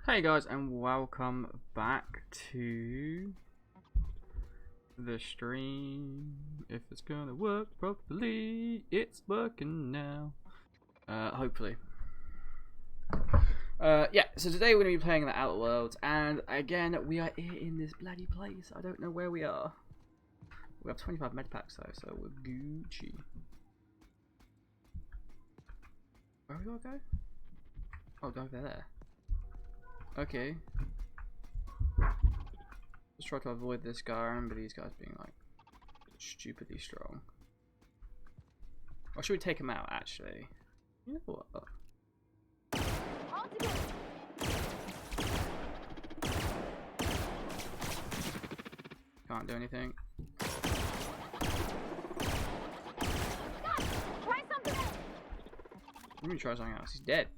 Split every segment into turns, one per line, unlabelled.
Hey guys, and welcome back to the stream. If it's gonna work properly, it's working now. Hopefully. Yeah, so today we're gonna be playing the Outer Worlds, and again, we are here in this bloody place. I don't know where we are. We have 25 med packs though, so we're Gucci. Where are we gonna go? Oh, over there. Okay. Let's try to avoid this guy. I remember these guys being like stupidly strong. Or should we take him out actually? You know what? Can't do anything.
Try something else.
Let me try something else. He's dead.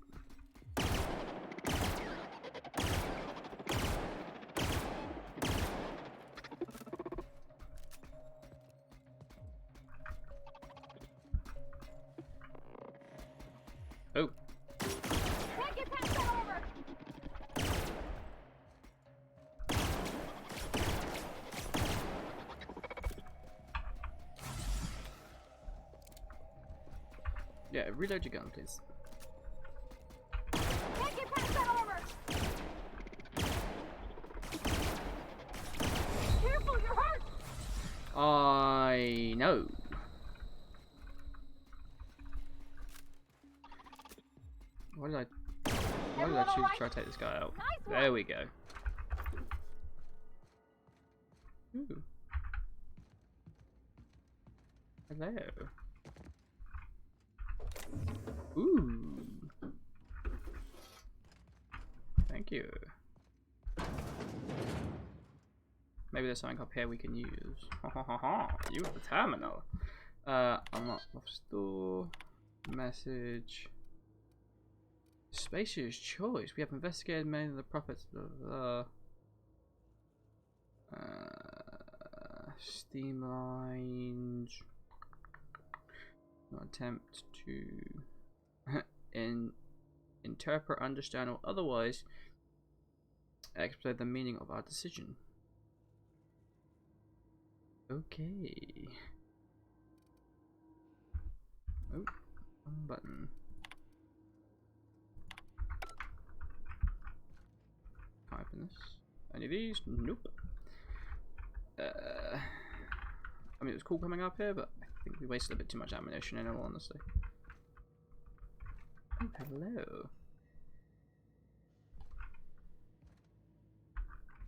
Oh.
Can't get past that armor.
Yeah, reload your gun, please.
Can't get past that armor. Careful, you're hurt.
I know. Why did I choose to try to take this guy out?
Nice
There we go. Ooh. Hello. Ooh. Thank you. Maybe there's something up here we can use. Ha ha ha ha. Use the terminal. Unlock off store. Message. Spacious choice. We have investigated many of the profits of steam lines. Not attempt to interpret, understand, or otherwise explain the meaning of our decision. Okay. Oh, one button. Can't open this. Any of these? Nope. I mean, it was cool coming up here, but I think we wasted a bit too much ammunition in all honesty. Oh, hello.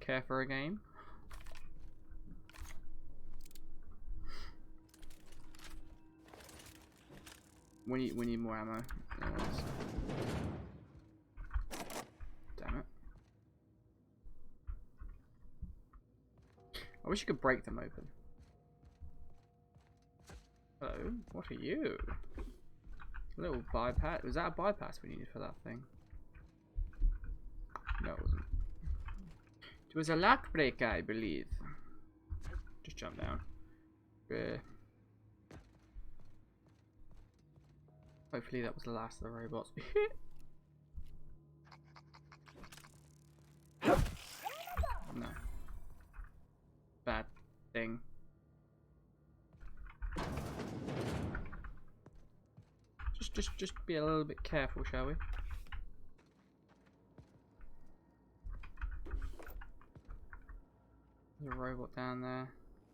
Care for a game? We need more ammo. Damn it. I wish you could break them open. Hello, what are you? A little bypass. Was that a bypass we needed for that thing? No, it wasn't. It was a lock breaker, I believe. Just jump down. Hopefully that was the last of the robots. No. Bad thing. Just be a little bit careful, shall we? There's a robot down there.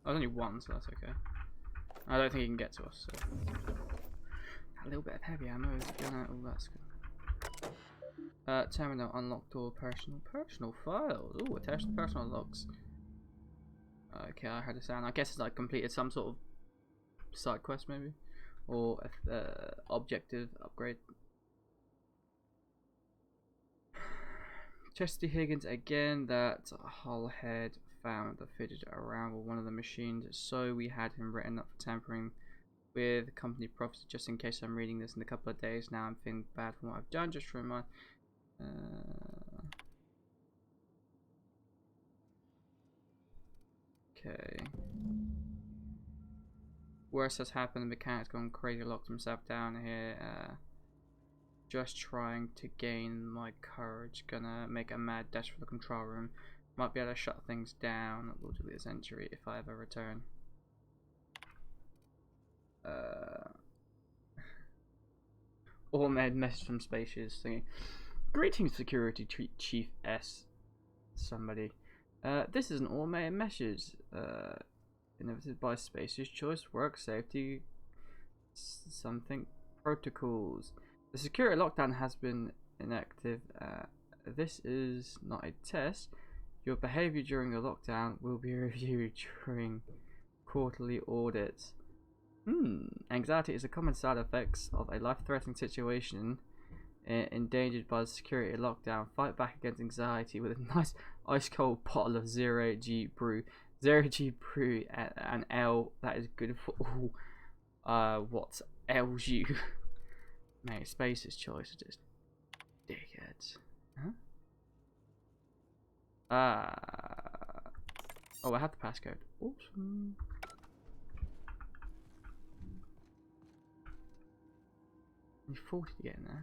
Oh, there's only one, so that's okay. I don't think he can get to us, so. A little bit of heavy ammo is gonna. Oh, that's good. Terminal unlocked door. Personal files. Oh, attached to personal logs. Okay, I had a sound. I guess it's like completed some sort of side quest, maybe, or objective upgrade. Chesty Higgins again. That hull head found that fitted around with one of the machines, so we had him written up for tampering with company profits. Just in case I'm reading this in a couple of days now, I'm feeling bad for what I've done. Just to remind. Okay. Worse has happened. The mechanic's gone crazy, locked himself down here. Just trying to gain my courage. Gonna make a mad dash for the control room. Might be able to shut things down. We'll do this entry if I ever return. Automated message from Spacious thingy. Greetings, Security Chief S. Somebody. This is an automated message. Innovated by Spacious Choice Work Safety something protocols. The security lockdown has been inactive. This is not a test. Your behavior during the lockdown will be reviewed during quarterly audits. Anxiety is a common side effect of a life-threatening situation endangered by the security lockdown. Fight back against anxiety with a nice ice-cold bottle of 0G brew. 0G brew and L that is good for all. What ails you? Mate, Space's choice is just dickheads. Huh? Oh, I have the passcode. Awesome. Only 40 to get in there.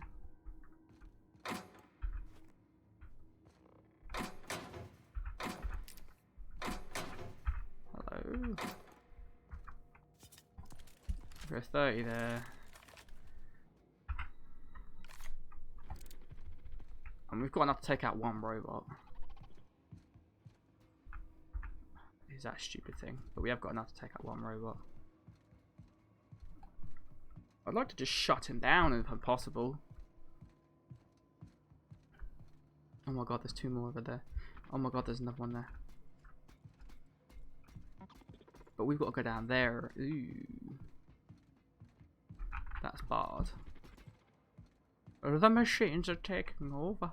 Hello. For a 30 there. And we've got enough to take out one robot. Is that a stupid thing? But we have got enough to take out one robot. I'd like to just shut him down if possible. Oh my god, there's two more over there. Oh my god, there's another one there. But we've got to go down there. Ooh. That's bad. The machines are taking over.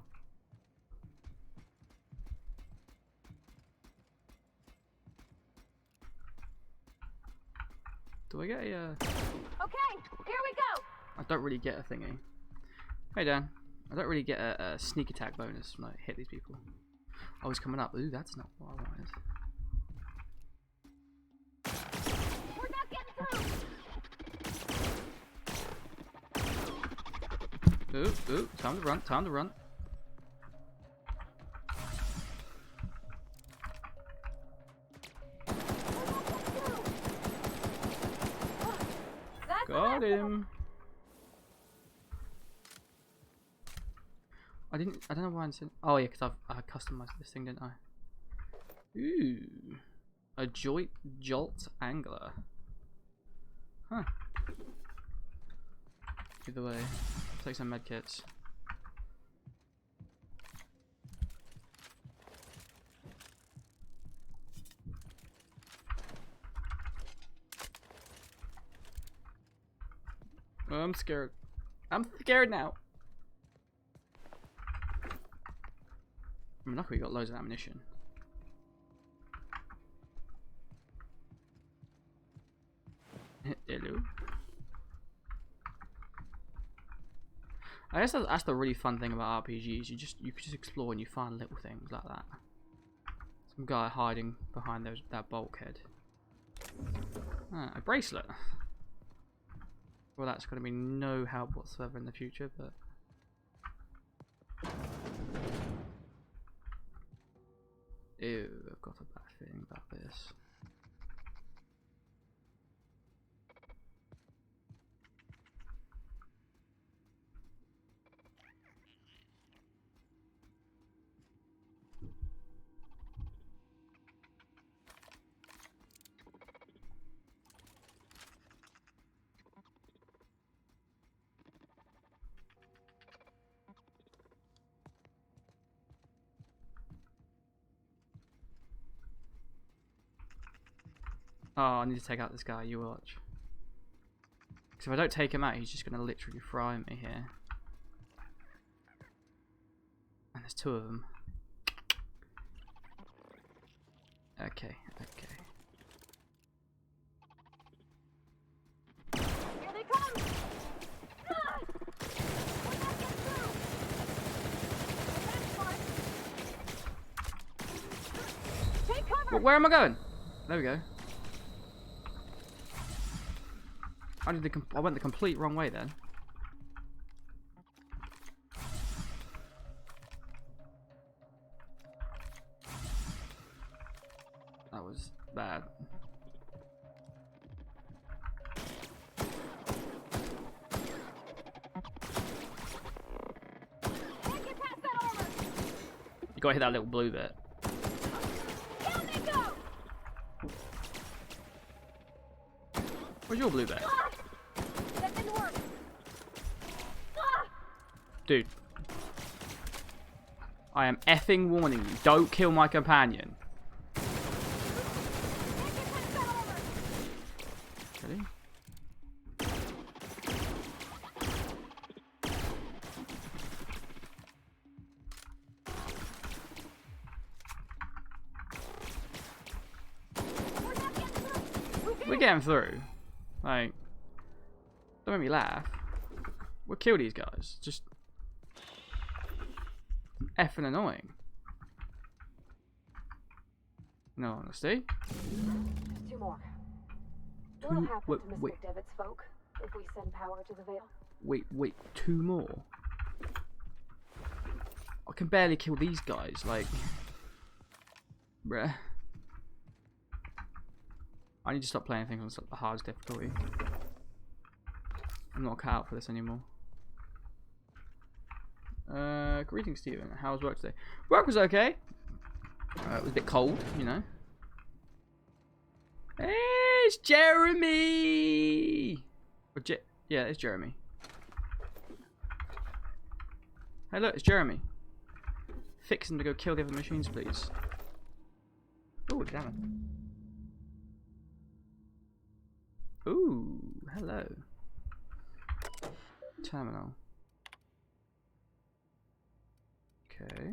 Do I get a...
Okay, here we go.
I don't really get a thingy. Hey Dan. I don't really get a sneak attack bonus when I hit these people. Oh, he's coming up. Ooh, that's not what I wanted.
We're not getting through.
Ooh, time to run, time to run. Got him. I don't know why I'm saying. Oh yeah, because I customized this thing, didn't I? Ooh, a jolt angler. Huh. Either way, take some medkits. Oh, I'm scared. I'm scared now. I'm lucky we got loads of ammunition. Hello. I guess that's the really fun thing about RPGs. You can just explore and you find little things like that. Some guy hiding behind that bulkhead. Ah, a bracelet. Well, that's going to be no help whatsoever in the future, but... Ew, I've got a bad feeling about this. Oh, I need to take out this guy, you watch. Because if I don't take him out, he's just going to literally fry me here. And there's two of them. Okay, okay.
Here they come. Ah! We're not getting through. That's fun. Take cover.
Well, where am I going? There we go. I went the complete wrong way then. was bad.
Can't get past that armor.
You gotta hit that little blue bit.
Down they go.
Where's your blue bit?
Ah! That didn't work. Ah!
Dude. I am effing warning you. Don't kill my companion.
Can't get past that armor.
Really?
We're not getting through.
We're getting through. Like, don't make me laugh. We'll kill these guys. Just effing annoying. No honesty.
Two more. What'll happen
wait,
to Miss
wait.
McDevitt's folk if we send power to the Vale?
Wait, 2 more? I can barely kill these guys, like... Bruh. I need to stop playing things on the hardest difficulty. I'm not cut out for this anymore. Greetings, Stephen. How was work today? Work was okay. It was a bit cold, you know. Hey, it's Jeremy! Or yeah, it's Jeremy. Hey, look, it's Jeremy. Fix him to go kill the other machines, please. Oh, damn it. Ooh, hello. Terminal. Okay.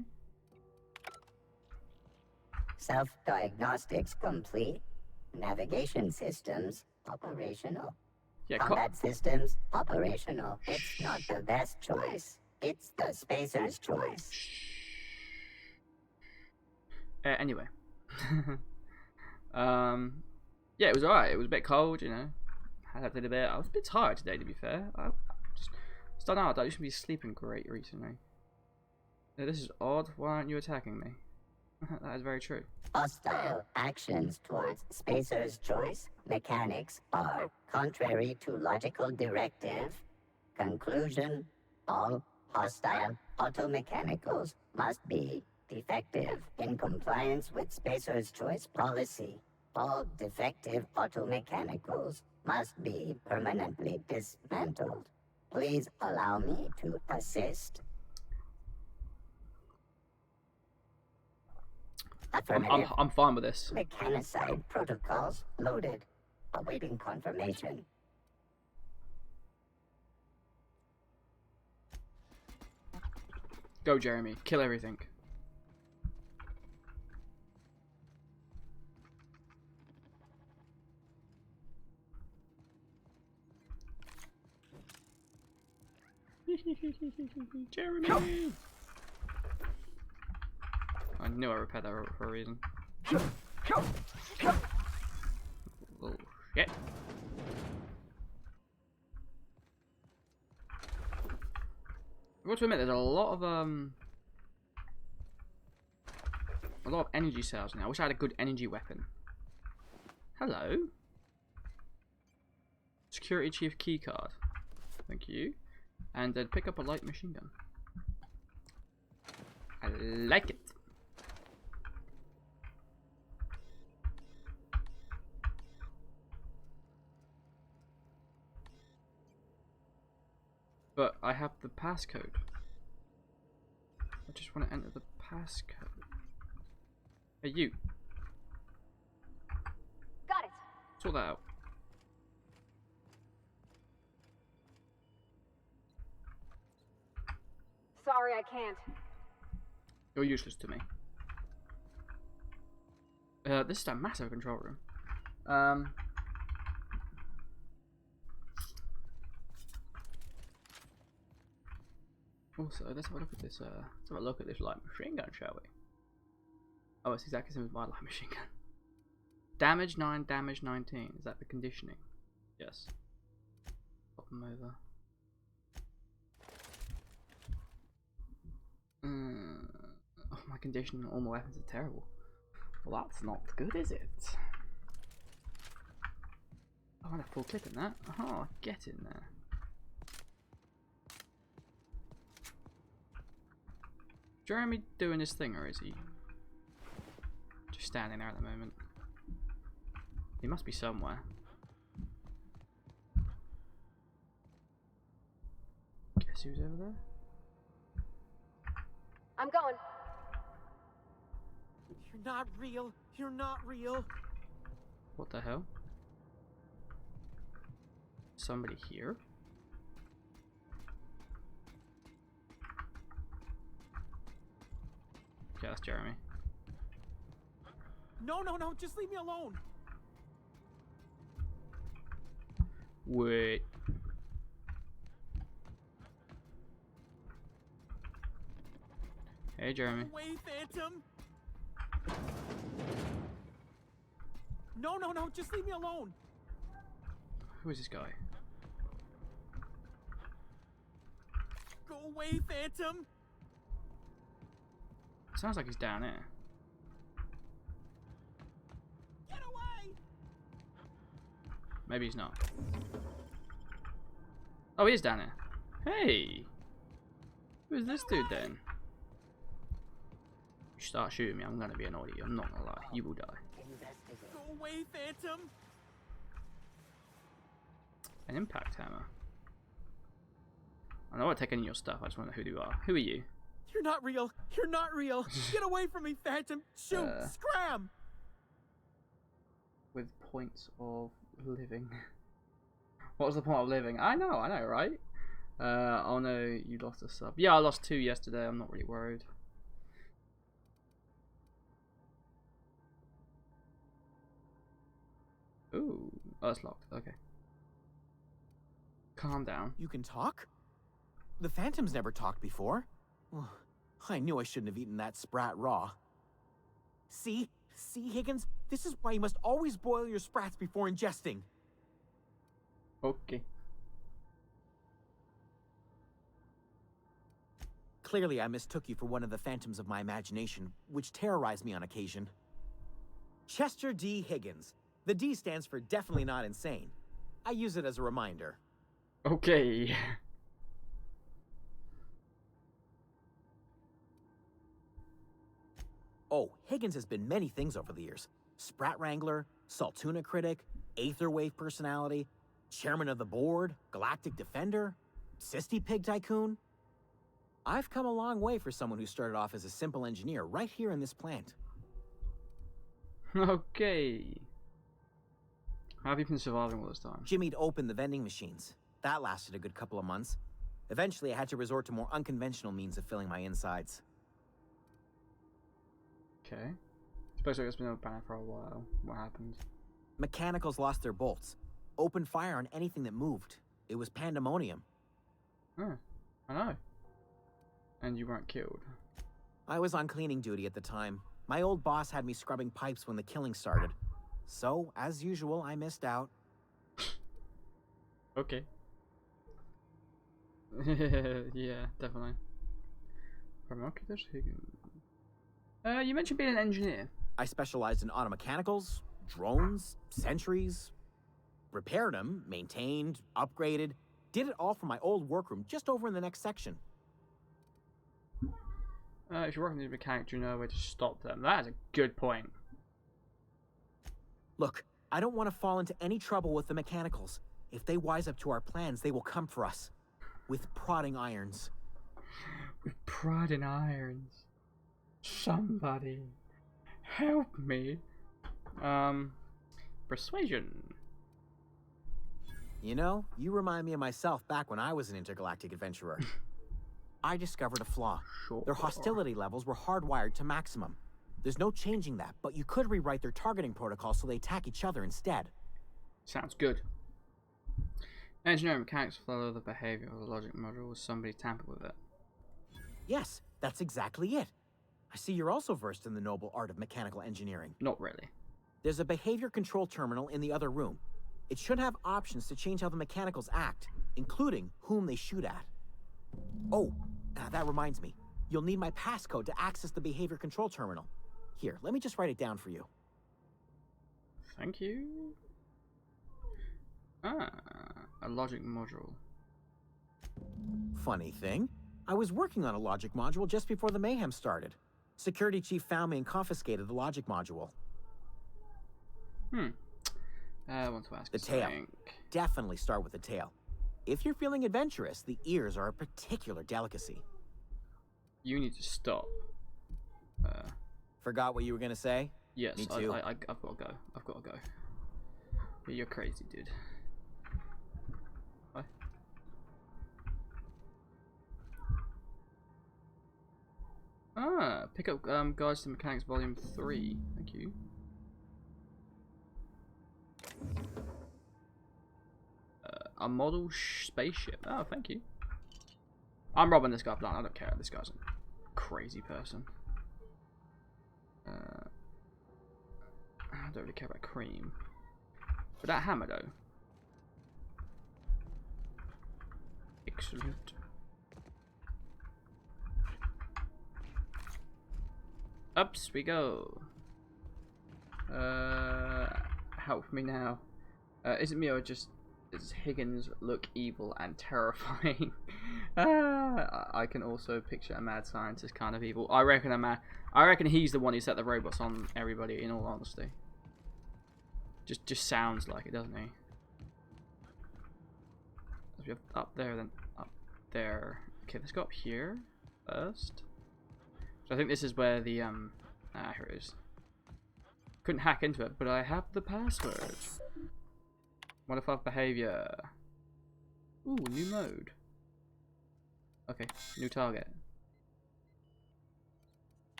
Self-diagnostics complete. Navigation systems operational.
Yeah,
Combat systems operational. It's not the best choice. It's the spacer's choice.
Anyway. Yeah, it was alright. It was a bit cold, you know. I had to a bit. I was a bit tired today, to be fair. I just don't know. I used to be sleeping great recently. This is odd. Why aren't you attacking me? That is very true.
Hostile actions towards spacer's choice mechanics are contrary to logical directive. Conclusion: all hostile automechanicals must be defective in compliance with spacer's choice policy. All defective automechanicals must be permanently dismantled. Please allow me to assist. Affirmative.
I'm fine with this.
Mechanicide protocols loaded. Awaiting confirmation.
Go, Jeremy. Kill everything. Jeremy! I knew I repaired that for a reason. Oh, shit. I've got to admit, there's a lot of energy cells now. I wish I had a good energy weapon. Hello. Security Chief keycard. Thank you. And then pick up a light machine gun. I like it. But I have the passcode. I just want to enter the passcode. Hey, you.
Got it.
Sort that out.
Sorry, I can't.
You're useless to me. This is a massive control room. Also, let's have a look at this. Let's have a look at this light machine gun, shall we? Oh, it's exactly the same as my light machine gun. Damage 9, damage 19. Is that the conditioning? Yes. Pop them over. Oh, my conditioning on all my weapons are terrible. Well, that's not good, is it? I want a full clip in that. Oh, get in there. Jeremy doing his thing, or is he just standing there at the moment? He must be somewhere. Guess who's over there?
I'm going.
You're not real. You're not real.
What the hell? Somebody here? Okay, that's Jeremy.
No, no, no. Just leave me alone.
Wait. Hey, Jeremy.
Away, Phantom. No, no, no. Just leave me alone.
Who is this guy?
Go away, Phantom.
Sounds like he's down there.
Get away.
Maybe he's not. Oh, he is down there. Hey! Who's this dude then? You start shooting me, I'm gonna be annoyed at you. I'm not gonna lie. You will die.
Go away, Phantom.
An impact hammer. I don't want to take any of your stuff. I just want to know who you are. Who are you?
You're not real. You're not real. Get away from me, Phantom. Shoot. Scram.
With points of living. What was the point of living? I know, right? Oh no, you lost a sub. Yeah, I lost 2 yesterday. I'm not really worried. Ooh, oh, it's locked. Okay. Calm down.
You can talk? The Phantom's never talked before. Well, I knew I shouldn't have eaten that sprat raw. See, Higgins? This is why you must always boil your sprats before ingesting.
Okay.
Clearly, I mistook you for one of the phantoms of my imagination, which terrorized me on occasion. Chester D. Higgins. The D stands for definitely not insane. I use it as a reminder.
Okay.
Oh, Higgins has been many things over the years. Sprat Wrangler, Saltuna Critic, Aetherwave Personality, Chairman of the Board, Galactic Defender, Sisty Pig Tycoon. I've come a long way for someone who started off as a simple engineer right here in this plant.
Okay. How have you been surviving all this time?
Jimmy'd opened the vending machines. That lasted a good couple of months. Eventually, I had to resort to more unconventional means of filling my insides.
Okay. Suppose it's been banned for a while. What happened?
Mechanicals lost their bolts. Opened fire on anything that moved. It was pandemonium.
Oh, I know. And you weren't killed.
I was on cleaning duty at the time. My old boss had me scrubbing pipes when the killing started. So, as usual, I missed out.
Okay. Yeah, definitely. Remarkable Higgins. You mentioned being an engineer.
I specialized in automechanicals, drones, sentries. Repaired them, maintained, upgraded. Did it all from my old workroom just over in the next section.
If you're working with a mechanic, do you know a way to stop them? That is a good point.
Look, I don't want to fall into any trouble with the mechanicals. If they wise up to our plans, they will come for us. With prodding irons.
With prodding irons. Somebody help me. Persuasion.
You know, you remind me of myself back when I was an intergalactic adventurer. I discovered a flaw.
Sure.
Their hostility levels were hardwired to maximum. There's no changing that, but you could rewrite their targeting protocol so they attack each other instead.
Sounds good. Engineering mechanics follow the behavior of the logic module. Was somebody tampered with it?
Yes, that's exactly it. I see you're also versed in the noble art of mechanical engineering.
Not really.
There's a behavior control terminal in the other room. It should have options to change how the mechanicals act, including whom they shoot at. Oh, that reminds me. You'll need my passcode to access the behavior control terminal. Here, let me just write it down for you.
Thank you. Ah, a logic module.
Funny thing, I was working on a logic module just before the mayhem started. Security chief found me and confiscated the logic module.
I want to ask
The tail. Definitely start with the tail. If you're feeling adventurous, the ears are a particular delicacy.
You need to stop.
Forgot what you were gonna say?
Yes,
Me too.
I've got to go. I've got to go. Yeah, you're crazy, dude. Bye. Ah, pick up Guides to Mechanics Volume 3. Thank you. A model spaceship. Oh, thank you. I'm robbing this guy blind. I don't care. This guy's a crazy person. I don't really care about cream. But that hammer, though. Excellent. Ups we go. Help me now. Is it me or just does Higgins look evil and terrifying? I can also picture a mad scientist kind of evil. I reckon he's the one who set the robots on everybody. In all honesty, just sounds like it, doesn't he? We have up there, then up there. Okay, let's go up here first. So I think this is where the here it is. Couldn't hack into it, but I have the password. Modify behavior. Ooh, new mode. Okay, new target.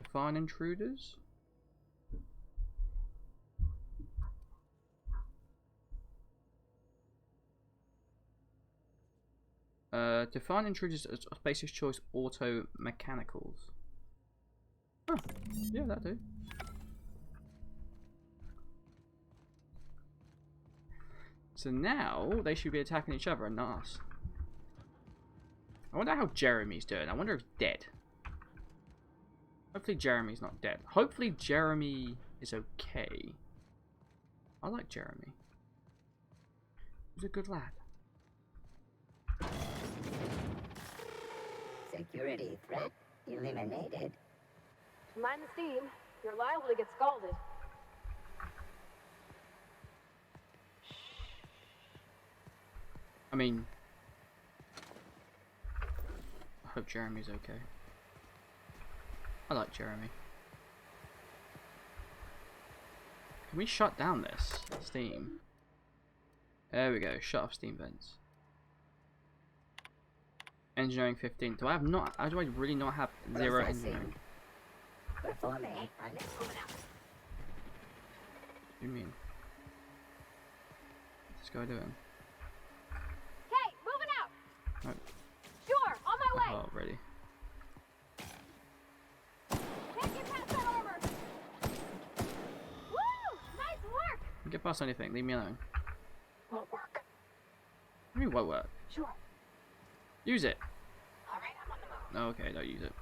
Define intruders. Define intruders as basic choice auto mechanicals. Oh, yeah, that do. So now they should be attacking each other and not us. I wonder how Jeremy's doing. I wonder if he's dead. Hopefully Jeremy's not dead. Hopefully Jeremy is okay. I like Jeremy. He's a good lad.
Security threat eliminated.
Mind the steam. You're liable to get scalded.
I mean, I hope Jeremy's okay. I like Jeremy. Can we shut down this steam? There we go. Shut off steam vents. Engineering 15. Do I have not? How do I really not have 0 engineering?
Performing a
What do you mean? What's this guy doing?
Hey, moving out!
Oh.
Sure, on my way!
Oh, ready.
Can't get past that armor! Woo! Nice work!
Get past anything. Leave me alone.
Won't work.
What do you mean won't work?
Sure.
Use it.
Alright, I'm on the move.
Okay, don't use it.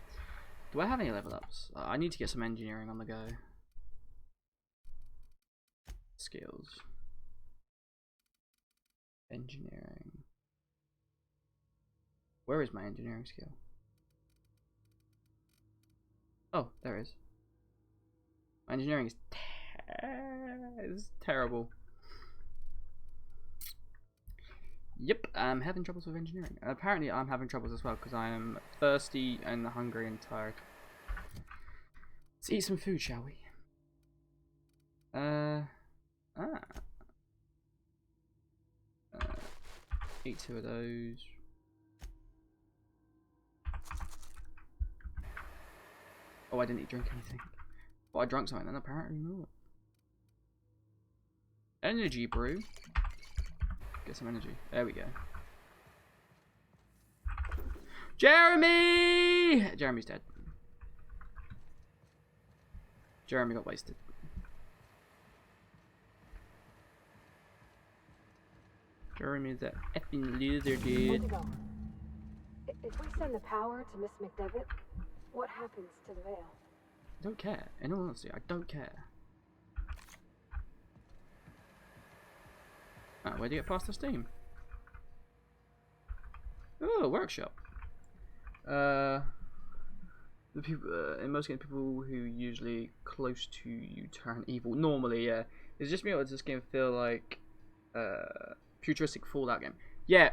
Do I have any level ups? I need to get some engineering on the go. Skills. Engineering. Where is my engineering skill? Oh, there it is. My engineering is terrible. Yep, I'm having troubles with engineering. Apparently I'm having troubles as well because I am thirsty and hungry and tired. Let's eat some food, shall we? Eat 2 of those. Oh, I didn't drink anything. But I drank something then, apparently not. Energy brew. Get some energy. There we go. Jeremy! Jeremy's dead. Jeremy got wasted. Jeremy's that effing loser,
Where'd
dude.
you go? If we send the power to Miss McDevitt, what happens to the veil?
I don't care. In all honesty, I don't care. Ah, where do you get past the steam? Oh, workshop. The people, in most games, people who usually close to you turn evil. Normally, yeah. It's just me, or does this game feel like futuristic Fallout game? Yeah,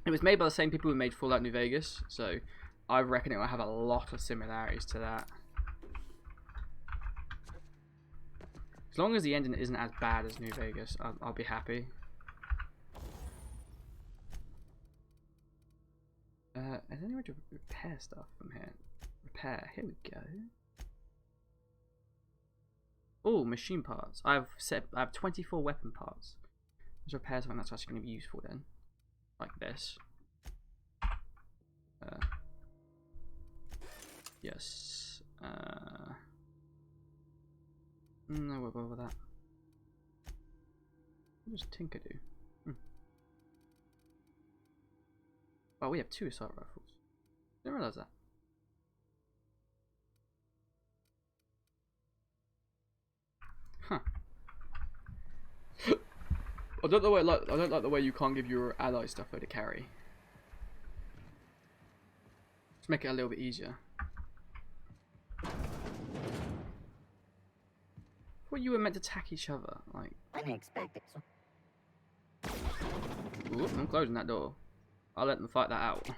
it was made by the same people who made Fallout New Vegas, so I reckon it will have a lot of similarities to that. As long as the ending isn't as bad as New Vegas, I'll be happy. Is there any way to repair stuff from here? Repair. Here we go. Oh, machine parts. I have 24 weapon parts. Let's repair something that's actually going to be useful then, like this. Yes. No, we'll go with that. What does Tinker do? Oh, we have 2 assault rifles. Didn't realize that. Huh. I don't like the way you can't give your ally stuff though to carry. Let's make it a little bit easier. Thought you were meant to attack each other, like.
Unexpected.
Ooh, I'm closing that door. I'll let them fight that out.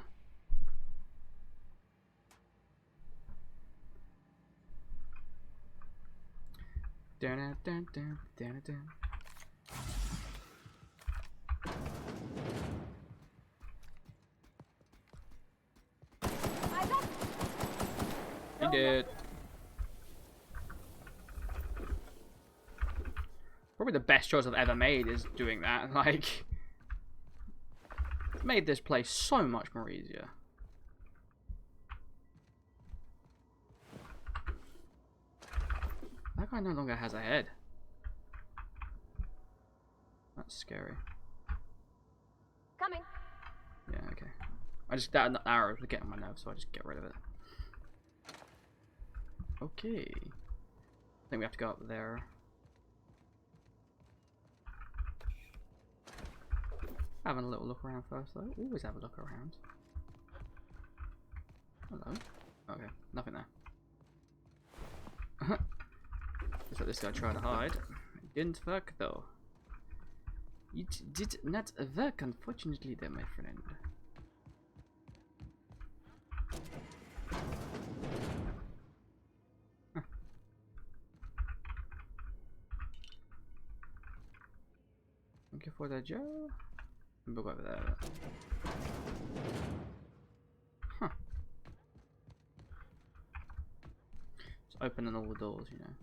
Dun, dun, dun, dun, dun. He did. Probably the best choice I've ever made is doing that. Like, it's made this place so much more easier. That guy no longer has a head. That's scary.
Coming.
Yeah, okay. That arrow was getting on my nerves, so I just get rid of it. Okay. I think we have to go up there. Having a little look around first, though. Always have a look around. Hello. Okay, nothing there. Looks like this guy tried to hide. It didn't work, though. It did not work, unfortunately, there, my friend. Thank you for the job. We'll go over there. Huh. Just opening all the doors, you know.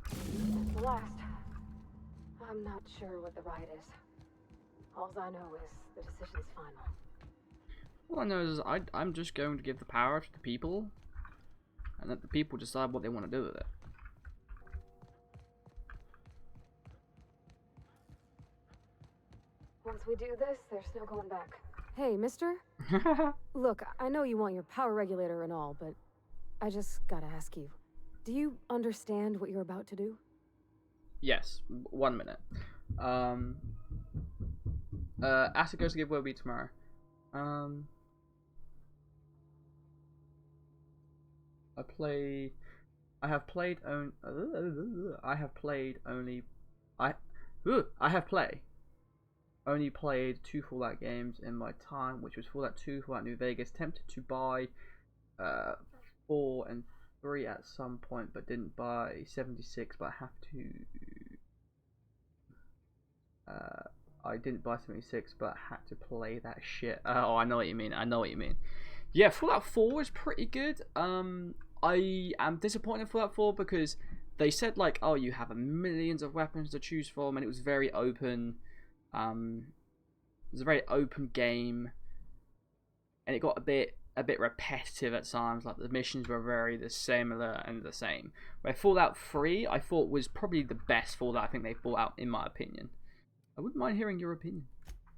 That's the last. I'm not sure what the right is. All I know is the decision's final.
All I know is I'm just going to give the power to the people, and let the people decide what they want to do with it.
Once we do this, there's no going back. Hey, mister? Look, I know you want your power regulator and all, but I just gotta ask you. Do you understand what you're about to do?
Yes. 1 minute. Acid goes to give will be tomorrow. I have played only played 2 Fallout games in my time, which was Fallout 2, Fallout New Vegas. Tempted to buy 4 and 3 at some point, but didn't buy 76. But I have to. I didn't buy 76, but had to play that shit. Oh, I know what you mean. I know what you mean. Yeah, Fallout 4 was pretty good. I am disappointed in Fallout 4 because they said like, oh, you have millions of weapons to choose from, and it was very open. It was a very open game, and it got a bit repetitive at times. Like the missions were very similar and the same. Where Fallout 3, I thought was probably the best Fallout I think they've brought out, in my opinion. I wouldn't mind hearing your opinion.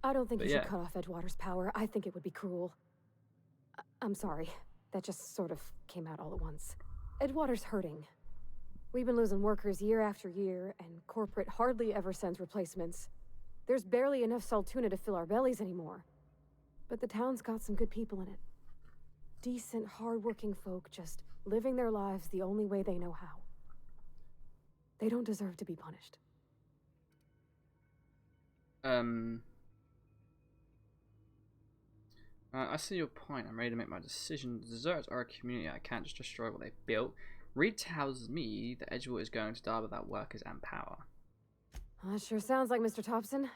I don't think
But
you
yeah.
should cut off Edgewater's power. I think it would be cruel. I'm sorry. that just sort of came out all at once. Edgewater's hurting. We've been losing workers year after year, and corporate hardly ever sends replacements. There's barely enough saltuna to fill our bellies anymore. But the town's got some good people in it. Decent, hard-working folk just living their lives the only way they know how. They don't deserve to be punished.
I see your point. I'm ready to make my decision. The deserts are a community. I can't just destroy what they've built. Reed tells me that Edgewater is going to die without workers and power.
That sure sounds like Mr. Thompson.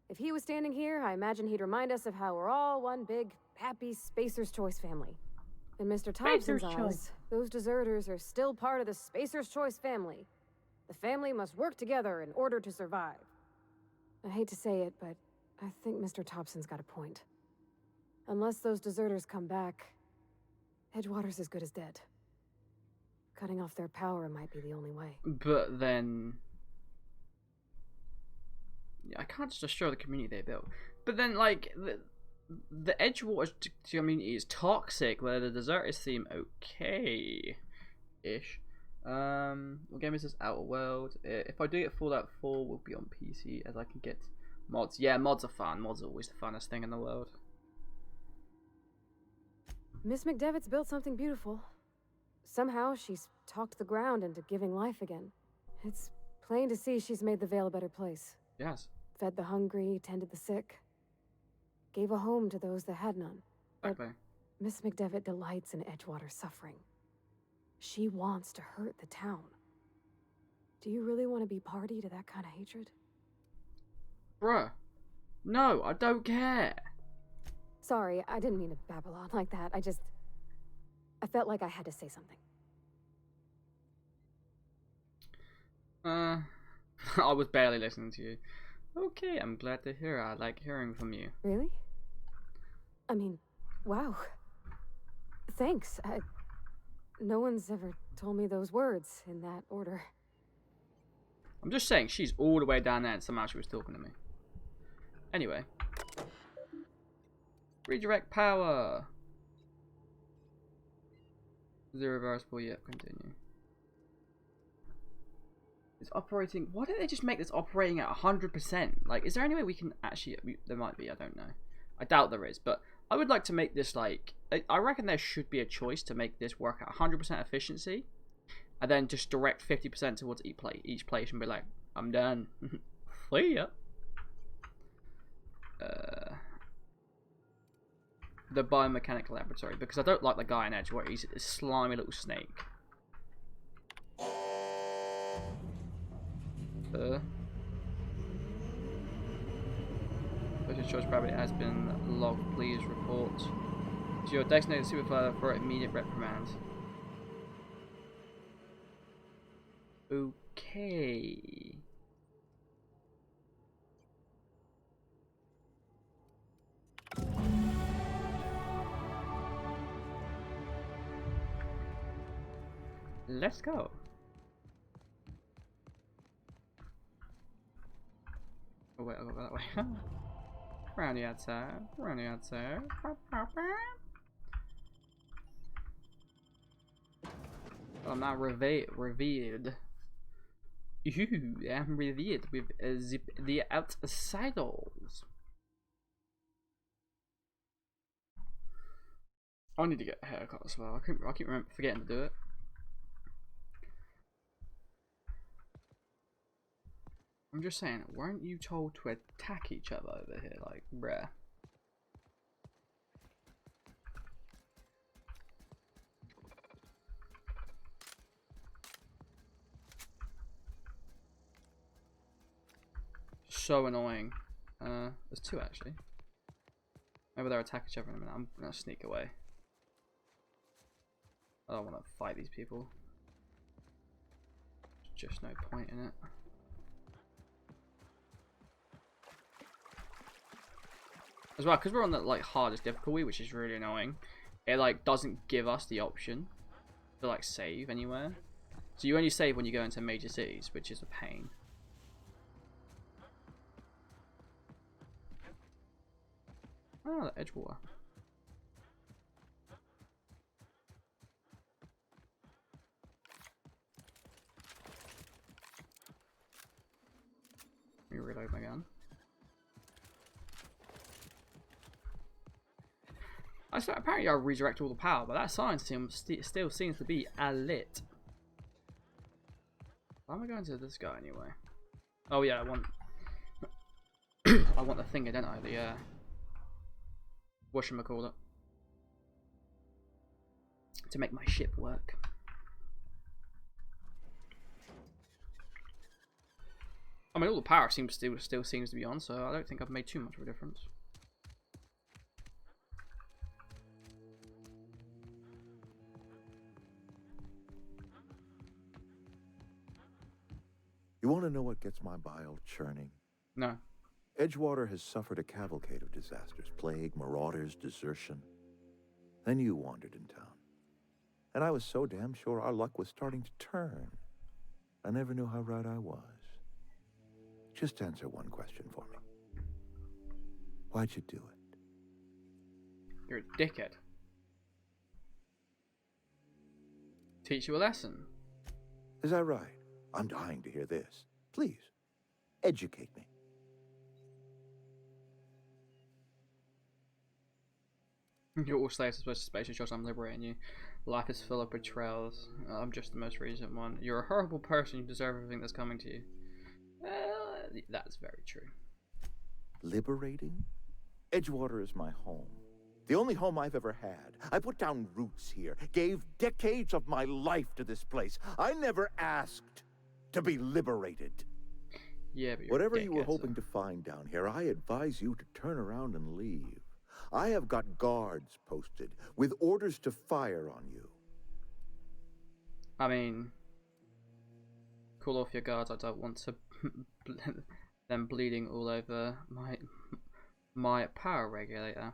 If he was standing here, I imagine he'd remind us of how we're all one big, happy Spacer's Choice family. In Mr. Thompson's eyes, those deserters are still part of the Spacer's Choice family. The family must work together in order to survive. I hate to say it, but I think Mr. Thompson's got a point. Unless those deserters come back, Edgewater's as good as dead. Cutting off their power might be the only way.
But then... yeah, I can't just destroy the community they built. But then, like, the Edgewater community is toxic, where the deserters seem okay-ish. What game is this? Outer World. If I do get Fallout 4, will be on PC, as I can get mods. Yeah, mods are fun. Mods are always the funnest thing in the world.
Miss McDevitt's built something beautiful. Somehow, she's talked the ground into giving life again. It's plain to see she's made the Vale a better place.
Yes.
Fed the hungry, tended the sick. Gave a home to those that had none.
Exactly.
Miss McDevitt delights in Edgewater's suffering. She wants to hurt the town. Do you really want to be party to that kind of hatred?
Bruh. No, I don't care.
Sorry, I didn't mean to babble on like that. I felt like I had to say something.
I was barely listening to you. Okay, I'm glad to hear. I like hearing from you.
Really? I mean, wow. Thanks. No one's ever told me those words in that order.
I'm just saying, she's all the way down there and somehow she was talking to me. Anyway. Redirect power. 0 variable, yep, continue. It's operating. Why don't they just make this operating at 100%? Like, is there any way we can actually? There might be. I don't know. I doubt there is, but I would like to make this like. I reckon there should be a choice to make this work at 100% efficiency, and then just direct 50% towards each place and be like, I'm done. See ya. The biomechanical laboratory, because I don't like the guy in Edgewater. He's a slimy little snake. Special choice rabbit has been logged. Please report to your designated supervisor for immediate reprimand. Okay. Let's go. Oh wait, I'll go that way. Round the outside, round the outside. I'm now revered. Ooh, I'm revered with the outsiders. I need to get a haircut as well. I keep forgetting to do it. I'm just saying, weren't you told to attack each other over here? Like, bruh. So annoying. There's two actually. Maybe they'll attack each other in a minute. I'm gonna sneak away. I don't want to fight these people. There's just no point in it. As well, because we're on the like hardest difficulty, which is really annoying. It like doesn't give us the option to like save anywhere. So you only save when you go into major cities, which is a pain. Oh, the Edgewater. reload my gun. Apparently I redirect all the power, but that sign still seems to be lit. Why am I going to this guy anyway? Oh yeah, I want I want the thing, don't I? The whatchamacallit, to make my ship work. I mean, all the power still seems to be on, so I don't think I've made too much of a difference.
You want to know what gets my bile churning?
No.
Edgewater has suffered a cavalcade of disasters: plague, marauders, desertion. Then you wandered in town. And I was so damn sure our luck was starting to turn. I never knew how right I was. Just answer one question for me. Why'd you do it?
You're a dickhead. Teach you a lesson.
Is that right? I'm dying to hear this. Please, educate me.
You're all slaves supposed to space shots. I'm liberating you. Life is full of betrayals. I'm just the most recent one. You're a horrible person. You deserve everything that's coming to you. That's very true.
Liberating? Edgewater is my home. The only home I've ever had. I put down roots here, gave decades of my life to this place. I never asked to be liberated.
Yeah, but
whatever you were hoping to find down here, I advise you to turn around and leave. I have got guards posted with orders to fire on you.
I mean, call off your guards. I don't want to them bleeding all over my power regulator.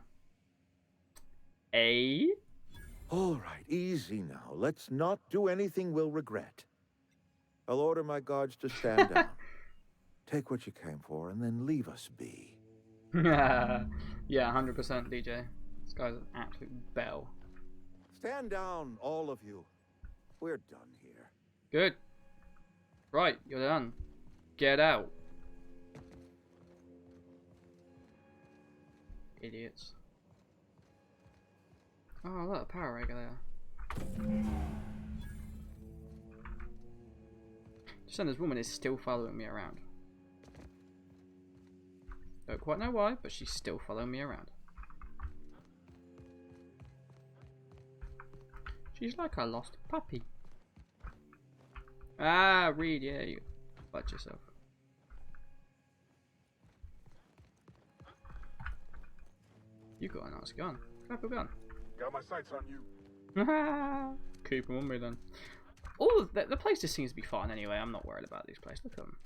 All right, easy now. Let's not do anything we'll regret. I'll order my guards to stand down. Take what you came for and then leave us be.
Yeah, 100% DJ. This guy's an absolute bell.
Stand down, all of you. We're done here.
Good. Right, you're done. Get out. Idiots. Oh, look, a power regulator. Just saying, this woman is still following me around. Don't quite know why, but she's still following me around. She's like a lost puppy. Ah, Reed, yeah, you butt yourself. You got a nice gun. Grab a gun.
Got my sights on you.
Keep them on me then. Oh, the place just seems to be fine anyway. I'm not worried about these places. Look at them.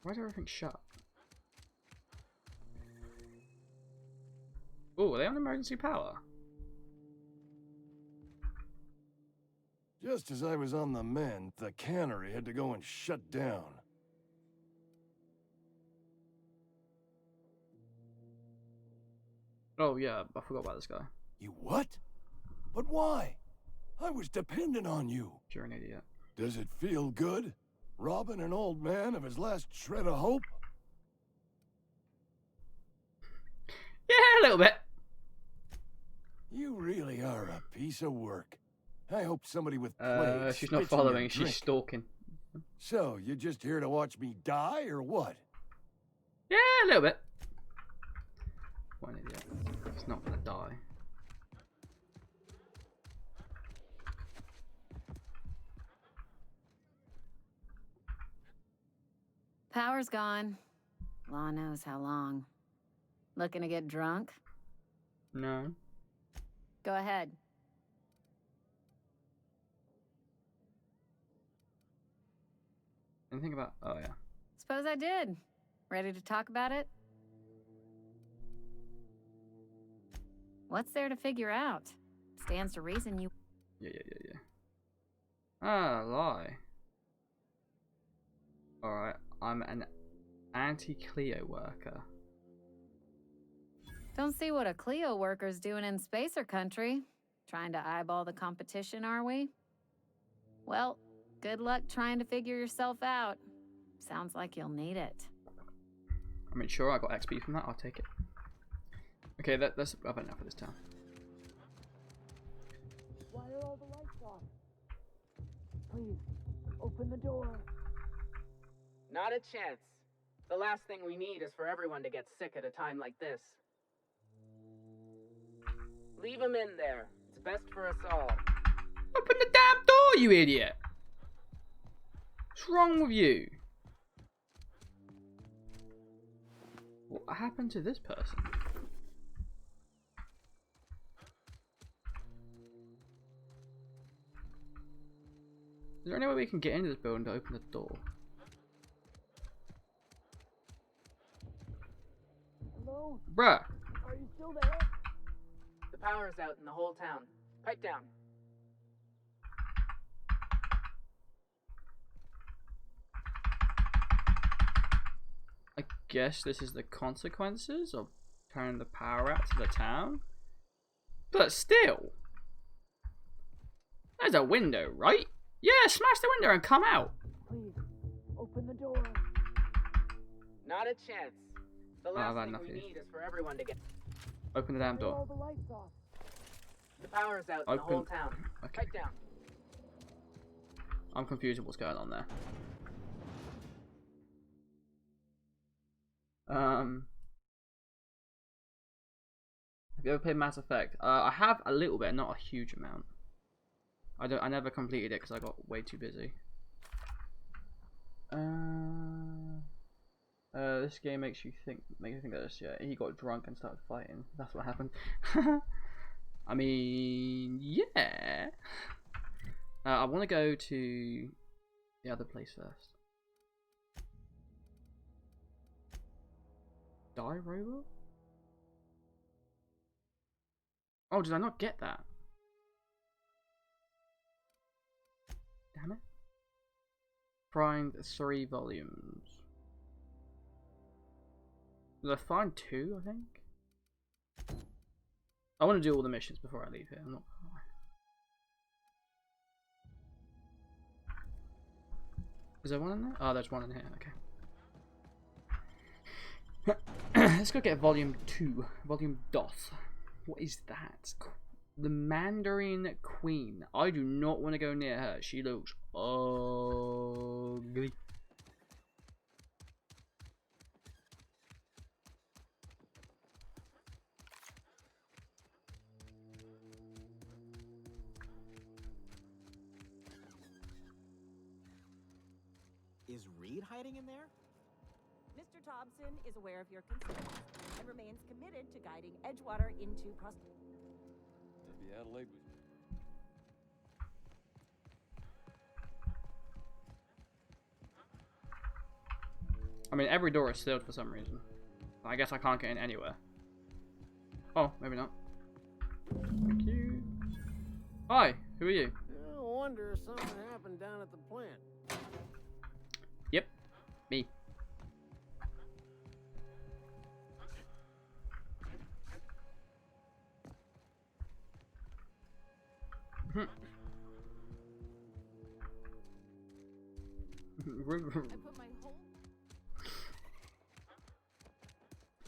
Why is everything shut? Oh, are they on emergency power?
Just as I was on the mend, the cannery had to go and shut down.
Oh yeah, I forgot about this guy.
You what? But why? I was dependent on you.
You're an idiot.
Does it feel good? Robbing an old man of his last shred of hope?
Yeah, a little bit.
You really are a piece of work. I hope somebody with plague
She's not
spits in your
following, she's
drink.
stalking.
So, you just here to watch me die, or what?
Yeah, a little bit. What an idiot. He's not gonna die.
Power's gone. Law knows how long. Looking to get drunk?
No.
Go ahead.
Anything about... Oh, yeah.
Suppose I did. Ready to talk about it? What's there to figure out? Stands to reason you...
Yeah. Ah, lie. Alright, I'm an anti-Cleo worker.
Don't see what a Cleo worker's doing in Spacer country. Trying to eyeball the competition, are we? Well, Good luck trying to figure yourself out. Sounds like you'll need it.
I mean, sure, I got XP from that. I'll take it. Okay, that's I've had enough of this town.
Why are all the lights off? Please, open the door.
Not a chance. The last thing we need is for everyone to get sick at a time like this. Leave him in there. It's best for us all.
Open the damn door, you idiot! What's wrong with you? What happened to this person? Is there any way we can get into this building to open the door?
Hello?
Bruh!
Are you still there?
The power's out in the whole town. Pipe down.
I guess this is the consequences of turning the power out to the town? But still! There's a window, right? Yeah, smash the window and come out!
Please, open the door.
Not a chance. The
I've
last
had
thing
enough
we
of you.
need is for everyone to get...
Open the damn
Why are all
door.
the lights off?
The power's out in the whole town.
Okay.
Pipe down.
I'm confused with what's going on there. Have you ever played Mass Effect? I have a little bit, not a huge amount. I never completed it because I got way too busy. This game makes you think that this, yeah, he got drunk and started fighting. That's what happened. I mean, yeah. I want to go to the other place first. Die robot? Oh, did I not get that? Damn it. Find 3 volumes. Did I find 2, I think? I want to do all the missions before I leave here. I'm not gonna lie. Is there one in there? Oh, there's one in here. Okay. Let's go get volume 2. Volume Doth. What is that? The Mandarin Queen. I do not want to go near her. She looks ugly.
Is Reed hiding in there?
Mr. Thompson is aware of your concerns and remains committed to guiding Edgewater into prosperity.
Maybe Adelaide was...
I mean, every door is sealed for some reason. I guess I can't get in anywhere. Oh, maybe not. Thank you. Hi, who are you?
I wonder if something happened down at the plant.
Yep, me.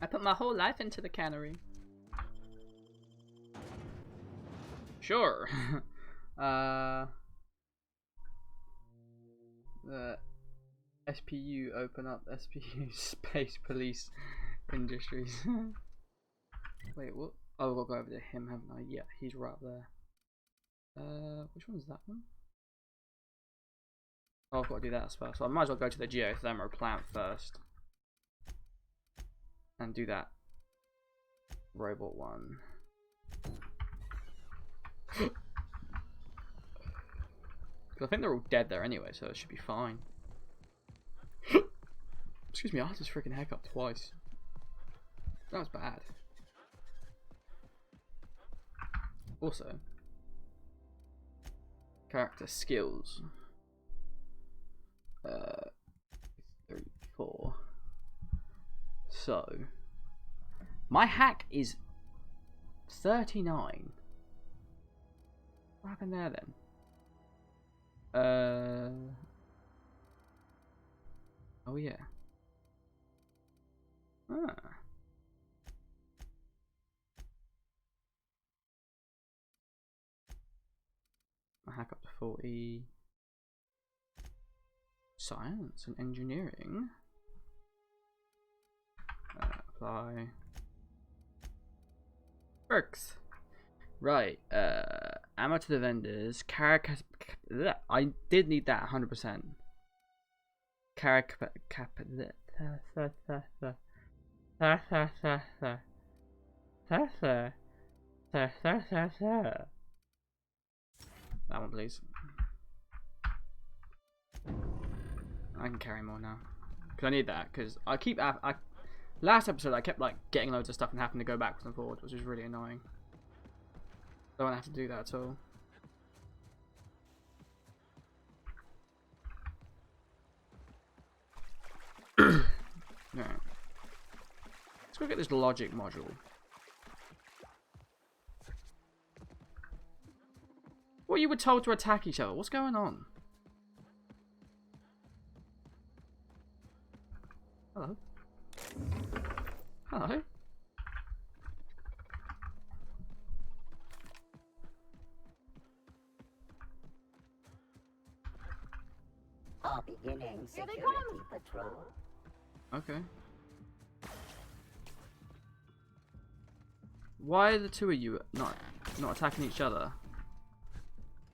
I put my whole life into the cannery. Sure. The SPU open up SPU Space Police Industries. Wait, what? Oh, I've got to go over to him, haven't I? Yeah, he's right up there. Which one's that one? Oh, I've got to do that as well. So I might as well go to the geothermal plant first. And do that robot one. Because I think they're all dead there anyway, so it should be fine. Excuse me, I had this freaking haircut twice. That was bad. Also, character skills. 34. So, my hack is 39. What happened there then? Oh yeah. Ah. I hack up to 40. Science and engineering. Apply. Works. Right. Ammo to the vendors. I did need that 100%. That one, please. I can carry more now because I need that. Because I keep last episode I kept like getting loads of stuff and having to go backwards and forwards, which is really annoying. Don't want to have to do that at all. Right. Let's go get this logic module. Well, you were told to attack each other. What's going on? Hello. Hello.
All beginning security patrol.
Okay. Why are the two of you not attacking each other?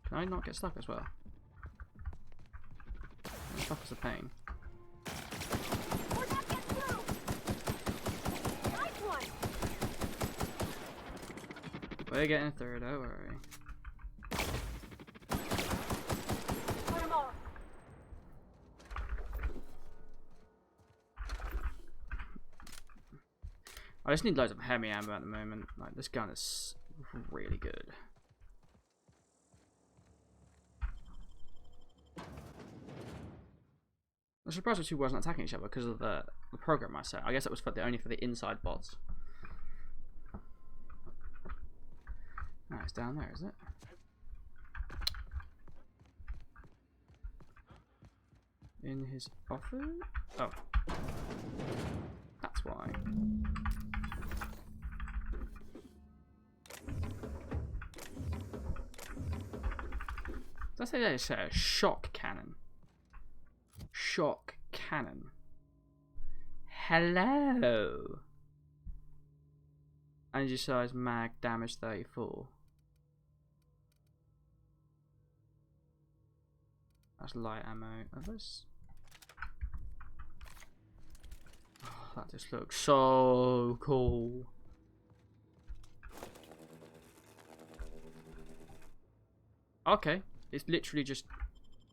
Can I not get stuck as well? Stuck is a pain. We're getting through, don't worry. I just need loads of heavy ammo at the moment. Like, this gun is really good. I'm surprised the two wasn't attacking each other because of the program I set. I guess it was only for the inside bots. Oh, it's down there, is it? In his office? Oh. That's why. Did I say that it's a shock cannon? Shock cannon. Hello. Energy size mag damage 34. That's light ammo. Oh, this. Oh, that just looks so cool. Okay, it's literally just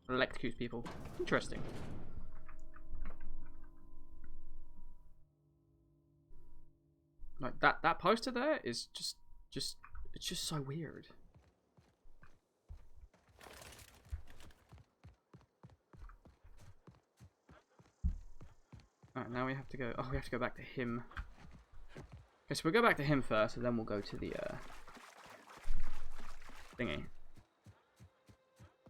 electrocutes people. Interesting. Like that poster there is just it's just so weird. Alright, now we have to go. Oh, we have to go back to him. Okay, so we'll go back to him first, and then we'll go to the thingy.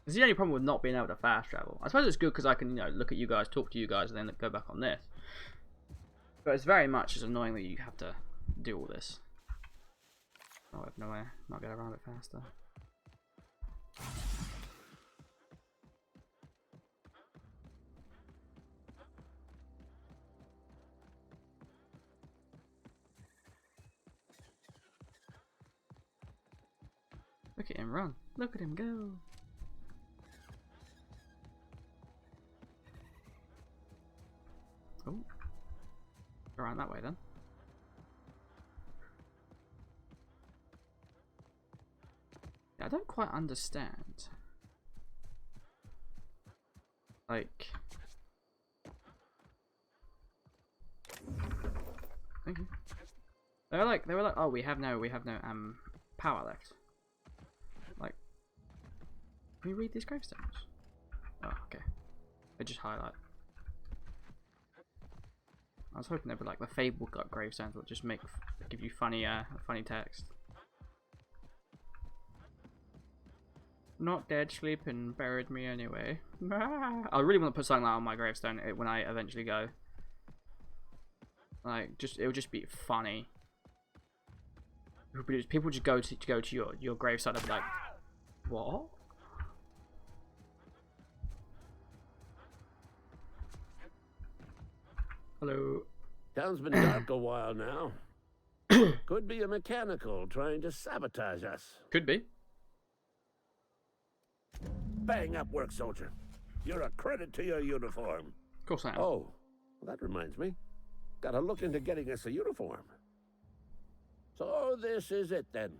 This is the only problem with not being able to fast travel. I suppose it's good because I can, you know, look at you guys, talk to you guys, and then go back on this. But it's very much as annoying that you have to do all this. Oh, I have no way. Might get around it faster. Look at him run. Look at him go. Oh. Around that way then. Yeah, I don't quite understand. Like. Thank you. They were like, oh, we have no power left. Like, can we read these gravestones? Oh, okay. They just highlight. I was hoping they were like the Fable gravestones would just give you funny text. Not dead, sleeping, buried me anyway. I really want to put something like on my gravestone when I eventually go. Like, it would just be funny. People just go to your gravesite and be like, what? Hello.
Town's been dark a while now. Could be a mechanical trying to sabotage us.
Could be.
Bang up work, soldier. You're a credit to your uniform.
Of course I am.
Oh, that reminds me. Gotta look into getting us a uniform. So this is it then.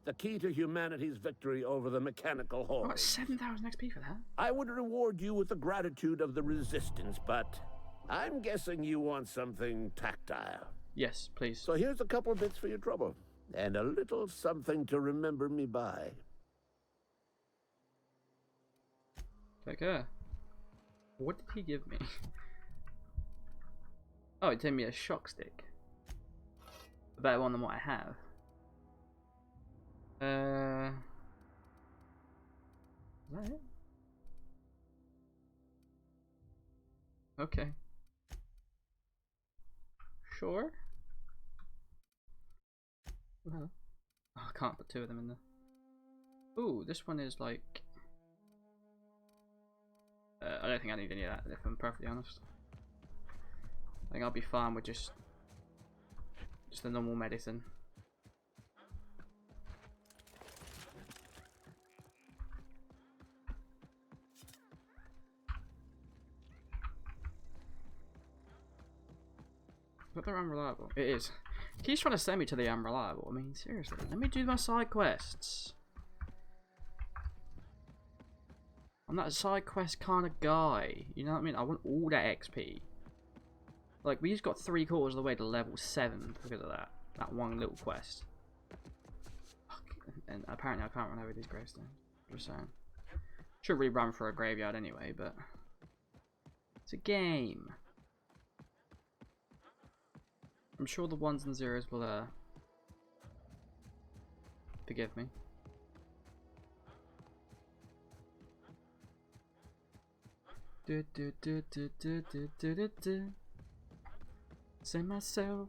The key to humanity's victory over the mechanical horde.
I got 7,000 XP for that.
I would reward you with the gratitude of the resistance, but I'm guessing you want something tactile.
Yes, please.
So here's a couple of bits for your trouble, and a little something to remember me by.
Take care. What did he give me? Oh, it gave me a shock stick. A better one than what I have. Is that it? Okay. Sure. Well, oh, I can't put two of them in there. Ooh, this one is like. I don't think I need any of that, if I'm perfectly honest. I think I'll be fine with just the normal medicine. But they're unreliable. It is. He's trying to send me to the unreliable. I mean, seriously. Let me do my side quests. I'm that side quest kind of guy. You know what I mean? I want all that XP. Like, we just got 3/4 of the way to level 7 because of that. That one little quest. And apparently I can't run over these gravestones. Just saying. Should really run for a graveyard anyway, but it's a game. I'm sure the 1s and 0s will forgive me. Say myself.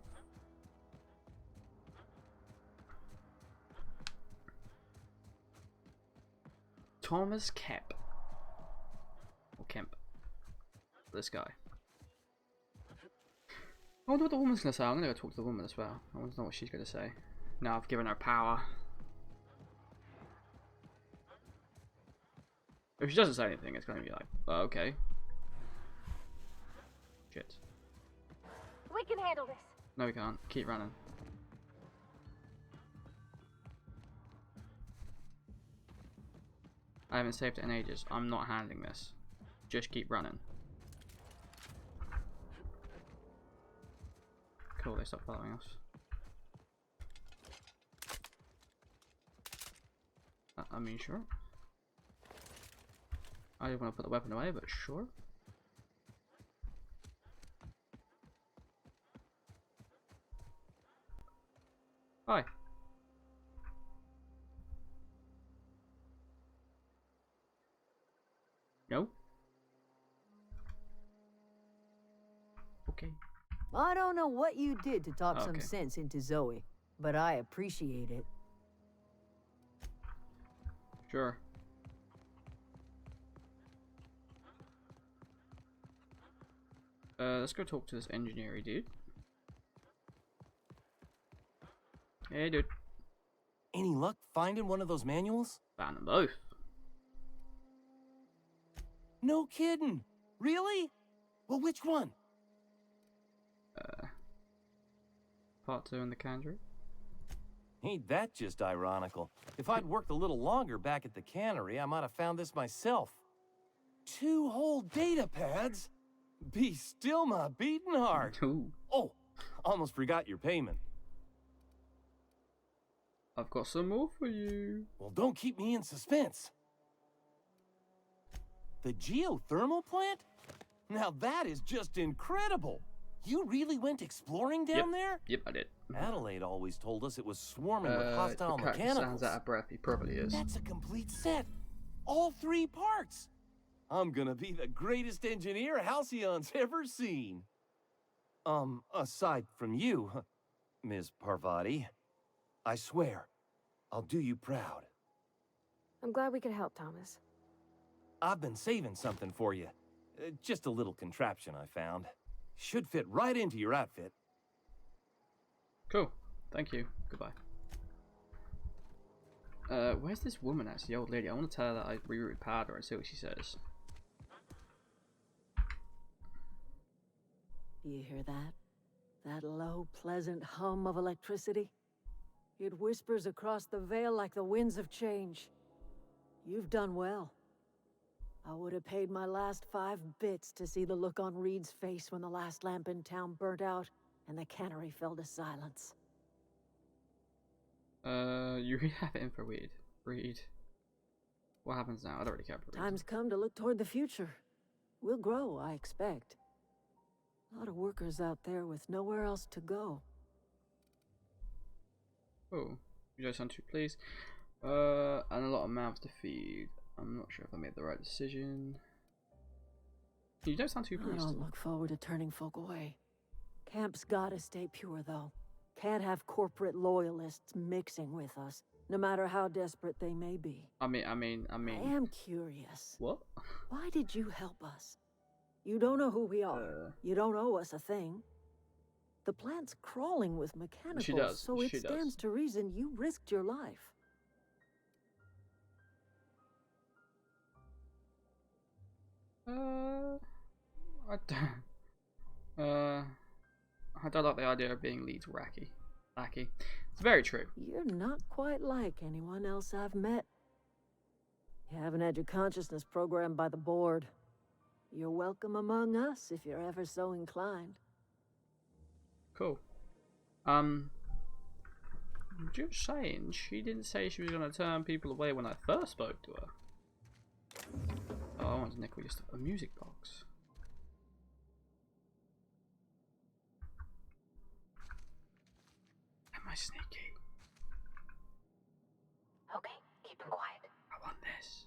Thomas Kemp. Or Kemp. This guy. I wonder what the woman's gonna say. I'm gonna go talk to the woman as well. I want to know what she's gonna say. Now I've given her power. If she doesn't say anything, it's gonna be like, oh, okay. Shit.
We can handle this.
No, we can't. Keep running. I haven't saved it in ages. I'm not handling this. Just keep running. Cool, they stopped following us. I mean, sure. I didn't want to put the weapon away, but sure. Hi. No? Okay.
I don't know what you did to talk some
Okay.
sense into Zoe, but I appreciate it.
Sure. Let's go talk to this engineer dude. Hey, dude.
Any luck finding one of those manuals?
Found them both.
No kidding. Really? Well, which one?
Part 2 in the cannery.
Ain't that just ironical? If I'd worked a little longer back at the cannery, I might have found this myself. 2 whole data pads? Be still my beating heart.
Ooh.
Oh, almost forgot your payment.
I've got some more for you.
Well, don't keep me in suspense. The geothermal plant? Now that is just incredible. You really went exploring down there?
Yep, I did.
Adelaide always told us it was swarming with hostile
the character
mechanicals.
sounds out of breath. He probably is.
That's a complete set. All 3 parts. I'm gonna be the greatest engineer Halcyon's ever seen. Aside from you, Ms. Parvati. I swear, I'll do you proud.
I'm glad we could help, Thomas.
I've been saving something for you. Just a little contraption I found. Should fit right into your outfit.
Cool. Thank you. Goodbye. Where's this woman actually, the old lady? I want to tell her that I rerouted powder and see what she says.
You hear that? That low, pleasant hum of electricity? It whispers across the veil like the winds of change. You've done well. I would have paid my last 5 bits to see the look on Reed's face when the last lamp in town burnt out and the cannery fell to silence.
You really have it in for Reed. Reed. What happens now? I don't really care about Reed.
Time's come to look toward the future. We'll grow, I expect. A lot of workers out there with nowhere else to go.
Oh, you don't sound too pleased. And a lot of mouths to feed. I'm not sure if I made the right decision. You don't sound too pleased.
I don't look forward to turning folk away. Camp's gotta stay pure, though. Can't have corporate loyalists mixing with us, no matter how desperate they may be.
I mean.
I am curious.
What?
Why did you help us? You don't know who we are. You don't owe us a thing. The plant's crawling with mechanicals,
She does.
so it
She does.
stands to reason you risked your life.
I don't like the idea of being Leeds lackey. It's very true.
You're not quite like anyone else I've met. You haven't had your consciousness programmed by the board. You're welcome among us if you're ever so inclined.
Cool. Just saying, she didn't say she was gonna turn people away when I first spoke to her. Oh, I want to nickel just a music box. Am I sneaky?
Okay, keep him quiet.
I want this.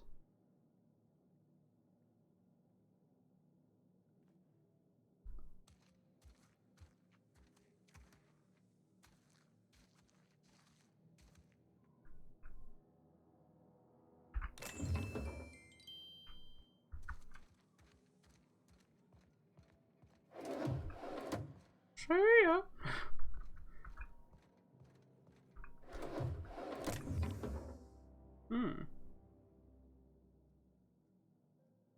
See ya.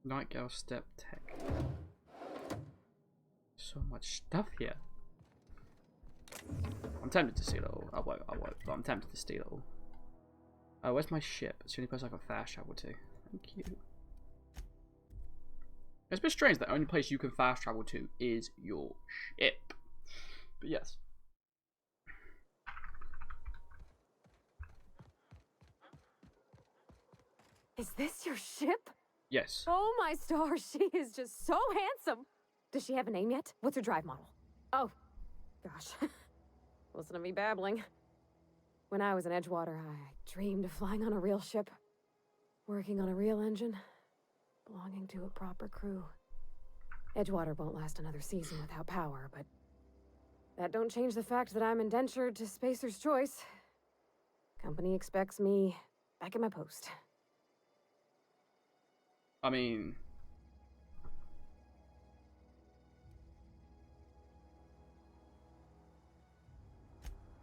Night Girl Step Tech. So much stuff here. I'm tempted to steal it all. I won't, but I'm tempted to steal it all. Oh, where's my ship? It's the only place I can fast travel to. Thank you. It's a bit strange that the only place you can fast travel to is your ship. But yes.
Is this your ship?
Yes.
Oh my stars, she is just so handsome. Does she have a name yet? What's her drive model? Oh, gosh. Listen to me babbling. When I was in Edgewater, I dreamed of flying on a real ship, working on a real engine, belonging to a proper crew. Edgewater won't last another season without power, but that don't change the fact that I'm indentured to Spacer's Choice. Company expects me back at my post.
I mean...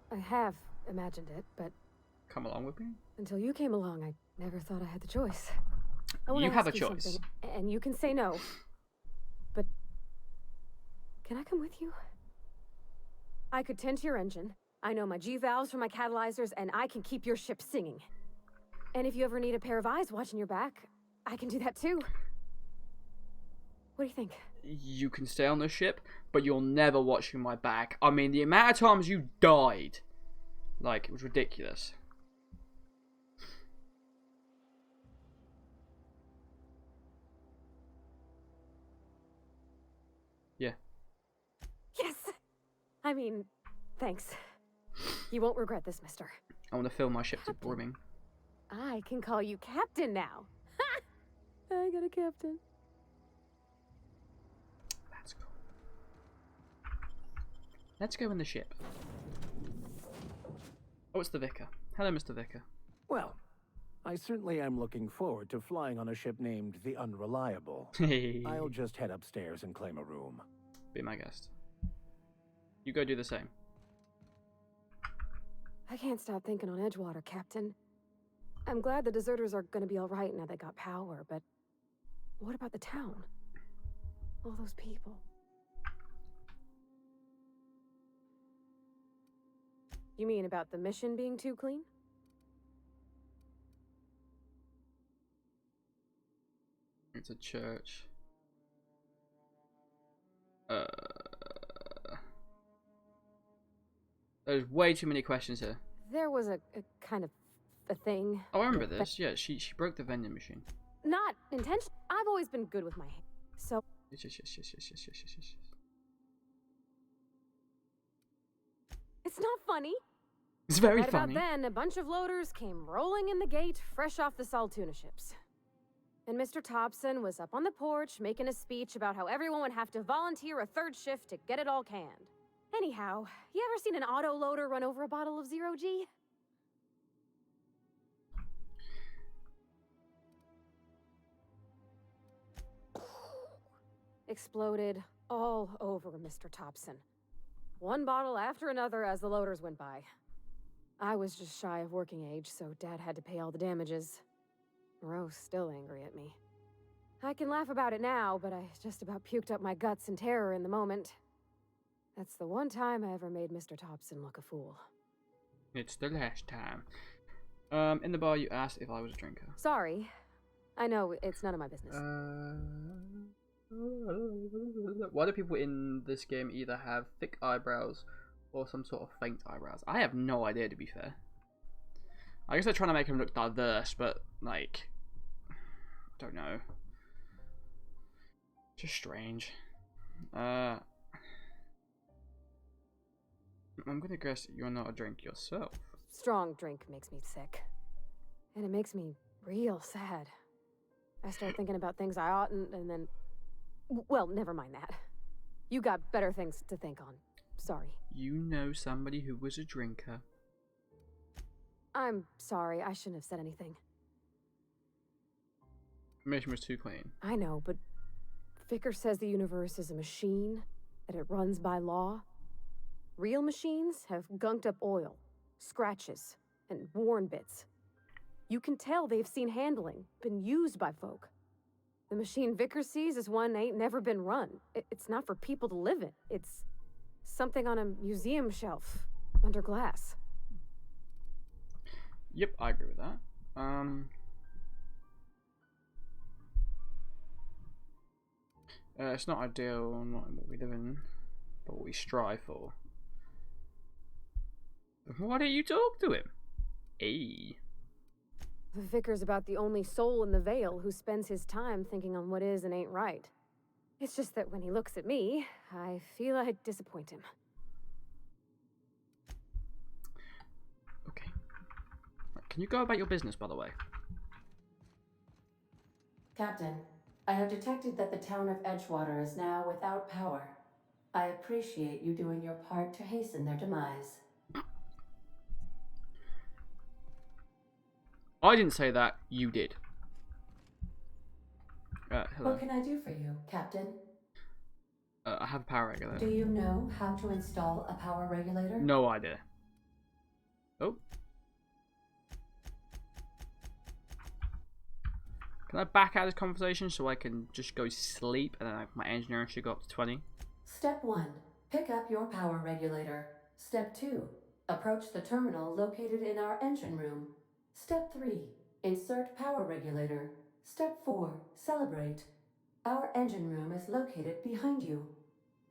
I have imagined it, but...
Come along with me?
Until you came along, I never thought I had the choice. I wanna
You have a
ask you
choice.
something, and you can say no. But... can I come with you? I could tend to your engine. I know my G-valves from my catalyzers, and I can keep your ship singing. And if you ever need a pair of eyes watching your back, I can do that too. What do you think?
You can stay on the ship, but you're never watching my back. I mean, the amount of times you died, like, it was ridiculous. Yeah.
Yes! I mean, thanks. You won't regret this, mister.
I want to fill my ship to brimming.
I can call you Captain now. I got a captain.
That's cool. Let's go in the ship. Oh, it's the Vicar. Hello, Mr. Vicar.
Well, I certainly am looking forward to flying on a ship named the Unreliable. I'll just head upstairs and claim a room.
Be my guest. You go do the same.
I can't stop thinking on Edgewater, Captain. I'm glad the deserters are gonna be alright now they got power, but what about the town? All those people. You mean about the mission being too clean?
It's a church. There's way too many questions here.
There was a kind of a thing.
Oh, I remember this. Yeah, she broke the vending machine.
Not intentional. I've always been good with my hands. So
Yes.
it's not funny.
It's very
right
funny.
About then, a bunch of loaders came rolling in the gate, fresh off the Saltuna ships. And Mr. Thompson was up on the porch making a speech about how everyone would have to volunteer a third shift to get it all canned. Anyhow, you ever seen an auto loader run over a bottle of Zero G? Exploded all over Mr. Thompson. One bottle after another as the loaders went by. I was just shy of working age, so Dad had to pay all the damages. Moreau's still angry at me. I can laugh about it now, but I just about puked up my guts in terror in the moment. That's the one time I ever made Mr. Thompson look a fool.
It's the last time. In the bar, you asked if I was a drinker.
Sorry. I know, it's none of my business.
Why do people in this game either have thick eyebrows or some sort of faint eyebrows? I have no idea, to be fair. I guess they're trying to make him look diverse, but, like, I don't know. Just strange. I'm gonna guess that you're not a drink yourself.
Strong drink makes me sick. And it makes me real sad. I start thinking about things I oughtn't, and then... Well, never mind that. You got better things to think on. Sorry.
You know somebody who was a drinker.
I'm sorry, I shouldn't have said anything.
The mission was too clean.
I know, but Vicker says the universe is a machine, that it runs by law. Real machines have gunked up oil, scratches, and worn bits. You can tell they've seen handling, been used by folk. The machine Vicker sees is one ain't never been run. It's not for people to live in. It's something on a museum shelf, under glass.
Yep, I agree with that. It's not ideal, not in what we live in, but what we strive for. Why don't you talk to him? Hey.
The Vicar's about the only soul in the Vale who spends his time thinking on what is and ain't right. It's just that when he looks at me, I feel I'd disappoint him.
Okay. Can you go about your business, by the way?
Captain, I have detected that the town of Edgewater is now without power. I appreciate you doing your part to hasten their demise.
I didn't say that, you did. Hello.
What can I do for you, Captain?
I have a power regulator.
Do you know how to install a power regulator?
No idea. Oh. Can I back out of this conversation so I can just go sleep and then my engineering should go up to 20?
Step 1. Pick up your power regulator. Step 2. Approach the terminal located in our engine room. Step 3. Insert power regulator. Step 4. Celebrate. Our engine room is located behind you.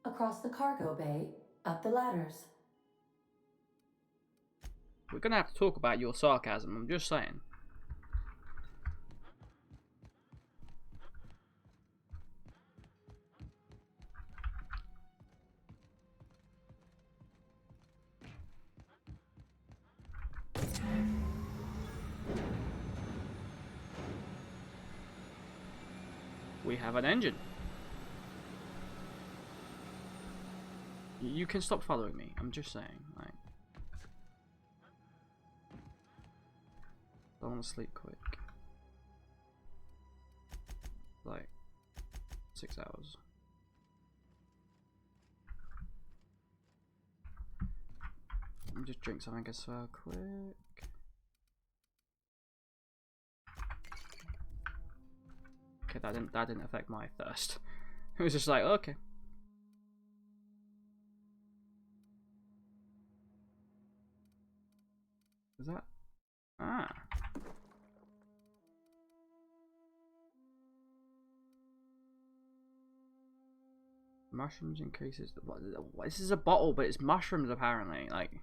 Across the cargo bay, up the ladders.
We're gonna have to talk about your sarcasm, I'm just saying. We have an engine. You can stop following me. I'm just saying. Like, I want to sleep quick. Like 6 hours. Let me just drink something as well quick. Okay, that didn't affect my thirst. It was just like, okay. Is that? Ah. Mushrooms increases the what? This is a bottle, but it's mushrooms apparently. Like,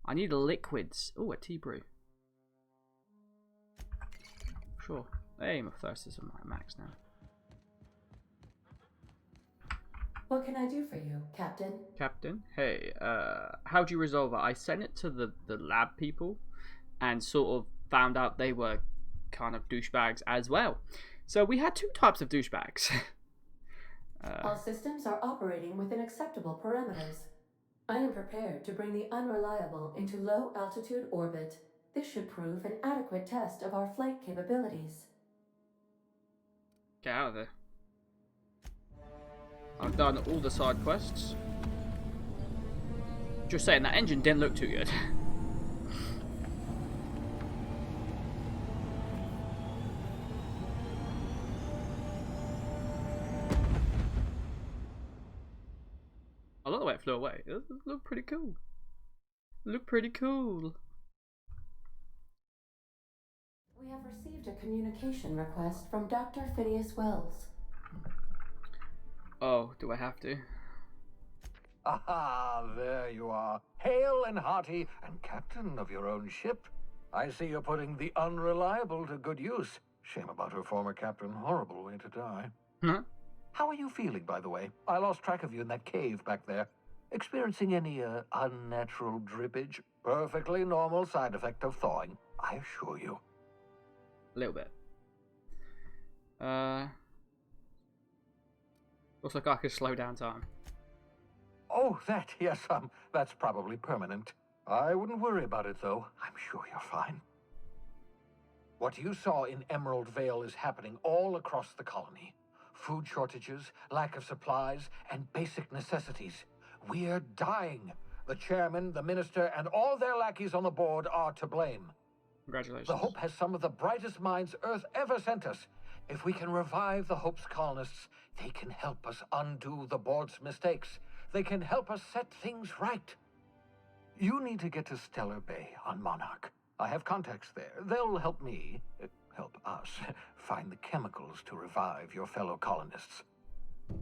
I need liquids. Oh, a tea brew. Sure. Hey, my thirst is on my max now.
What can I do for you, Captain?
Captain, hey, how do you resolve it? I sent it to the lab people and sort of found out they were kind of douchebags as well. So we had 2 types of douchebags.
All systems are operating within acceptable parameters. I am prepared to bring the Unreliable into low-altitude orbit. This should prove an adequate test of our flight capabilities.
Get out of there. I've done all the side quests. Just saying, that engine didn't look too good. I love the way it flew away. It looked pretty cool. Looked pretty cool.
We have received a communication request from Dr. Phineas Wells.
Oh, do I have to?
Ah, there you are. Hale and hearty, and captain of your own ship. I see you're putting the Unreliable to good use. Shame about her former captain. Horrible way to die.
Huh?
How are you feeling, by the way? I lost track of you in that cave back there. Experiencing any, unnatural drippage? Perfectly normal side effect of thawing, I assure you.
A little bit. Looks like I could slow down time.
Oh, that, yes, that's probably permanent. I wouldn't worry about it, though. I'm sure you're fine. What you saw in Emerald Vale is happening all across the colony. Food shortages, lack of supplies, and basic necessities. We're dying. The chairman, the minister, and all their lackeys on the board are to blame.
Congratulations.
The Hope has some of the brightest minds Earth ever sent us. If we can revive the Hope's colonists, they can help us undo the board's mistakes. They can help us set things right. You need to get to Stellar Bay on Monarch. I have contacts there. They'll help me, help us, find the chemicals to revive your fellow colonists.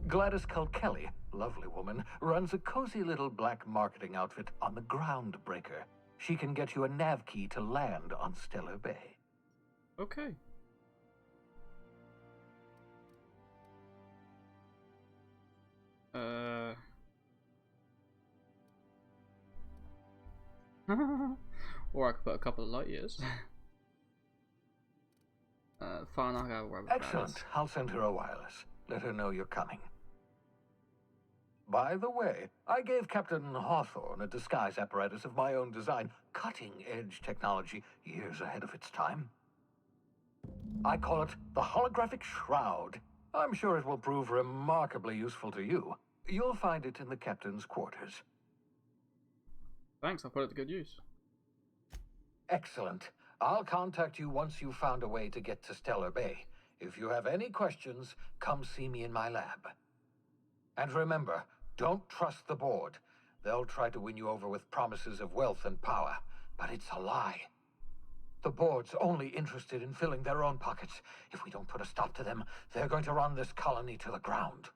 Gladys Kelly, lovely woman, runs a cozy little black marketing outfit on the Groundbreaker. She can get you a nav key to land on Stellar Bay.
Okay. Or I could put a couple of light years. Fine, I'll go wherever.
Excellent. I'll send her a wireless. Let her know you're coming. By the way, I gave Captain Hawthorne a disguise apparatus of my own design, cutting-edge technology, years ahead of its time. I call it the Holographic Shroud. I'm sure it will prove remarkably useful to you. You'll find it in the captain's quarters.
Thanks, I'll put it to good use.
Excellent. I'll contact you once you've found a way to get to Stellar Bay. If you have any questions, come see me in my lab. And remember, don't trust the board. They'll try to win you over with promises of wealth and power, but it's a lie. The board's only interested in filling their own pockets. If we don't put a stop to them, they're going to run this colony to the ground.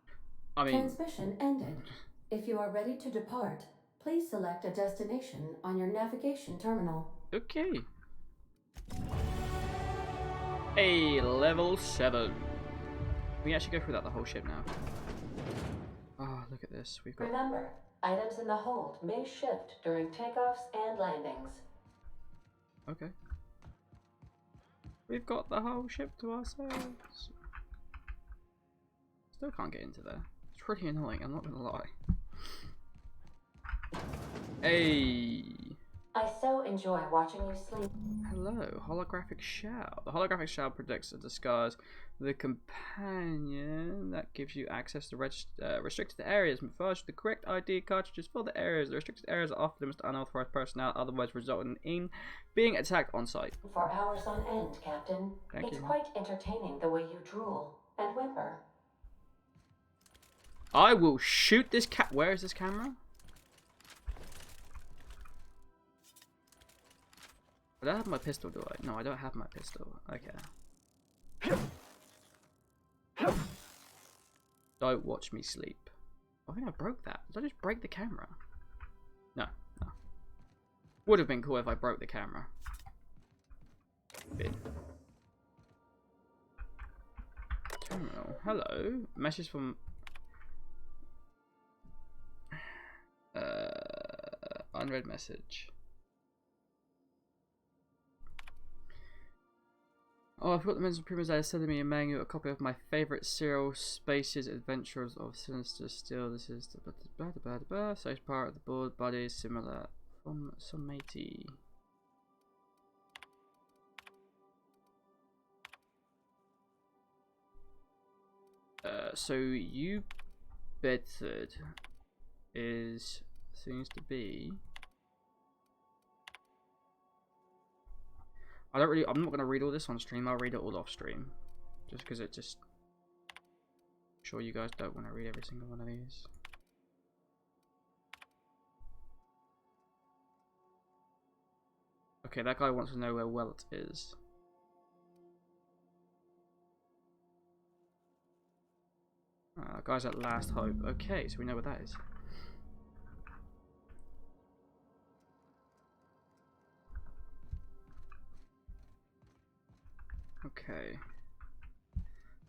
I mean...
Transmission ended. If you are ready to depart, please select a destination on your navigation terminal.
Okay. Hey, level 7. We actually go through that the whole ship now. Oh, look at this. We've got...
Remember, items in the hold may shift during takeoffs and landings.
Okay. We've got the whole ship to ourselves. Still can't get into there. It's pretty annoying, I'm not gonna lie. Hey!
I so enjoy watching you sleep.
Hello, holographic shell. The holographic shell predicts a disguise. The companion that gives you access to restricted areas. First, the correct ID cartridges for the areas. The restricted areas are off limits to unauthorized personnel, otherwise resulting in being attacked on site.
For hours on end, Captain.
Thank
It's
you.
quite entertaining the way you drool and whimper.
I will shoot this cat. Where is this camera? I don't have my pistol, do I? No, I don't have my pistol. Okay. Don't watch me sleep. I think I broke that. Did I just break the camera? No, no. Would have been cool if I broke the camera. Bin. Terminal. Hello. Message from... unread message. Oh, I forgot the men's improvements that are sending me a manual, a copy of my favourite serial Spaces Adventures of Sinister Steel. This is the so part of the board body is similar from some matey. So you Bedford seems to be. I'm not going to read all this on stream, I'll read it all off stream. Just because I'm sure you guys don't want to read every single one of these. Okay, that guy wants to know where Welt is. That guy's at Last Hope. Okay, so we know where that is. Okay.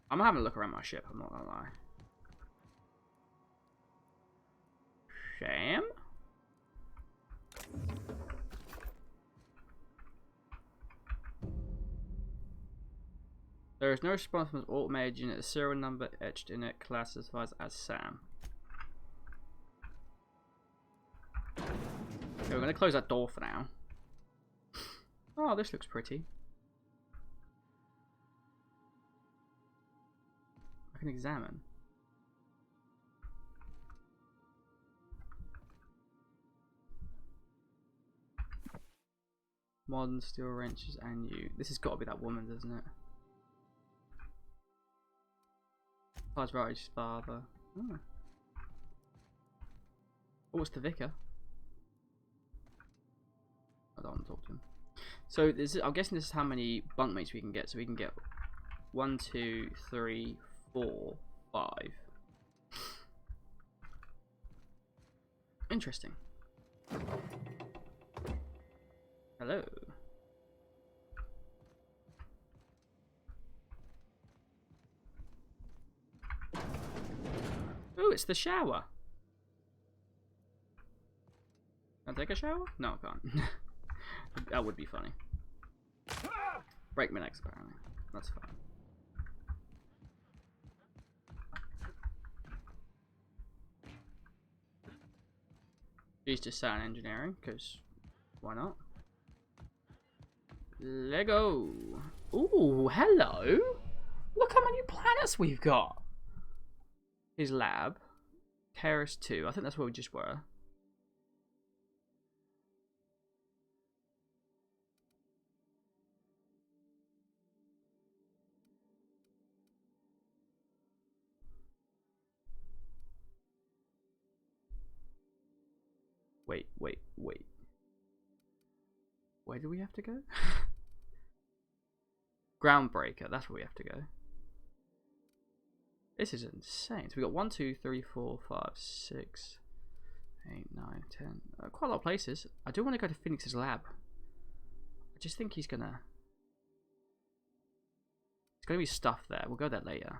I'm having a look around my ship, I'm not gonna lie. Sham? There is no response from the automated unit. The serial number etched in it classifies as Sam. Okay, we're gonna close that door for now. Oh, this looks pretty. I can examine. Modern steel wrenches and you. This has got to be that woman, doesn't it? His father. Oh. Oh, it's the vicar. I don't want to talk to him. So this is, I'm guessing this is how many bunkmates we can get. So we can get 1, 2, 3, 4, 5. Interesting. Hello. Oh, it's the shower. Can I take a shower? No, I can't. That would be funny. Break my necks, apparently. That's fine. He's just sound engineering, because why not? Lego. Ooh, hello. Look how many planets we've got. His lab. Terrace 2. I think that's where we just were. Wait. Where do we have to go? Groundbreaker, that's where we have to go. This is insane. So we got 1, 2, 3, 4, 5, 6, 8, 9, 10. Quite a lot of places. I do want to go to Phoenix's lab. I just think he's gonna. There's gonna be stuff there. We'll go there later.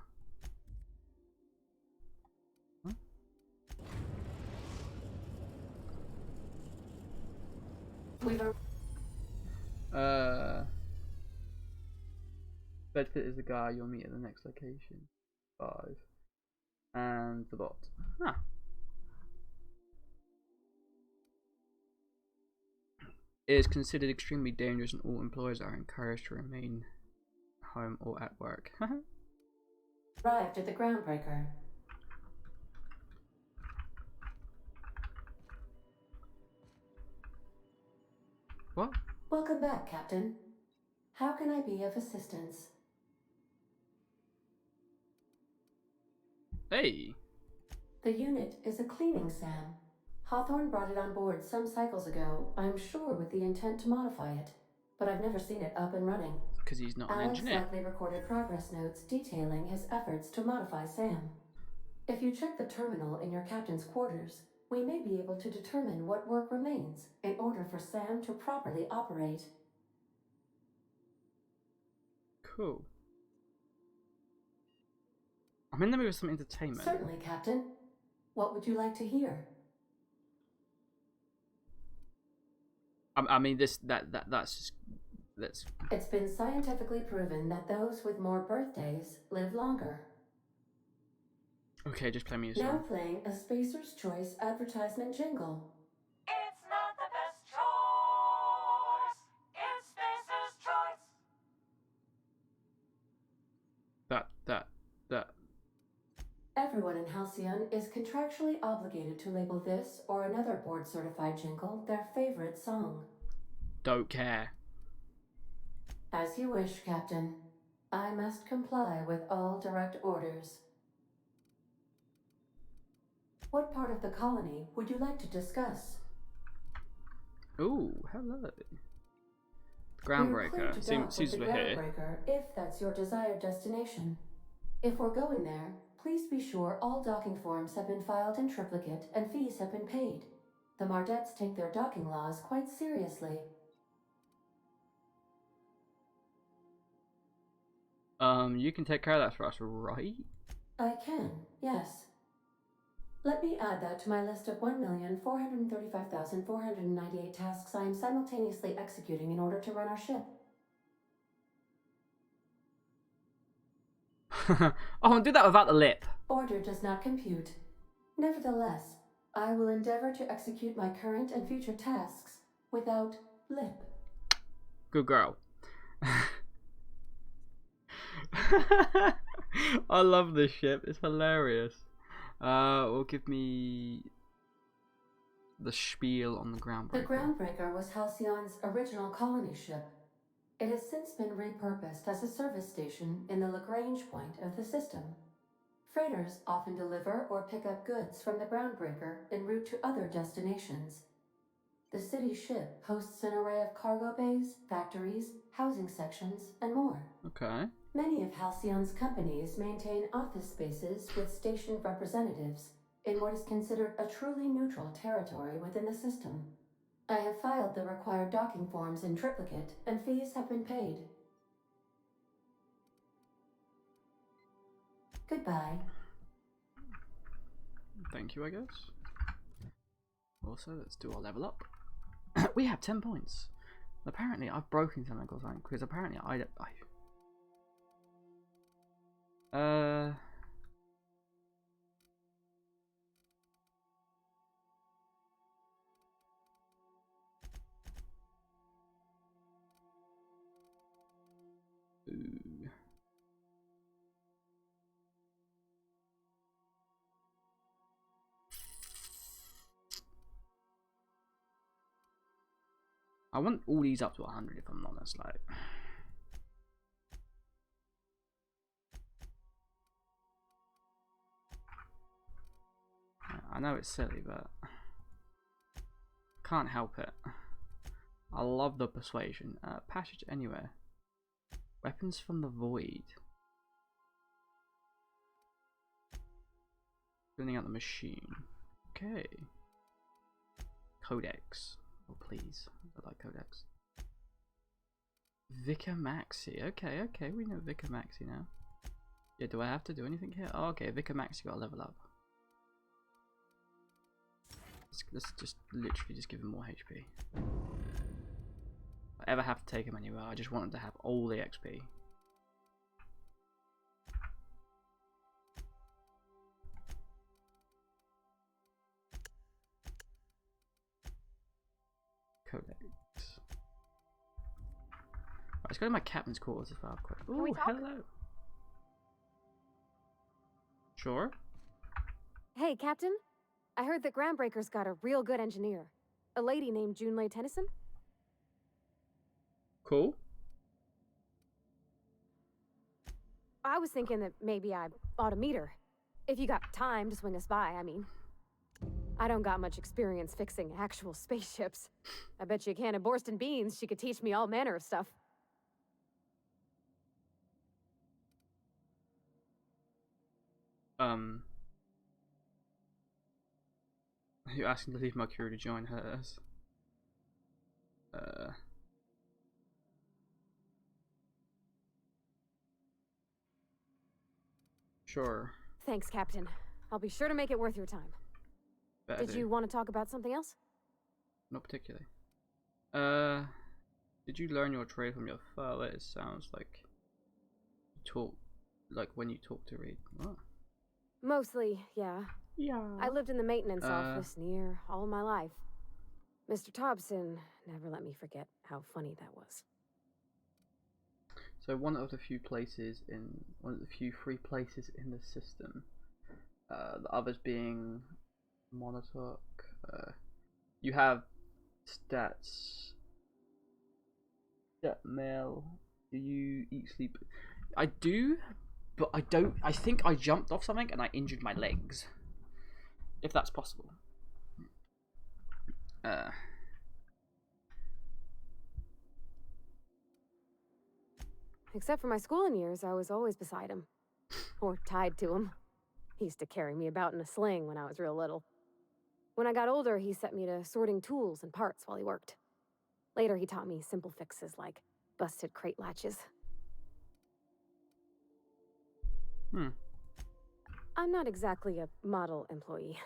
Bedford is the guy you'll meet at the next location. 5. And the bot. Huh. It is considered extremely dangerous and all employees are encouraged to remain home or at work.
Arrived at the groundbreaker.
What?
Welcome back, Captain. How can I be of assistance?
Hey.
The unit is a cleaning SAM. Hawthorne brought it on board some cycles ago, I'm sure with the intent to modify it. But I've never seen it up and running.
Because he's not an
Alex
engineer.
likely recorded progress notes detailing his efforts to modify SAM. If you check the terminal in your captain's quarters, we may be able to determine what work remains in order for SAM to properly operate.
Cool. I'm in the mood for some entertainment.
Certainly, Captain. What would you like to hear?
I mean, that's just that's.
It's been scientifically proven that those with more birthdays live longer.
Okay, just play me a
Now
song.
playing a Spacer's Choice advertisement jingle.
It's not the best choice. It's Spacer's choice.
That.
Everyone in Halcyon is contractually obligated to label this or another board-certified jingle their favorite song.
Don't care.
As you wish, Captain. I must comply with all direct orders. What part of the colony would you like to discuss?
Ooh, hello.
We're clear
Groundbreaker.
to
Seems
dock with the
we're here.
Groundbreaker if that's your desired destination. If we're going there, please be sure all docking forms have been filed in triplicate and fees have been paid. The Mardettes take their docking laws quite seriously.
You can take care of that for us, right?
I can, yes. Let me add that to my list of 1,435,498 tasks I am simultaneously executing in order to run our ship.
Oh, and do that without the lip.
Order does not compute. Nevertheless, I will endeavor to execute my current and future tasks without lip.
Good girl. I love this ship. It's hilarious. Well, give me the spiel on the Groundbreaker.
The Groundbreaker was Halcyon's original colony ship. It has since been repurposed as a service station in the Lagrange point of the system. Freighters often deliver or pick up goods from the Groundbreaker en route to other destinations. The city ship hosts an array of cargo bays, factories, housing sections, and more.
Okay.
Many of Halcyon's companies maintain office spaces with stationed representatives in what is considered a truly neutral territory within the system. I have filed the required docking forms in triplicate, and fees have been paid. Goodbye.
Thank you, I guess. Also, let's do our level up. We have 10 points. Apparently, I've broken something or something, because apparently Ooh. I want all these up to 100 if I'm honest, like. I know it's silly, but can't help it. I love the persuasion. Passage anywhere. Weapons from the void. Building out the machine. Okay. Codex. Oh please. I like Codex. Vicar Maxi. Okay, we know Vicar Maxi now. Yeah, do I have to do anything here? Oh, okay, Vicar Maxi got a level up. Let's just literally just give him more HP. If I ever have to take him anywhere, I just want him to have all the XP. Let's go to my captain's quarters as well. Quick.
Can we
Ooh,
talk?
hello. Sure.
Hey, Captain. I heard that Groundbreaker's got a real good engineer. A lady named Junlei Tennyson.
Cool.
I was thinking that maybe I ought to meet her. If you got time to swing us by, I mean. I don't got much experience fixing actual spaceships. I bet you a can of Borston beans she could teach me all manner of stuff.
Are you asking to leave my crew to join hers? Sure.
Thanks, Captain. I'll be sure to make it worth your time.
Better
Did
do.
you want to talk about something else?
Not particularly. Did you learn your trade from your father? It sounds like you talk, like when you talk to Reed. Oh.
Mostly, yeah.
Yeah.
I lived in the maintenance office near all my life. Mr. Thompson never let me forget how funny that was.
So one of the few free places in the system. The others being Montauk. You have stats. Stat mail. Do you eat, sleep? I do, but I don't. I think I jumped off something and I injured my legs. If that's possible.
Except for my schooling years, I was always beside him. Or tied to him. He used to carry me about in a sling when I was real little. When I got older, he set me to sorting tools and parts while he worked. Later, he taught me simple fixes like busted crate latches. I'm not exactly a model employee.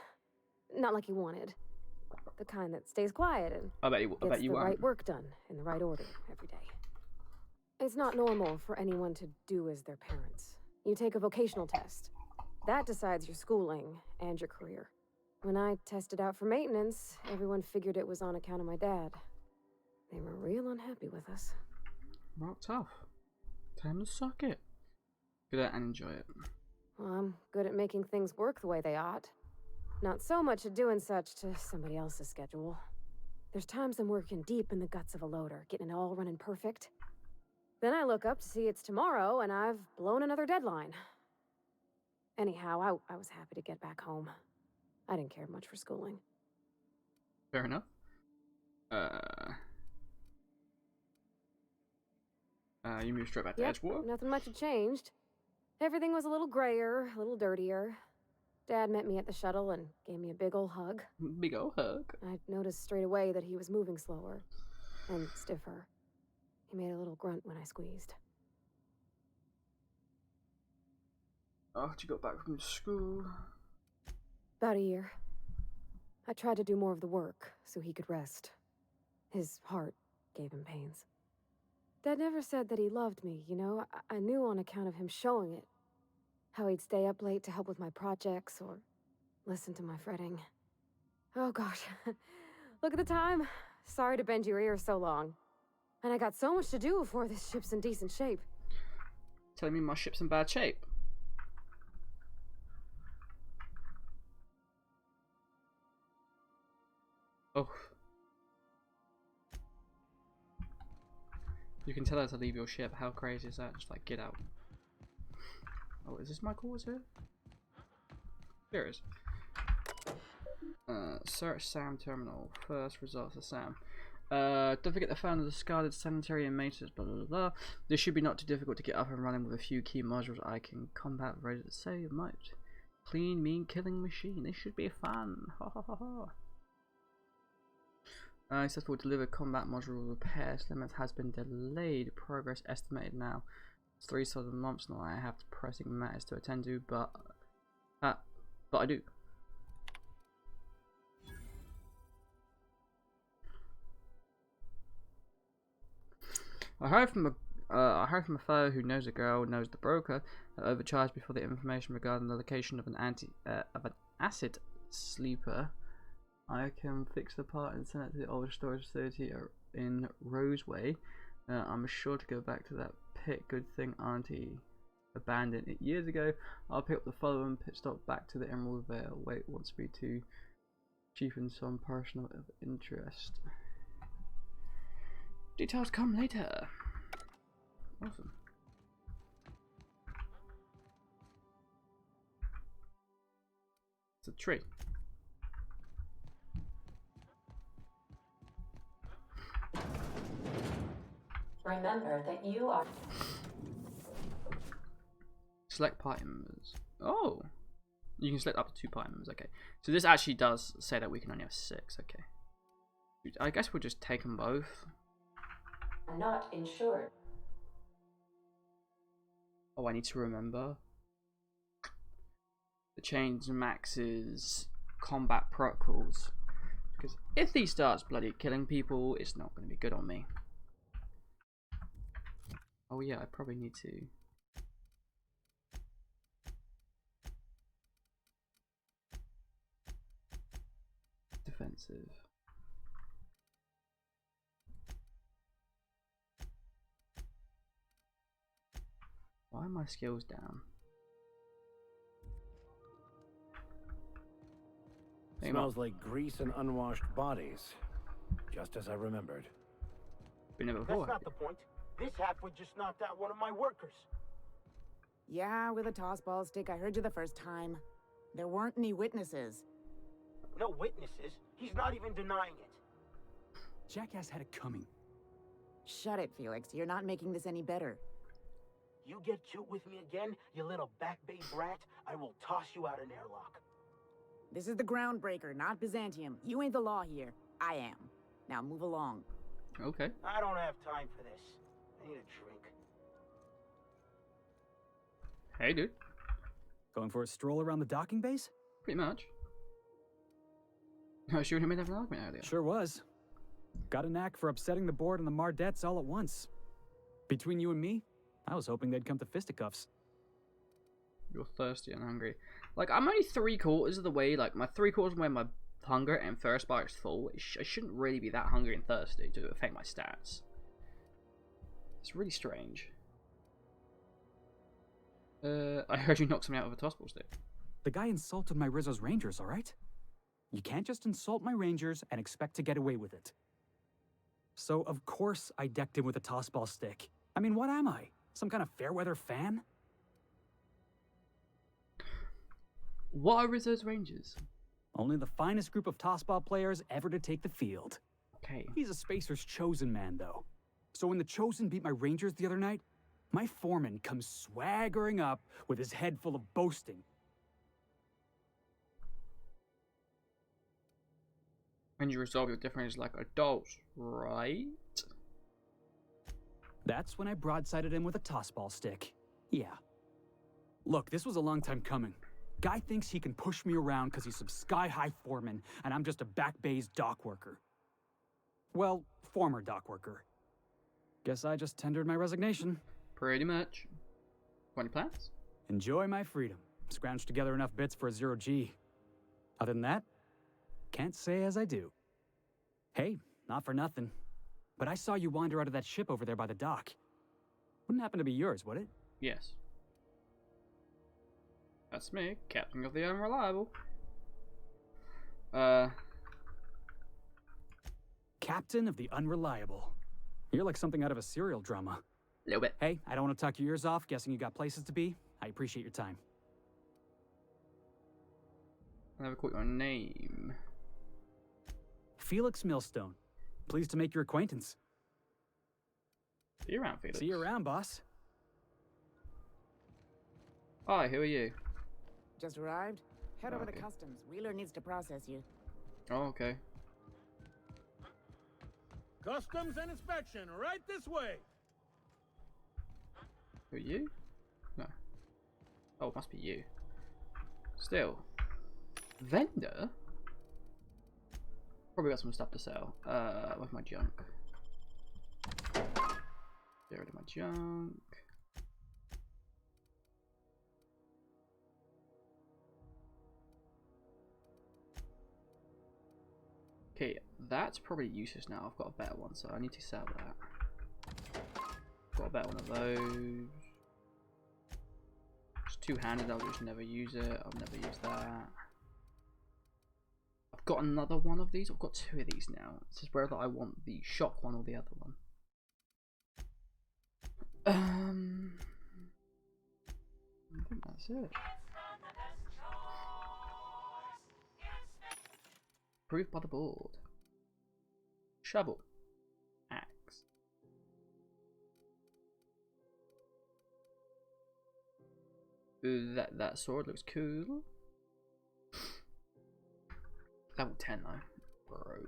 Not like he wanted. The kind that stays quiet and gets the right work done in the right order every day. It's not normal for anyone to do as their parents. You take a vocational test. That decides your schooling and your career. When I tested out for maintenance, everyone figured it was on account of my dad. They were real unhappy with us.
Not tough. Time to suck it. Good at and enjoy it.
Well, I'm good at making things work the way they ought. Not so much at doing such to somebody else's schedule. There's times I'm working deep in the guts of a loader, getting it all running perfect. Then I look up to see it's tomorrow and I've blown another deadline. Anyhow, I was happy to get back home. I didn't care much for schooling.
Fair enough. You moved straight back to Edgewater?
Nothing much had changed. Everything was a little grayer, a little dirtier. Dad met me at the shuttle and gave me a big ol' hug.
Big ol' hug?
I noticed straight away that he was moving slower and stiffer. He made a little grunt when I squeezed.
After you got back from school?
About a year. I tried to do more of the work so he could rest. His heart gave him pains. Dad never said that he loved me, you know? I knew on account of him showing it. How he'd stay up late to help with my projects or listen to my fretting. Oh gosh. Look at the time. Sorry to bend your ears so long. And I got so much to do before this ship's in decent shape.
Telling me my ship's in bad shape? Oh. You can tell her to leave your ship. How crazy is that? Just like, get out. Oh, is this my quarters here? There it is. Search SAM terminal. First results of SAM. Don't forget the found the discarded sanitary and maintenance, blah blah blah. This should be not too difficult to get up and running with a few key modules I can combat ready to save mode. Clean, mean killing machine. This should be fun. Ha ha ha ha. Successful delivered combat module repairs limit has been delayed. Progress estimated now. It's 3 solid months now. I have pressing matters to attend to, but I do. I heard from a fellow who knows a girl, knows the broker, that overcharged before the information regarding the location of an acid sleeper. I can fix the part and send it to the old storage facility in Roseway. I'm sure to go back to that pit. Good thing Auntie abandoned it years ago. I'll pick up the following pit stop back to the Emerald Vale. Wait, wants me to cheapen some personal interest. Details come later. Awesome. It's a tree.
Remember that you are.
Select party members. Oh, you can select up to 2 party members. Okay, so this actually does say that we can only have 6. Okay, I guess we'll just take them both.
Not insured.
Oh, I need to remember the change Max's combat protocols, because if he starts bloody killing people, it's not going to be good on me. Oh yeah, I probably need to. Defensive. Why are my skills down?
Smells like grease and unwashed bodies. Just as I remembered.
Been there
That's
before.
not the point. This halfwit just knocked out one of my workers.
Yeah, with a toss ball stick. I heard you the first time. There weren't any witnesses.
No witnesses. He's not even denying it.
Jackass had it coming.
Shut it, Felix. You're not making this any better.
You get cute with me again, you little back bay brat, I will toss you out an airlock.
This is the Groundbreaker, not Byzantium. You ain't the law here. I am. Now move along.
Okay.
I don't have time for this. I need a drink.
Hey, dude.
Going for a stroll around the docking base?
Pretty much. I was sure we made that argument earlier.
Sure was. Got a knack for upsetting the board and the Mardettes all at once. Between you and me, I was hoping they'd come to fisticuffs.
You're thirsty and hungry. Like, I'm only 3/4 of the way. Like, my 3/4 of the way my hunger and thirst bar is full. I shouldn't really be that hungry and thirsty to affect my stats. It's really strange. I heard you knock something out with a tossball stick.
The guy insulted my Rizzo's Rangers, alright? You can't just insult my Rangers and expect to get away with it. So, of course, I decked him with a tossball stick. I mean, what am I? Some kind of fair-weather fan?
What are Rizzo's Rangers?
Only the finest group of tossball players ever to take the field.
Okay.
He's a Spacer's chosen man, though. So when the Chosen beat my Rangers the other night, my foreman comes swaggering up with his head full of boasting.
And you resolve your differences like adults, right?
That's when I broadsided him with a tossball stick. Yeah. Look, this was a long time coming. Guy thinks he can push me around because he's some sky-high foreman, and I'm just a back bay's dock worker. Well, former dock worker. Guess I just tendered my resignation.
Pretty much. Got any plans?
Enjoy my freedom. Scrounged together enough bits for a 0G. Other than that, can't say as I do. Hey, not for nothing, but I saw you wander out of that ship over there by the dock. Wouldn't happen to be yours, would it?
Yes. That's me, Captain of the Unreliable.
Captain of the Unreliable. You're like something out of a serial drama.
A little bit.
Hey, I don't want to talk your ears off, guessing you got places to be. I appreciate your time.
I never caught your name.
Felix Millstone. Pleased to make your acquaintance.
See you around, Felix.
See you around, boss.
Hi, who are you?
Just arrived? Head over
Okay.
to customs. Wheeler needs to process you.
Oh, okay.
Customs and inspection, right this way.
Who are you? No. Oh, it must be you. Still. Vendor? Probably got some stuff to sell. Where's my junk? Get rid of my junk. Okay, that's probably useless now. I've got a better one, so I need to sell that. Got a better one of those. It's two-handed, I'll just never use it. I'll never use that. I've got another one of these. I've got two of these now. It's just whether I want the shock one or the other one. I think that's it. Approved by the board. Shovel. Axe. Ooh, that sword looks cool. Level 10 though. Bro.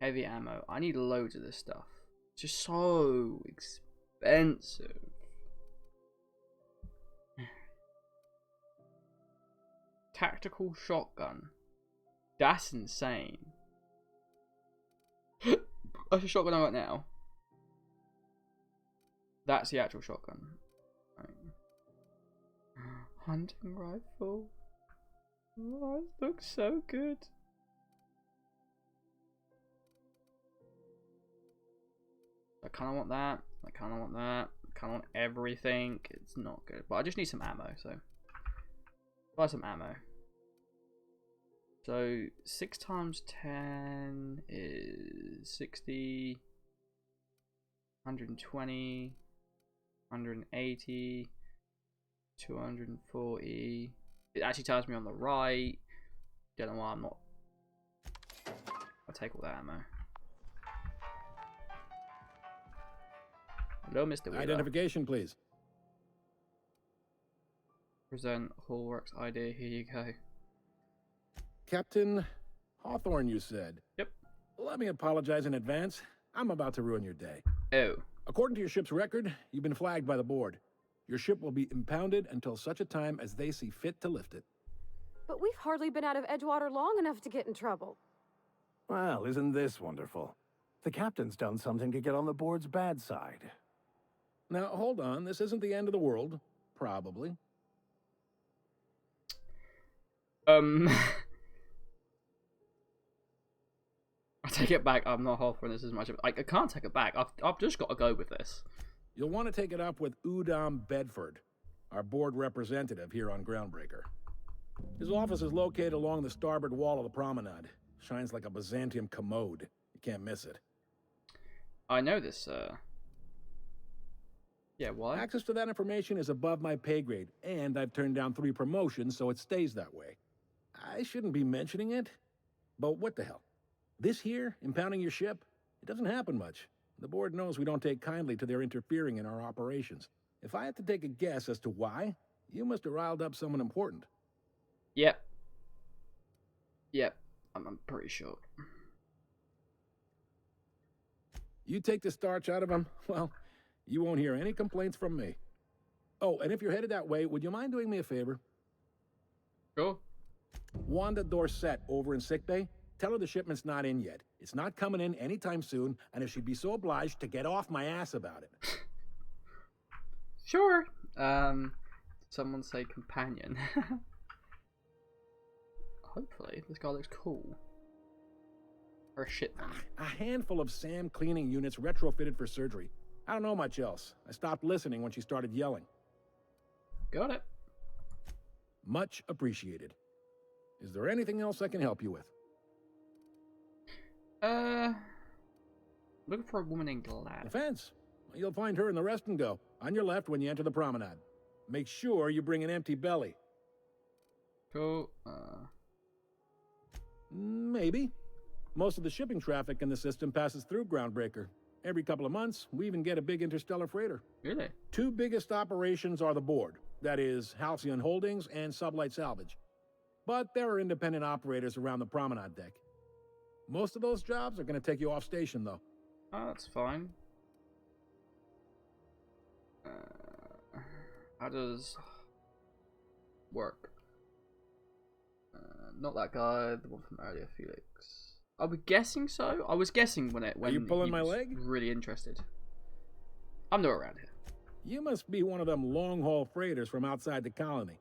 Heavy ammo. I need loads of this stuff. It's just so expensive. Tactical shotgun. That's insane. That's a shotgun right now. That's the actual shotgun. Right. Hunting rifle. Oh, it looks so good. I kind of want that. I kind of want that. I kind of want everything. It's not good. But I just need some ammo, so. Buy some ammo. So 6 times 10 is 60, 120, 180, 240. It actually tells me on the right. Don't know why I'm not. I'll take all that ammo. Hello, Mr. Wheeler.
Identification, please.
Present Hallworks ID. Here you go.
Captain Hawthorne, you said?
Yep.
Let me apologize in advance. I'm about to ruin your day.
Oh.
According to your ship's record, you've been flagged by the board. Your ship will be impounded until such a time as they see fit to lift it.
But we've hardly been out of Edgewater long enough to get in trouble.
Well, isn't this wonderful? The captain's done something to get on the board's bad side. Now, hold on. This isn't the end of the world. Probably.
I take it back. I'm not offering this as much. I can't take it back. I've just got to go with this.
You'll want to take it up with Udom Bedford, our board representative here on Groundbreaker. His office is located along the starboard wall of the promenade. Shines like a Byzantium commode. You can't miss it.
I know this, Yeah, why?
Access to that information is above my pay grade, and I've turned down 3 promotions, so it stays that way. I shouldn't be mentioning it, but what the hell? This here, impounding your ship, it doesn't happen much. The board knows we don't take kindly to their interfering in our operations. If I had to take a guess as to why, you must have riled up someone important.
Yep. Yep, I'm pretty sure.
You take the starch out of them, well, you won't hear any complaints from me. Oh, and if you're headed that way, would you mind doing me a favor?
Sure.
Wanda Dorset over in sickbay, tell her the shipment's not in yet. It's not coming in anytime soon, and if she'd be so obliged to get off my ass about it.
Sure. Someone say companion. Hopefully, this guy looks cool. Or shit.
A handful of SAM cleaning units retrofitted for surgery. I don't know much else. I stopped listening when she started yelling.
Got it.
Much appreciated. Is there anything else I can help you with?
Looking for a woman in Glad.
Defense. You'll find her in the rest and go, on your left when you enter the promenade. Make sure you bring an empty belly.
Cool.
Maybe. Most of the shipping traffic in the system passes through Groundbreaker. Every couple of months, we even get a big interstellar freighter.
Really?
2 biggest operations are the board. That is, Halcyon Holdings and Sublight Salvage. But there are independent operators around the promenade deck. Most of those jobs are going to take you off station, though.
Oh, that's fine. How does work? Not that guy, the one from earlier, Felix. I was guessing so. I was guessing when
Are you pulling my leg?
Really interested. I'm not around here.
You must be one of them long-haul freighters from outside the colony.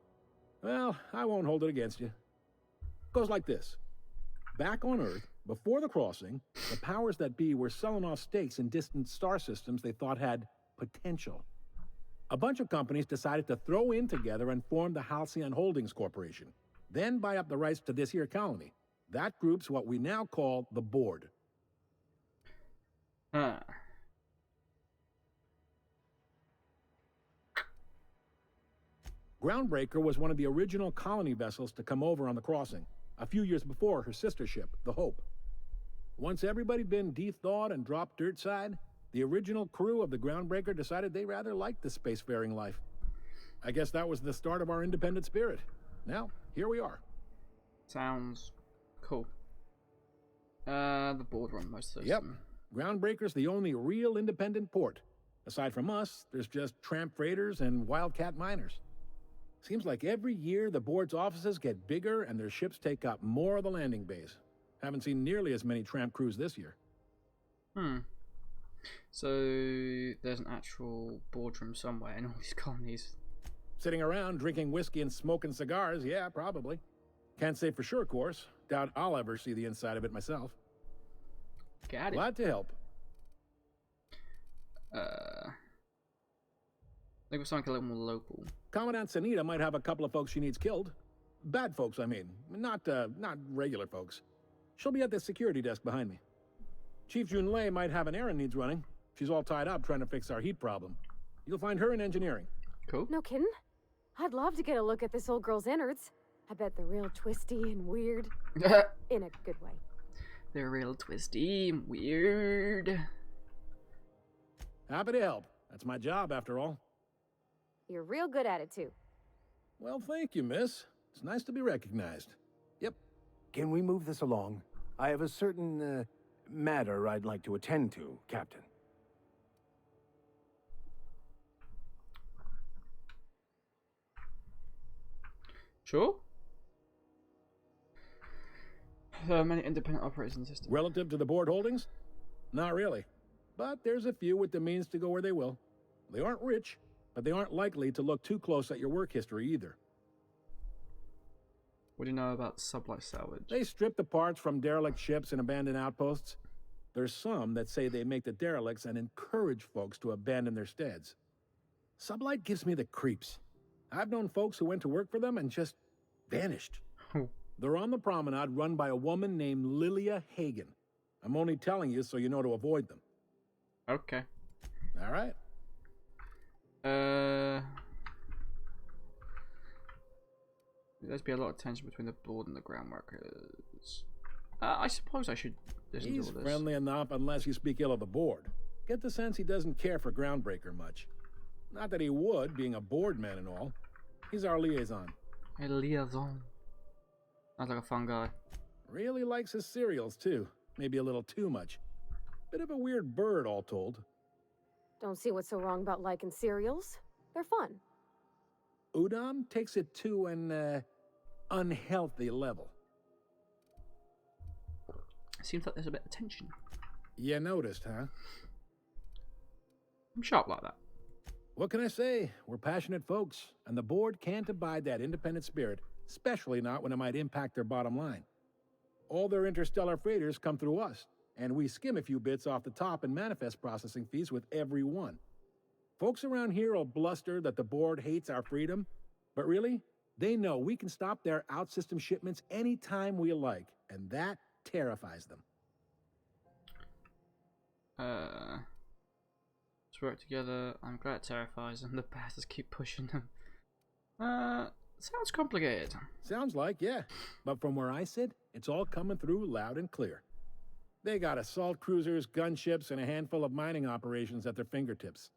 Well, I won't hold it against you. Goes like this. Back on Earth, before the crossing, the powers that be were selling off stakes in distant star systems they thought had potential. A bunch of companies decided to throw in together and form the Halcyon Holdings Corporation, then buy up the rights to this here colony. That group's what we now call the Board. Groundbreaker was one of the original colony vessels to come over on the crossing, a few years before her sister ship, the Hope. Once everybody'd been de-thawed and dropped dirt side, the original crew of the Groundbreaker decided they rather liked the spacefaring life. I guess that was the start of our independent spirit. Now, here we are.
Sounds cool. The boardroom, most of those.
Yep. Groundbreaker's the only real independent port. Aside from us, there's just tramp freighters and wildcat miners. Seems like every year the board's offices get bigger and their ships take up more of the landing bays. Haven't seen nearly as many tramp crews this year.
So there's an actual boardroom somewhere in all these colonies.
Sitting around drinking whiskey and smoking cigars, yeah, probably. Can't say for sure, of course. Doubt I'll ever see the inside of it myself.
Got it.
Glad to help.
Think of something a little more local.
Commandant Sanita might have a couple of folks she needs killed. Bad folks, I mean. Not regular folks. She'll be at the security desk behind me. Chief Junlei might have an errand needs running. She's all tied up trying to fix our heat problem. You'll find her in engineering.
Cool.
No kidding? I'd love to get a look at this old girl's innards. I bet they're real twisty and weird. In a good way.
They're real twisty and weird.
Happy to help. That's my job, after all.
You're real good at it, too.
Well, thank you, miss. It's nice to be recognized. Yep.
Can we move this along? I have a certain, matter I'd like to attend to, Captain.
Sure. There are many independent operating systems.
Relative to the board holdings? Not really. But there's a few with the means to go where they will. They aren't rich, but they aren't likely to look too close at your work history either.
What do you know about sublight salvage?
They strip the parts from derelict ships and abandoned outposts. There's some that say they make the derelicts and encourage folks to abandon their steads. Sublight gives me the creeps. I've known folks who went to work for them and just vanished. They're on the promenade run by a woman named Lilia Hagen. I'm only telling you so you know to avoid them.
Okay.
All right.
There's be a lot of tension between the board and the ground workers. I suppose I should listen to all
He's
this.
friendly enough unless you speak ill of the board. Get the sense he doesn't care for Groundbreaker much. Not that he would, being a board man and all. He's our liaison.
A liaison. Sounds like a fun guy.
Really likes his cereals, too. Maybe a little too much. Bit of a weird bird, all told.
Don't see what's so wrong about liking cereals. They're fun.
Udon takes it to an, unhealthy level.
Seems like there's a bit of tension.
You noticed, huh?
I'm sharp like that.
What can I say? We're passionate folks, and the board can't abide that independent spirit, especially not when it might impact their bottom line. All their interstellar freighters come through us, and we skim a few bits off the top in manifest processing fees with every one. Folks around here will bluster that the board hates our freedom, but really, they know we can stop their out-system shipments anytime we like, and that terrifies them.
Let's work together. I'm glad it terrifies them. The bastards keep pushing them. Sounds complicated.
Sounds like, yeah. But from where I sit, it's all coming through loud and clear. They got assault cruisers, gunships, and a handful of mining operations at their fingertips.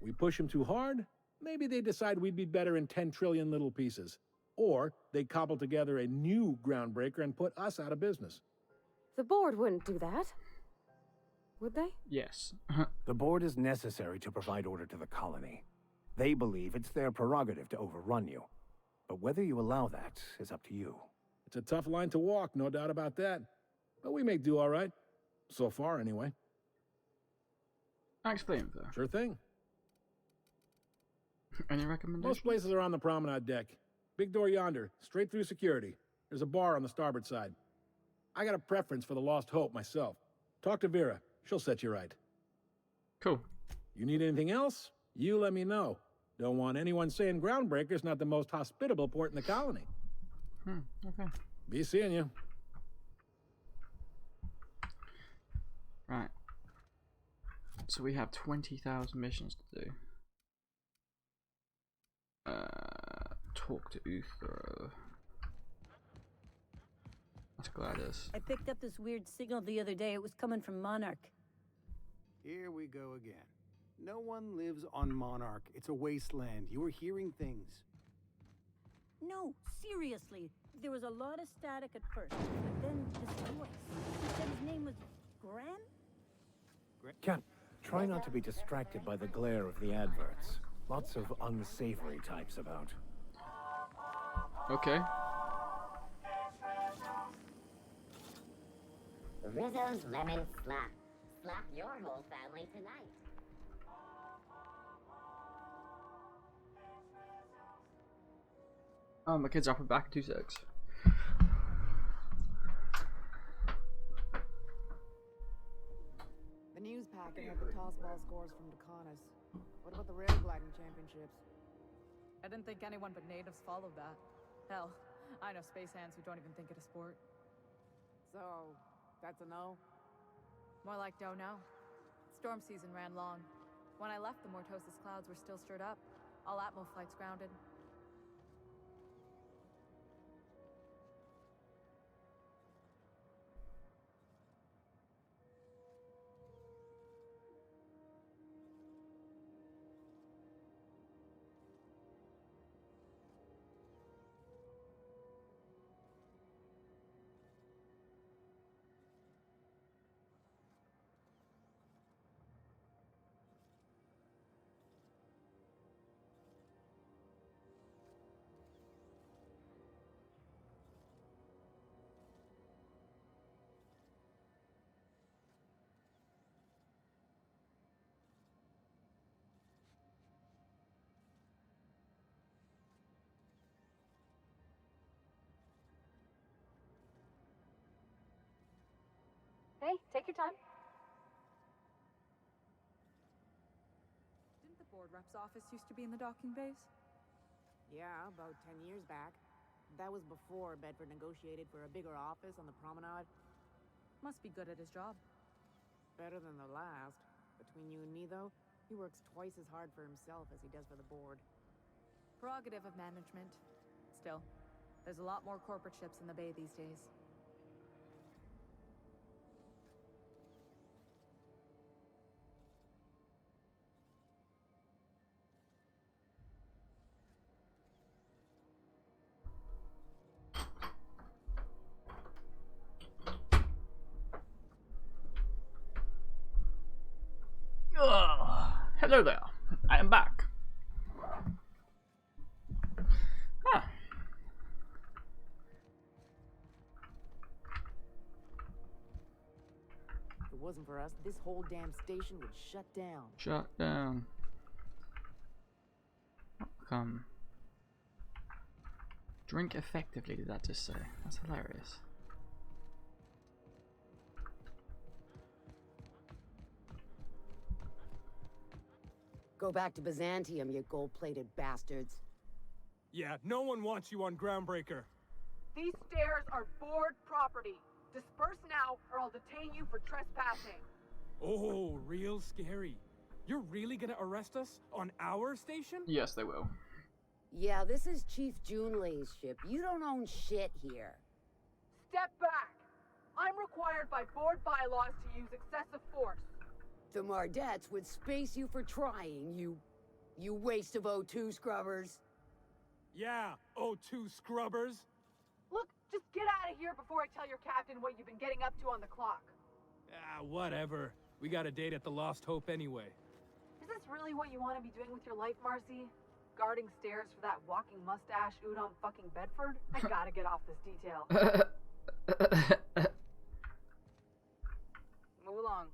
We push them too hard, maybe they decide we'd be better in 10 trillion little pieces. Or they cobble together a new Groundbreaker and put us out of business.
The board wouldn't do that. Would they?
Yes.
The board is necessary to provide order to the colony. They believe it's their prerogative to overrun you. But whether you allow that is up to you.
It's a tough line to walk, no doubt about that. But we may do all right. So far, anyway.
Explain, though.
Sure thing.
Any recommendations?
Most places are on the promenade deck. Big door yonder, straight through security. There's a bar on the starboard side. I got a preference for the Lost Hope myself. Talk to Vera. She'll set you right.
Cool.
You need anything else? You let me know. Don't want anyone saying Groundbreaker's not the most hospitable port in the colony.
Okay.
Be seeing you.
Right. So we have 20,000 missions to do. Talk to Uther. That's Gladys.
I picked up this weird signal the other day. It was coming from Monarch.
Here we go again. No one lives on Monarch. It's a wasteland. You were hearing things.
No, seriously. There was a lot of static at first, but then this voice. He said his name was Gran?
Cap, try not to be distracted by the glare of the adverts. Lots of unsavory types about.
Okay.
Rizzo's Lemon Slap. Slap your whole family tonight.
Oh, my kids are back in 2 secs.
The news packet had the tossball scores from Dakonis. What about the rail gliding championships?
I didn't think anyone but natives followed that. Hell, I know space hands who don't even think it a sport.
So, that's a no?
More like don't know. Storm season ran long. When I left, the Mortosis clouds were still stirred up. All Atmo flights grounded.
Hey, take your time.
Didn't the board rep's office used to be in the docking bays?
Yeah, about 10 years back. That was before Bedford negotiated for a bigger office on the promenade.
Must be good at his job.
Better than the last. Between you and me, though, he works twice as hard for himself as he does for the board.
Prerogative of management. Still, there's a lot more corporate ships in the bay these days.
Hello there. I am back. Huh.
If it wasn't for us, this whole damn station would shut down.
Shut down. Come. Drink effectively, did that just say? That's hilarious.
Go back to Byzantium, you gold-plated bastards.
Yeah, no one wants you on Groundbreaker.
These stairs are board property. Disperse now, or I'll detain you for trespassing.
Oh, real scary. You're really gonna arrest us on our station?
Yes, they will.
Yeah, this is Chief Junlei's ship. You don't own shit here.
Step back. I'm required by board bylaws to use excessive force.
The Mardettes would space you for trying, you waste of O2 scrubbers.
Yeah, O2 scrubbers.
Look, just get out of here before I tell your captain what you've been getting up to on the clock.
Ah, whatever. We got a date at the Lost Hope anyway.
Is this really what you want to be doing with your life, Marcy? Guarding stairs for that walking mustache Udon fucking Bedford? I gotta get off this detail. Move along.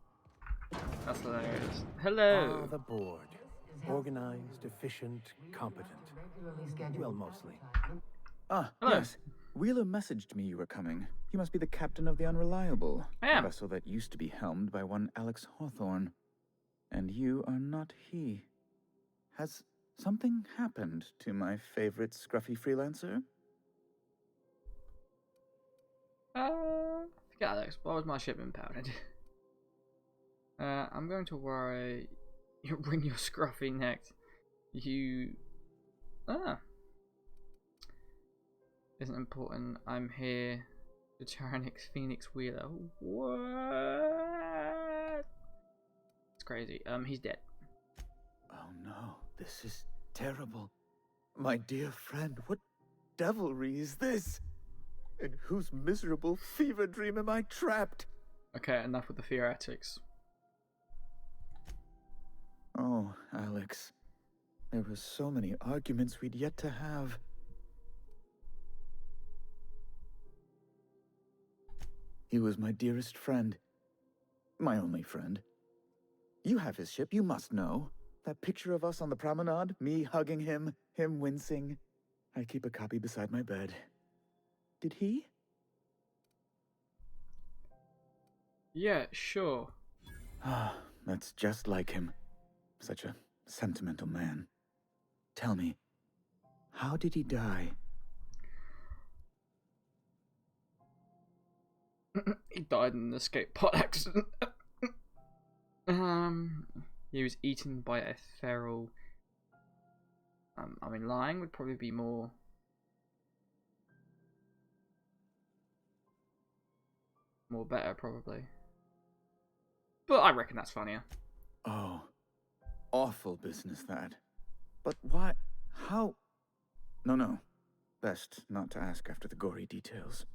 That's hilarious. Hello.
Ah, the board. Organized, efficient, competent. Well, mostly. Ah,
Hello.
yes.
Wheeler messaged me you were coming. You must be the captain of the Unreliable.
I am.
A vessel that used to be helmed by one Alex Hawthorne. And you are not he. Has something happened to my favorite scruffy freelancer?
Forget Alex. Why was my ship impounded? I'm going to worry. You bring your scruffy neck. You. Isn't important. I'm here. The Tyrannix Phoenix Wheeler. What? It's crazy. He's dead.
Oh no, this is terrible. My dear friend, what devilry is this? In whose miserable fever dream am I trapped?
Okay, enough with the theoretics.
Oh, Alex. There were so many arguments we'd yet to have. He was my dearest friend. My only friend. You have his ship, you must know. That picture of us on the promenade, me hugging him, him wincing. I keep a copy beside my bed. Did he?
Yeah, sure.
Ah, that's just like him. Such a sentimental man. Tell me, how did he die?
He died in an escape pod accident. He was eaten by a feral. I mean, lying would probably be more. More better, probably. But I reckon that's funnier.
Oh, awful business that. But why? How? No. Best not to ask after the gory details.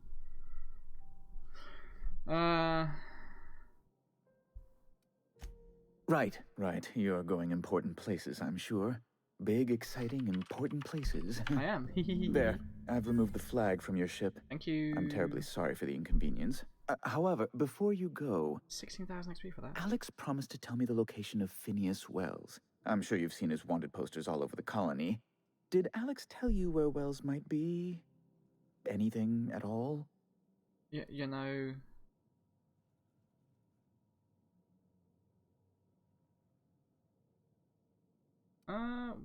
Right. You're going important places, I'm sure. Big, exciting, important places.
I am.
There, I've removed the flag from your ship.
Thank you.
I'm terribly sorry for the inconvenience. However, before you go...
16,000 XP for that.
Alex promised to tell me the location of Phineas Wells. I'm sure you've seen his wanted posters all over the colony. Did Alex tell you where Wells might be? Anything at all?
Yeah, you know...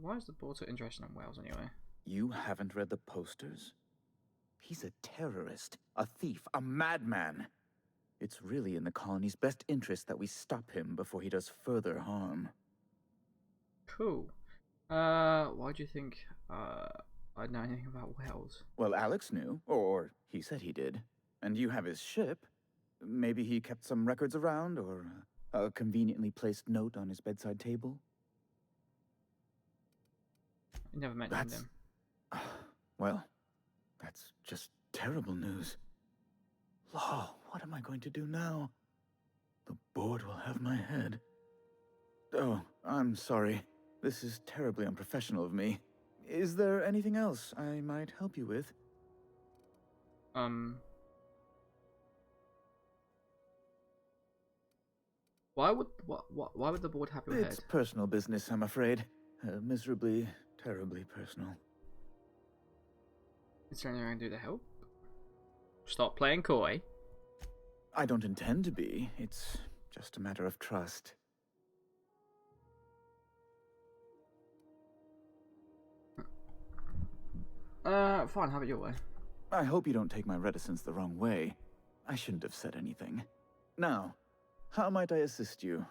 why is the board so interested in Wales anyway?
You haven't read the posters? He's a terrorist, a thief, a madman. It's really in the colony's best interest that we stop him before he does further harm.
Cool. Why do you think, I know anything about Wales?
Well, Alex knew, or he said he did. And you have his ship. Maybe he kept some records around, or a conveniently placed note on his bedside table.
You never mentioned him.
Well, that's just terrible news. Law, what am I going to do now? The board will have my head. Oh, I'm sorry. This is terribly unprofessional of me. Is there anything else I might help you with?
Why would the board have your head?
It's personal business, I'm afraid. Miserably, terribly personal.
Is there anything I can do to help? Stop playing coy.
I don't intend to be. It's just a matter of trust.
Fine, have it your way.
I hope you don't take my reticence the wrong way. I shouldn't have said anything. Now, how might I assist you?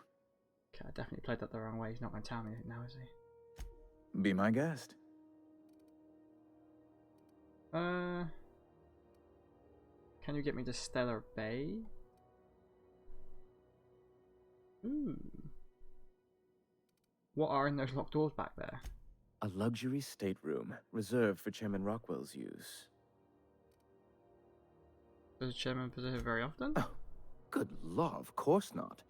Okay, I definitely played that the wrong way. He's not going to tell me anything now, is he?
Be my guest.
Can you get me to Stellar Bay? Ooh. What are in those locked doors back there?
A luxury stateroom, reserved for Chairman Rockwell's use.
Does the chairman visit it very often?
Oh, good law, of course not.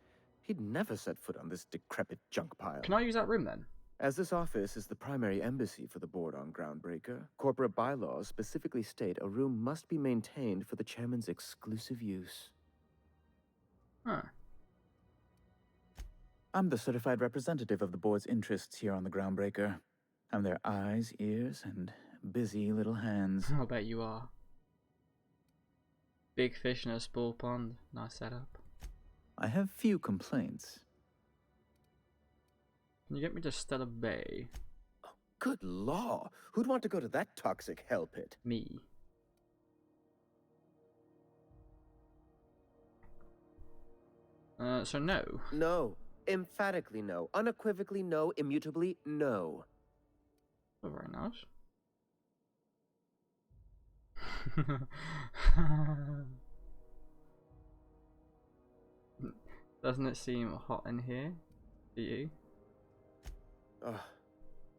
He'd never set foot on this decrepit junk pile.
Can I use that room then?
As this office is the primary embassy for the board on Groundbreaker, corporate bylaws specifically state a room must be maintained for the chairman's exclusive use.
Huh.
I'm the certified representative of the board's interests here on the Groundbreaker. I'm their eyes, ears, and busy little hands.
I'll bet you are. Big fish in a small pond. Nice setup.
I have few complaints.
Can you get me to Stella Bay?
Good law. Who'd want to go to that toxic hell pit?
Me. So no.
No. Emphatically no. Unequivocally no. Immutably no.
Oh, very nice. Doesn't it seem hot in here? To you?
Ugh.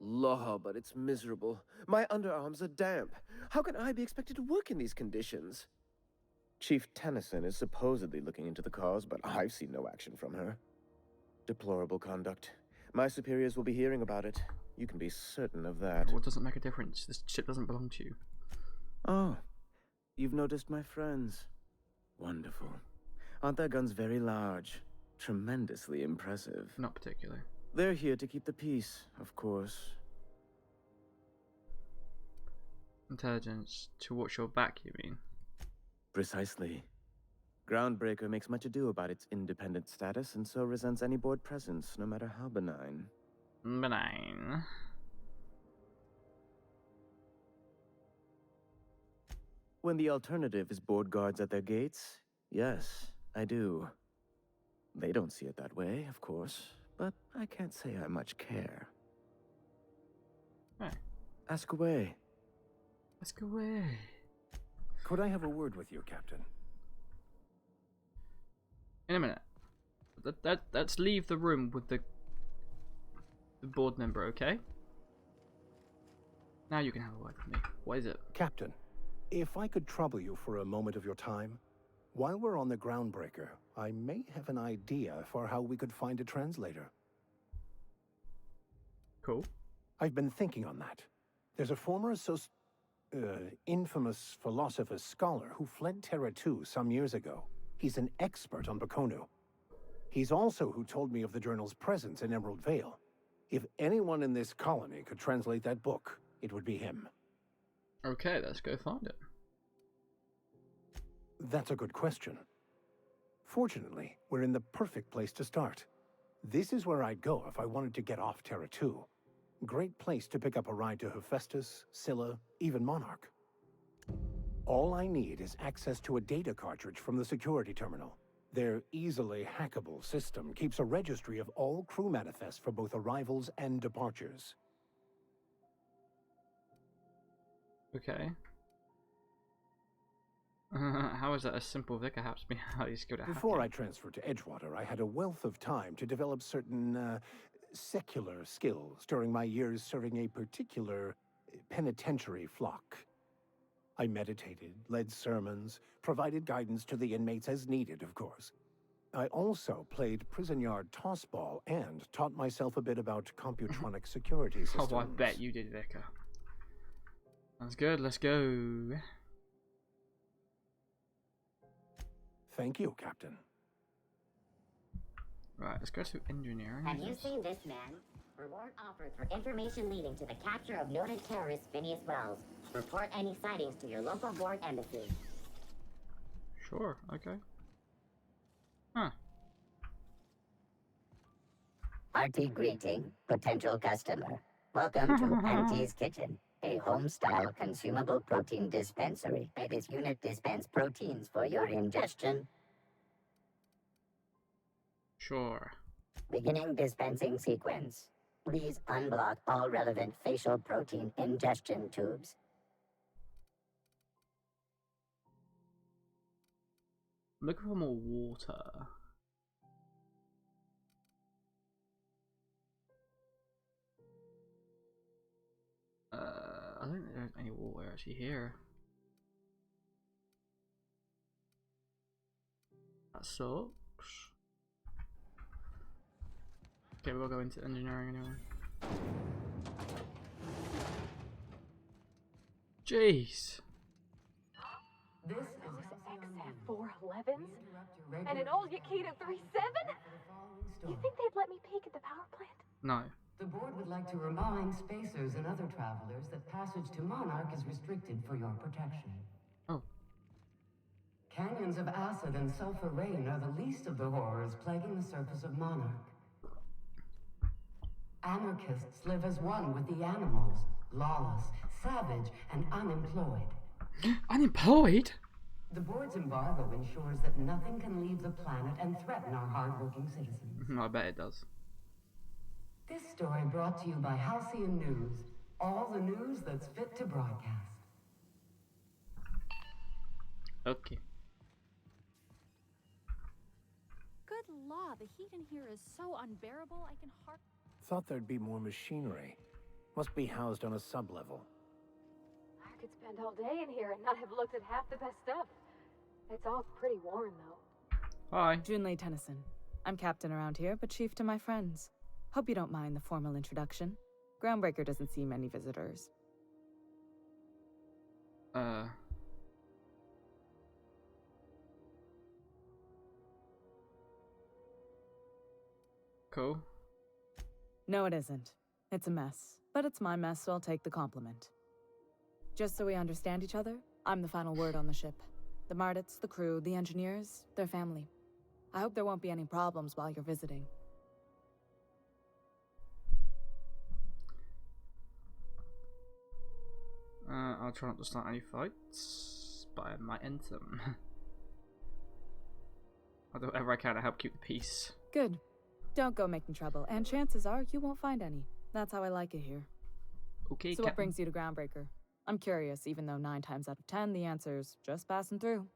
Law, but it's miserable. My underarms are damp. How can I be expected to work in these conditions? Chief Tennyson is supposedly looking into the cause, but I've seen no action from her. Deplorable conduct. My superiors will be hearing about it. You can be certain of that.
What doesn't make a difference? This ship doesn't belong to you.
Oh, you've noticed my friends. Wonderful. Aren't their guns very large? Tremendously impressive.
Not particularly.
They're here to keep the peace, of course.
Intelligence to watch your back, you mean?
Precisely. Groundbreaker makes much ado about its independent status, and so resents any board presence, no matter how benign.
Benign.
When the alternative is board guards at their gates, yes, I do. They don't see it that way, of course, but I can't say I much care.
Hey.
Ask away.
Ask away.
Could I have a word with you, Captain?
In a minute. Let's leave the room with the board member, okay? Now you can have a word with me. What is it?
Captain, if I could trouble you for a moment of your time, while we're on the Groundbreaker, I may have an idea for how we could find a translator.
Cool.
I've been thinking on that. There's a former infamous philosopher scholar who fled Terra 2 some years ago. He's an expert on Bakonu. He's also who told me of the journal's presence in Emerald Vale. If anyone in this colony could translate that book, it would be him.
Okay, let's go find it.
That's a good question. Fortunately, we're in the perfect place to start. This is where I'd go if I wanted to get off Terra 2. Great place to pick up a ride to Hephaestus, Scylla, even Monarch. All I need is access to a data cartridge from the security terminal. Their easily hackable system keeps a registry of all crew manifests for both arrivals and departures.
Okay. How is that a simple vicar helps me how he's good at
Before I
hacking?
transferred to Edgewater, I had a wealth of time to develop certain secular skills during my years serving a particular penitentiary flock. I meditated, led sermons, provided guidance to the inmates as needed, of course. I also played prison yard tossball and taught myself a bit about computronic security systems.
Oh, I bet you did, Vicar. Sounds good, let's go.
Thank you, Captain.
Right, let's go to engineering.
Have you seen this man? Reward offered for information leading to the capture of noted terrorist Phineas Wells. Report any sightings to your local board embassy.
Sure, okay. Huh.
Hearty greeting, potential customer. Welcome to Auntie's Kitchen, a home-style consumable protein dispensary. May this unit dispense proteins for your ingestion.
Sure.
Beginning dispensing sequence. Please unblock all relevant facial protein ingestion tubes.
I'm looking for more water. I don't think there's any water actually here. That sucks. Okay, we'll go into engineering anyway. Jeez.
This is XF411s? And an old Yakita 37? You think they'd let me peek at the power plant?
No.
The board would like to remind spacers and other travelers that passage to Monarch is restricted for your protection.
Oh.
Canyons of acid and sulfur rain are the least of the horrors plaguing the surface of Monarch. Anarchists live as one with the animals, lawless, savage, and unemployed.
Unemployed?
The board's embargo ensures that nothing can leave the planet and threaten our hardworking citizens.
I bet it does.
This story brought to you by Halcyon News. All the news that's fit to broadcast.
Okay.
Good law, the heat in here is so unbearable, I can hardly...
Thought there'd be more machinery. Must be housed on a sublevel.
I could spend all day in here and not have looked at half the best stuff. It's all pretty worn, though.
Hi.
Junlei Tennyson. I'm captain around here, but chief to my friends. Hope you don't mind the formal introduction. Groundbreaker doesn't see many visitors.
Cool.
No, it isn't. It's a mess. But it's my mess, so I'll take the compliment. Just so we understand each other, I'm the final word on the ship. The Mardits, the crew, the engineers, their family. I hope there won't be any problems while you're visiting.
I'll try not to start any fights, but I might end them. I'll do whatever I can to help keep the peace.
Good. Don't go making trouble, and chances are you won't find any. That's how I like it here.
Okay,
so what brings you to Groundbreaker? I'm curious, even though 9 times out of 10 the answer's just passing through.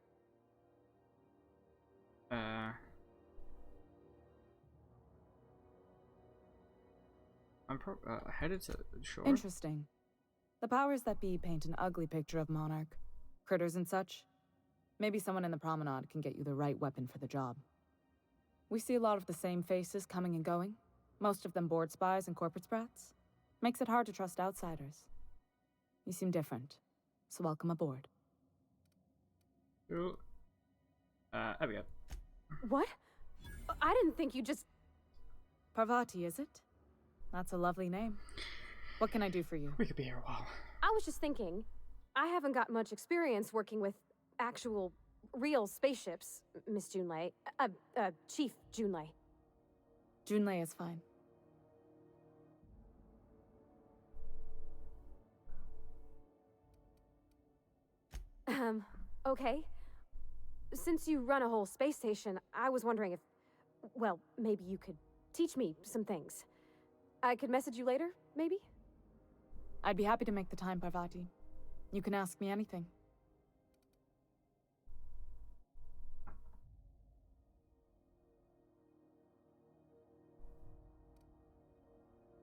I'm headed to shore.
Interesting. The powers that be paint an ugly picture of Monarch. Critters and such. Maybe someone in the promenade can get you the right weapon for the job. We see a lot of the same faces coming and going. Most of them board spies and corporate sprats. Makes it hard to trust outsiders. You seem different, so welcome aboard.
Cool. There we go.
What? I didn't think you just...
Parvati, is it? That's a lovely name. What can I do for you?
We could be here a while.
I was just thinking, I haven't got much experience working with actual, real spaceships, Miss Junlei. Chief Junlei.
Junlei is fine.
Okay. Since you run a whole space station, I was wondering if, well, maybe you could teach me some things. I could message you later, maybe?
I'd be happy to make the time, Parvati. You can ask me anything.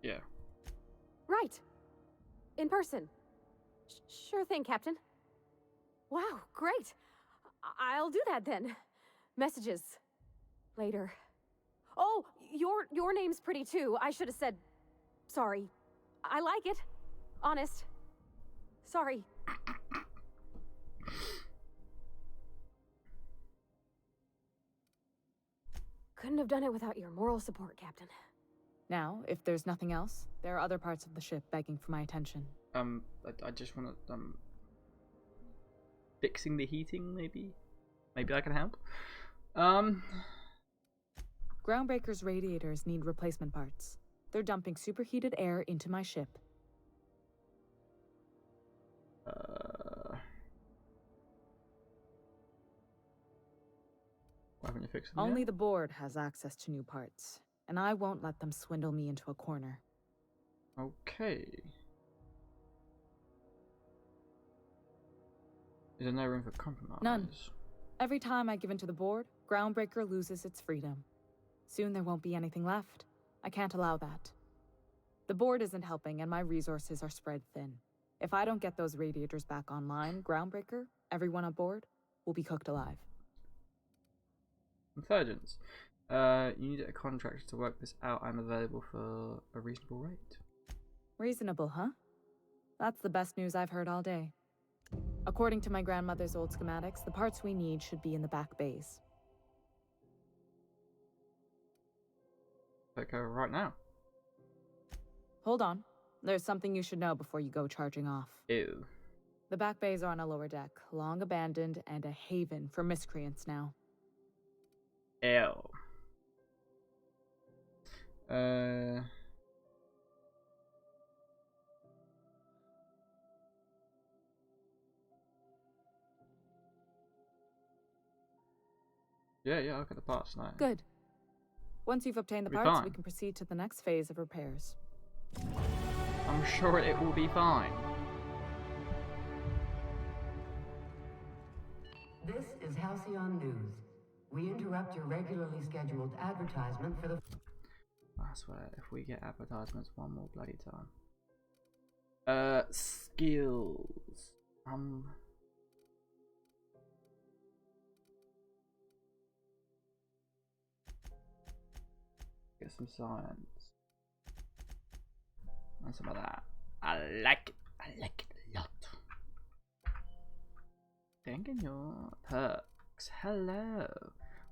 Yeah.
Right. In person. Sure thing, Captain. Wow, great. I'll do that then. Messages. Later. Oh, your name's pretty too. I should have said... Sorry. I like it. Honest. Sorry. Couldn't have done it without your moral support, Captain.
Now, if there's nothing else, there are other parts of the ship begging for my attention.
I just want to, fixing the heating, maybe? Maybe I can help?
Groundbreaker's radiators need replacement parts. They're dumping superheated air into my ship.
Why haven't you fixed them
Only
yet?
the board has access to new parts, and I won't let them swindle me into a corner.
Okay. Is there no room for compromise?
None. Every time I give in to the board, Groundbreaker loses its freedom. Soon there won't be anything left. I can't allow that. The board isn't helping, and my resources are spread thin. If I don't get those radiators back online, Groundbreaker, everyone aboard, will be cooked alive.
Intelligence. You need a contractor to work this out. I'm available for a reasonable rate.
Reasonable, huh? That's the best news I've heard all day. According to my grandmother's old schematics, the parts we need should be in the back bays.
Take over right now.
Hold on. There's something you should know before you go charging off.
Ew.
The back bays are on a lower deck, long abandoned and a haven for miscreants now.
Ew. Yeah, I'll get the parts tonight.
Good. Once you've obtained the
We'll be
parts,
fine.
we can proceed to the next phase of repairs.
I'm sure it will be fine.
This is Halcyon News. We interrupt your regularly scheduled advertisement for the...
I swear, if we get advertisements one more bloody time. Skills. Get some science. And some of that. I like it. I like it a lot. Thanking your perks. Hello.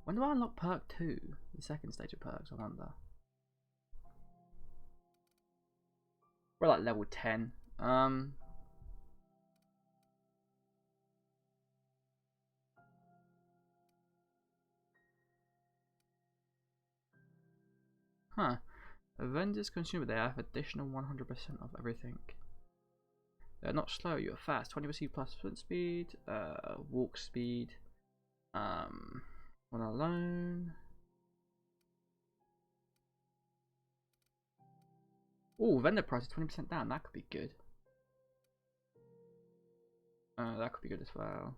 When do I unlock perk 2? The second stage of perks, I wonder. We're like level 10. Huh. Avengers consumer, they have additional 100% of everything. They're not slow, you're fast. 20% plus sprint speed, walk speed. One alone. Oh, vendor price is 20% down. That could be good. That could be good as well.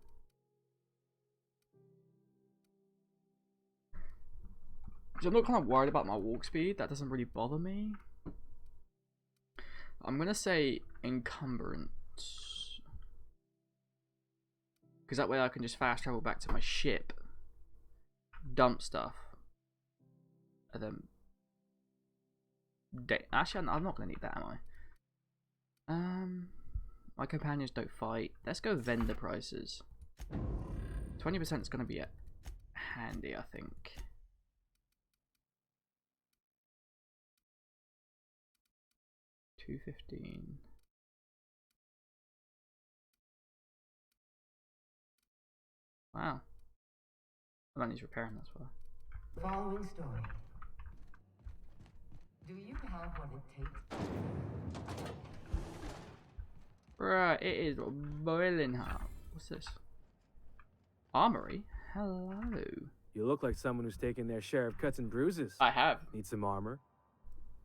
So I'm not kind of worried about my walk speed. That doesn't really bother me. I'm gonna say encumbrance, because that way I can just fast travel back to my ship, dump stuff, and then actually I'm not gonna need that, am I? My companions don't fight. Let's go vendor prices. 20% is gonna be handy, I think. $215. Wow. I might need repairing, that's why.
Following story. Do you have what it takes?
Right, it is boiling hot. What's this? Armory? Hello.
You look like someone who's taken their share of cuts and bruises.
I have.
Need some armor?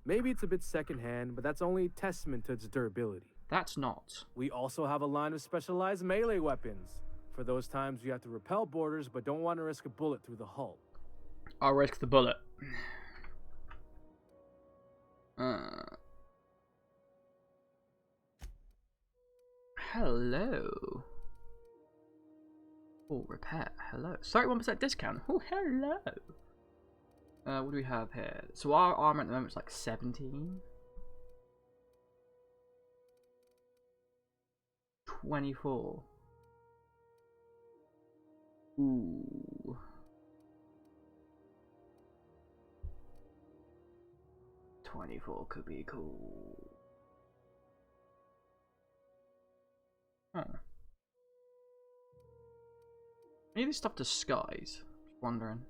Maybe it's a bit secondhand, but that's only a testament to its durability.
That's not.
We also have a line of specialized melee weapons. For those times you have to repel borders but don't want to risk a bullet through the hull.
I'll risk the bullet. Hello. Oh, repair. Hello. 31% discount. Oh, hello. What do we have here? So our armor at the moment is like 17. 24. Ooh. $24 could be cool. Huh. Maybe this stuff disguise. Just wondering.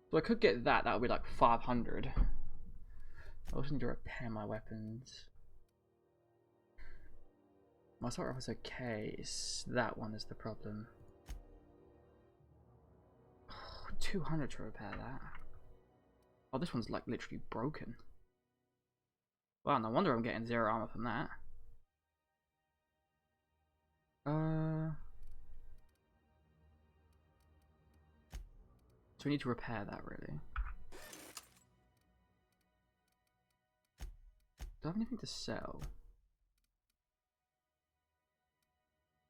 So I could get that. That would be like 500. I also need to repair my weapons. My assault rifle's okay. It's that one is the problem. 200 to repair that. Oh, this one's like literally broken. Wow, no wonder I'm getting 0 armor from that. So we need to repair that, really. Do I have anything to sell?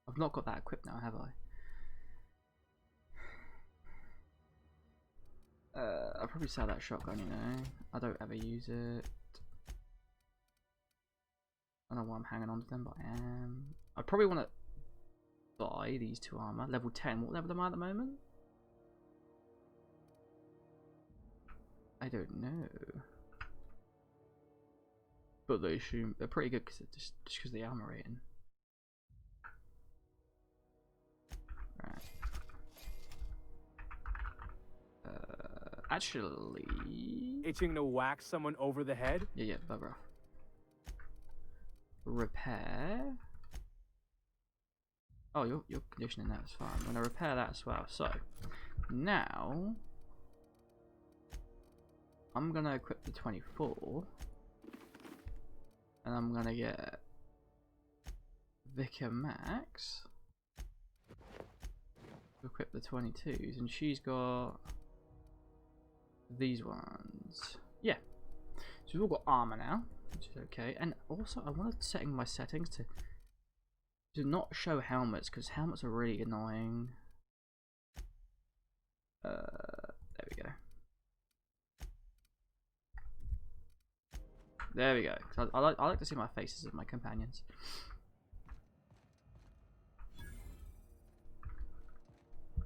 I've not got that equipped now, have I? I'll probably sell that shotgun, you know. I don't ever use it. I don't know why I'm hanging on to them, but I am. I probably want to buy these 2 armor. Level 10. What level am I at the moment? I don't know. But they assume they're pretty good because just because the armor rating. Right. Actually,
itching to whack someone over the head?
Yeah, bugger off. Repair. Oh, you're conditioning that is fine. I'm gonna repair that as well. So now I'm gonna equip the 24, and I'm gonna get Vicar Max to equip the 22s, and she's got these ones. Yeah, so we've all got armor now, which is okay. And also, I wanted setting my settings to not show helmets because helmets are really annoying. There we go. There we go. I like to see my faces of my companions.
The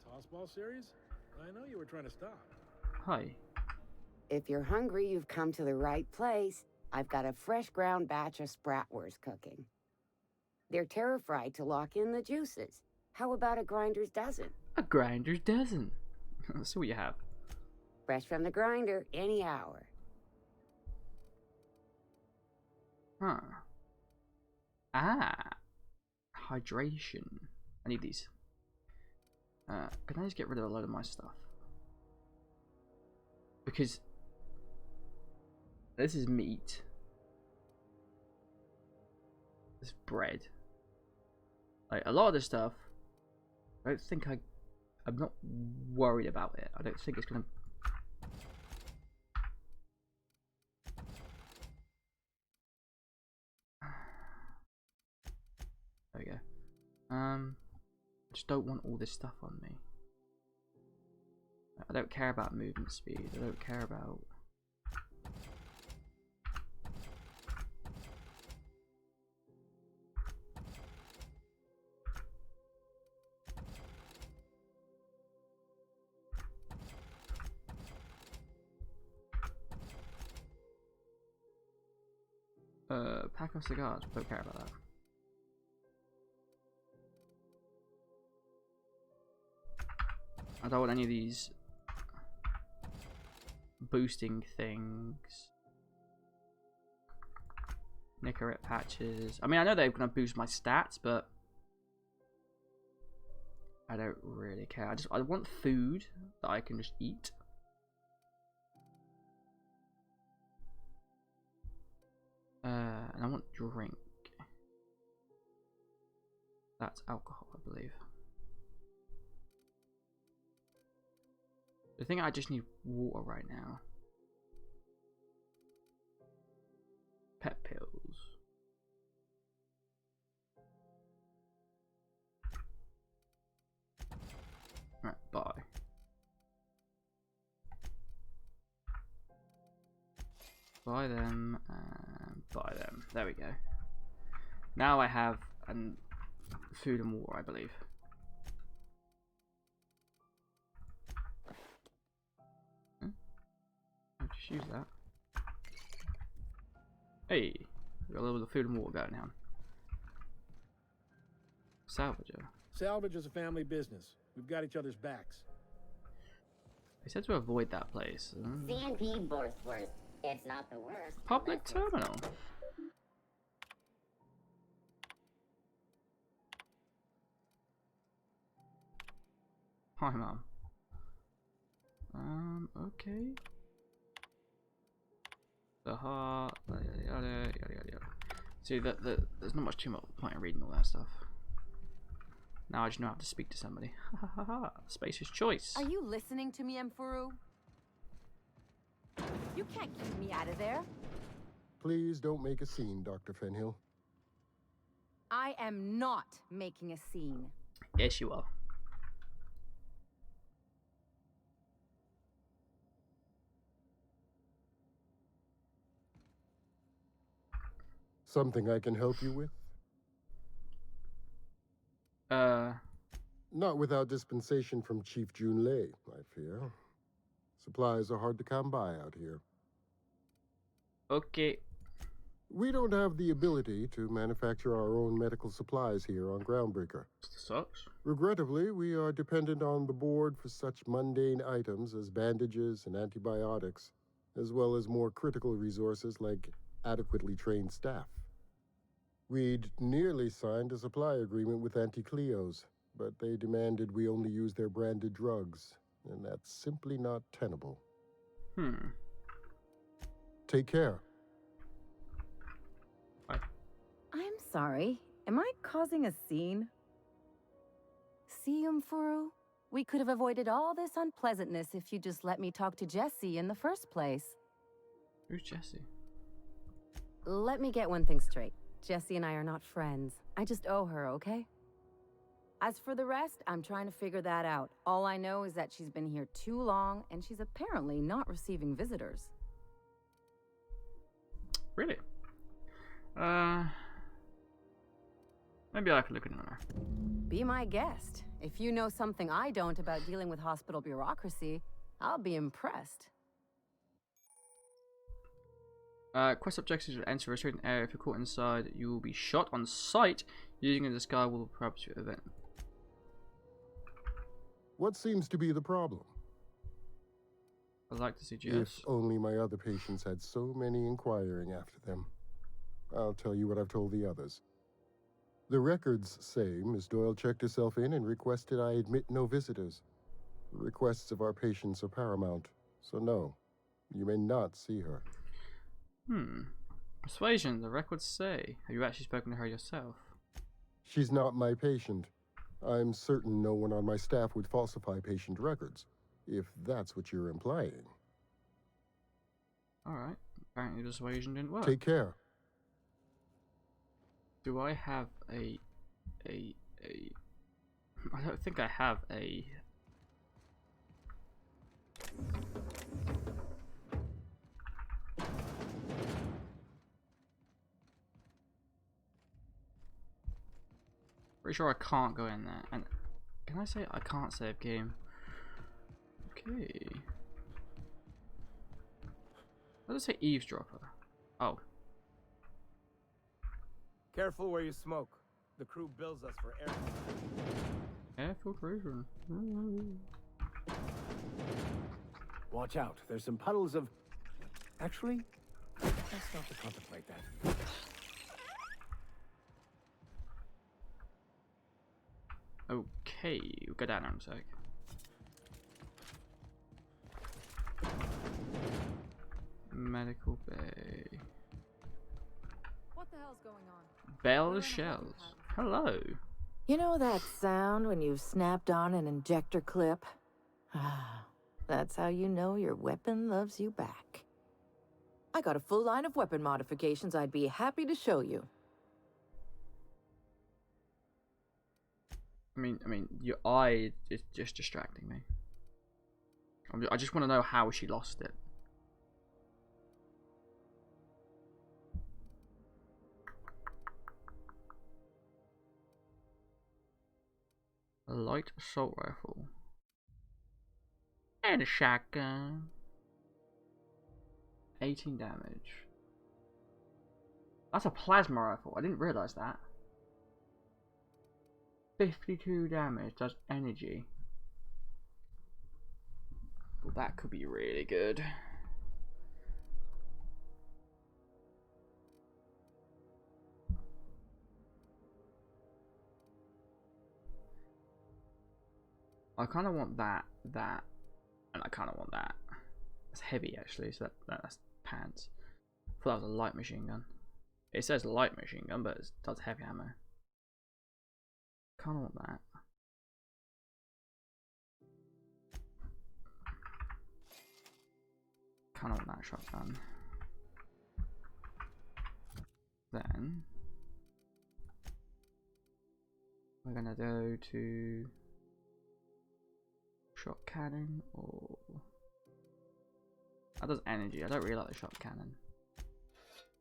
tossball series? I know you were trying to stop.
Hi.
If you're hungry, you've come to the right place. I've got a fresh ground batch of spratwurst cooking. They're terra-fried to lock in the juices. How about a grinder's dozen?
A grinder's dozen. Let's see what you have.
Fresh from the grinder, any hour.
Huh. Ah. Hydration. I need these. Can I just get rid of a load of my stuff? Because this is meat. This is bread. Like a lot of this stuff, I don't think I'm not worried about it. I don't think it's gonna. There we go. I just don't want all this stuff on me. I don't care about movement speed. I don't care about. Pack of cigars. Don't care about that. I don't want any of these boosting things. Nicorette patches. I mean, I know they're gonna boost my stats, but I don't really care. I want food that I can just eat. And I want drink. That's alcohol, I believe. I think I just need water right now. Pet pills. Right, buy. Buy them and buy them. There we go. Now I have food and water, I believe. I'll just use that. Hey, we got a little bit of food and water going on. Salvager.
Salvage is a family business. We've got each other's backs.
They said to avoid that place.
C&P Borstworth. It's not the worst.
Public terminal. Hi, Mom. Okay. The heart, yada yada yada yada. See, there's not much too much point in reading all that stuff. Now I just know how to speak to somebody. Ha ha ha. Spacer's choice.
Are you listening to me, Emfuru? You can't keep me out of there.
Please don't make a scene, Dr. Fenhill.
I am not making a scene.
Yes, you are.
Something I can help you with? Not without dispensation from Chief Junlei, I fear. Supplies are hard to come by out here.
Okay.
We don't have the ability to manufacture our own medical supplies here on Groundbreaker.
Sucks.
Regrettably, we are dependent on the board for such mundane items as bandages and antibiotics, as well as more critical resources like adequately trained staff. We'd nearly signed a supply agreement with Anti-Cleos, but they demanded we only use their branded drugs, and that's simply not tenable. Take care.
I'm sorry. Am I causing a scene? See, Umfuru? We could have avoided all this unpleasantness if you just let me talk to Jessie in the first place.
Who's Jessie?
Let me get one thing straight. Jessie and I are not friends. I just owe her, okay? As for the rest, I'm trying to figure that out. All I know is that she's been here too long, and she's apparently not receiving visitors.
Really? Maybe I could look into her.
Be my guest. If you know something I don't about dealing with hospital bureaucracy, I'll be impressed.
Quest objectives will enter a restricted area. If you're caught inside, you will be shot on sight. Using a disguise will perhaps your event.
What seems to be the problem?
I'd like to see Jess.
If only my other patients had so many inquiring after them. I'll tell you what I've told the others. The records say Miss Doyle checked herself in and requested I admit no visitors. The requests of our patients are paramount, so no, you may not see her.
Persuasion, the records say. Have you actually spoken to her yourself?
She's not my patient. I'm certain no one on my staff would falsify patient records, if that's what you're implying.
Alright, apparently persuasion didn't work.
Take care.
Do I have I don't think I have a... Pretty sure I can't go in there. And can I say I can't save game? Okay. What does it say eavesdropper? Oh.
Careful where you smoke. The crew bills us for air
filtration.
Watch out. There's some puddles of... Actually, let's stop to contemplate that.
Okay, we'll go down there in a sec. Medical bay.
What the hell's going on?
Bell shells. Hello.
You know that sound when you've snapped on an injector clip? That's how you know your weapon loves you back. I got a full line of weapon modifications I'd be happy to show you.
I mean, your eye is just distracting me. I just want to know how she lost it. A light assault rifle. And a shotgun. 18 damage. That's a plasma rifle. I didn't realize that. 52 damage. Does energy. Well, that could be really good. I kind of want that, and I kind of want that. It's heavy actually, so that's pants. I thought that was a light machine gun. It says light machine gun, but it does heavy ammo. Kind of want that. Kind of want that shotgun. Then we're gonna go to shot cannon, or that does energy. I don't really like the shot cannon.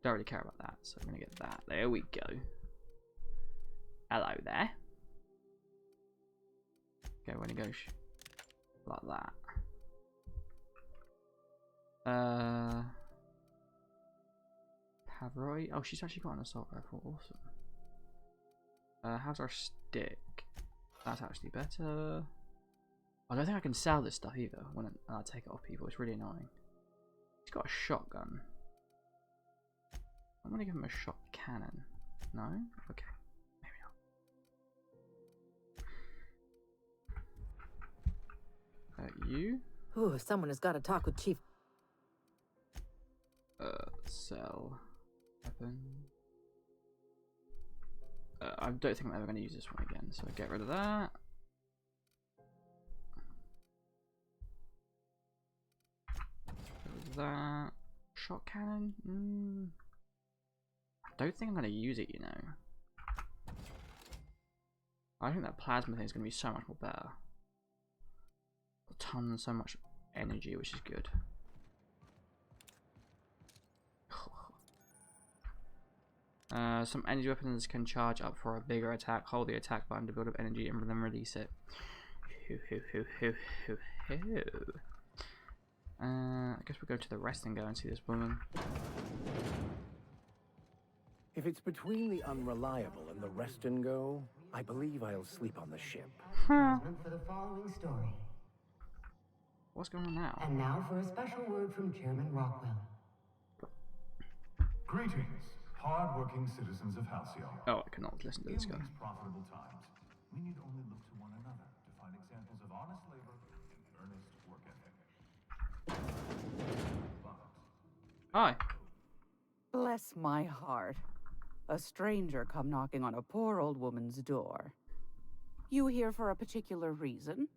Don't really care about that, so I'm gonna get that. There we go. Hello there. Okay, we're gonna go like that. Pavroy. Oh, she's actually got an assault rifle. Awesome. How's our stick? That's actually better. I don't think I can sell this stuff either when I take it off people. It's really annoying. He's got a shotgun. I'm gonna give him a shot cannon. No? Okay. Maybe not. You?
Ooh, someone has got to talk with Chief.
Sell. Weapon. I don't think I'm ever going to use this one again, so get rid of that. Get rid of that. Shot cannon? I don't think I'm going to use it, you know. I think that plasma thing is going to be so much more better. A ton, so much energy, which is good. Some energy weapons can charge up for a bigger attack. Hold the attack button to build up energy and then release it. I guess we'll go to the rest and go and see this woman.
If it's between the unreliable and the rest and go, I believe I'll sleep on the ship.
For the following story.
What's going on now?
And now for a special word from Chairman Rockwell.
Greetings, hard-working citizens of Halcyon.
Oh, I cannot listen to this guy.
In these profitable times, we need only look to one another to find examples of honest labor and earnest work ethic.
Hi.
Bless my heart. A stranger come knocking on a poor old woman's door. You here for a particular reason?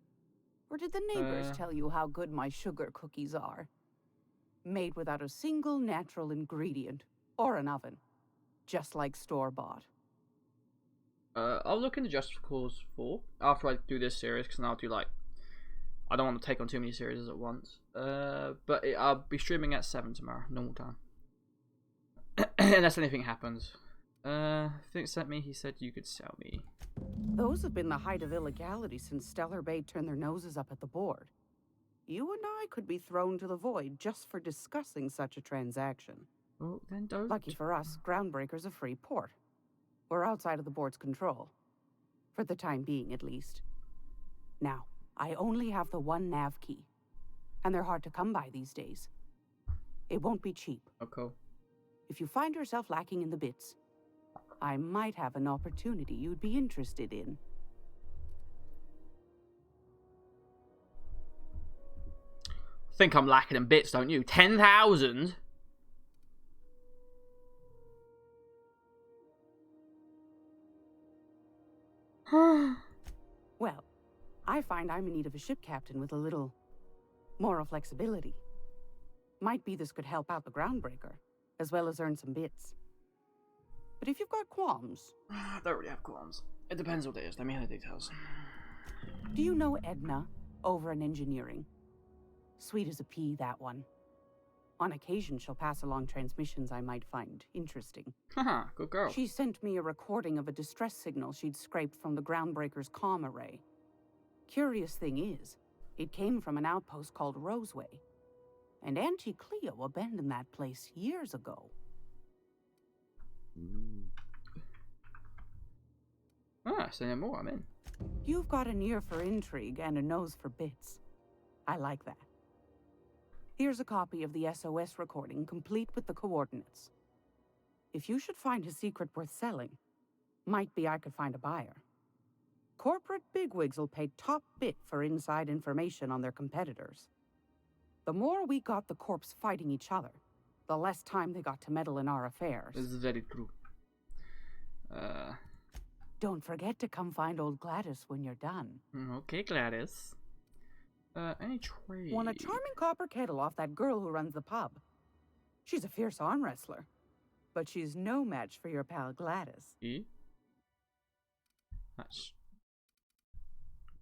Or did the neighbors tell you how good my sugar cookies are? Made without a single natural ingredient or an oven. Just like store-bought.
I'll look into Just Cause 4 after I do this series, because then I'll do like... I don't want to take on too many series at once. But I'll be streaming at 7 tomorrow, normal time. Unless anything happens. Fink sent me, he said you could sell me.
Those have been the height of illegality since Stellar Bay turned their noses up at the board. You and I could be thrown to the void just for discussing such a transaction.
Well, then don't.
Lucky for us, Groundbreaker's a free port. We're outside of the board's control. For the time being, at least. Now, I only have the one nav key. And they're hard to come by these days. It won't be cheap.
Oh, cool.
If you find yourself lacking in the bits, I might have an opportunity you'd be interested in.
Think I'm lacking in bits, don't you? 10,000?
Well, I find I'm in need of a ship captain with a little moral flexibility. Might be this could help out the Groundbreaker, as well as earn some bits. But if you've got qualms...
I don't really have qualms. It depends what it is. Let me hear the details.
Do you know Edna, over in engineering? Sweet as a pea, that one. On occasion, she'll pass along transmissions I might find interesting.
Haha, good girl.
She sent me a recording of a distress signal she'd scraped from the Groundbreaker's comm array. Curious thing is, it came from an outpost called Roseway. And Auntie Cleo abandoned that place years ago.
Say no more, I'm in.
You've got an ear for intrigue and a nose for bits. I like that. Here's a copy of the SOS recording, complete with the coordinates. If you should find a secret worth selling, might be I could find a buyer. Corporate bigwigs will pay top bit for inside information on their competitors. The more we got the corps fighting each other, the less time they got to meddle in our affairs.
This is very true.
Don't forget to come find old Gladys when you're done.
Okay, Gladys. Any trade?
Want a charming copper kettle off that girl who runs the pub. She's a fierce arm wrestler, but she's no match for your pal Gladys.
E? That's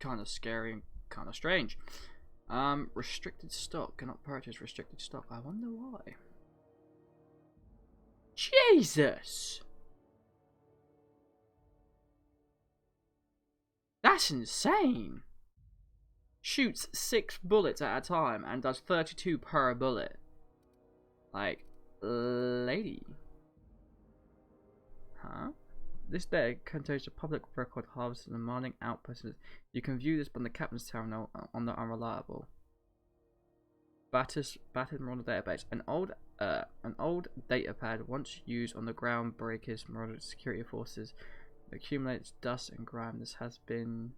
kind of scary and kind of strange. Restricted stock. Cannot purchase restricted stock. I wonder why. Jesus! That's insane! Shoots 6 bullets at a time and does 32 per bullet. Like, lady. Huh? This deck contains a public record harvested and mining outposts. You can view this on the captain's terminal on the Unreliable. Battered Marauder database. An old data pad once used on the Groundbreakers Marauder security forces accumulates dust and grime. This hasn't been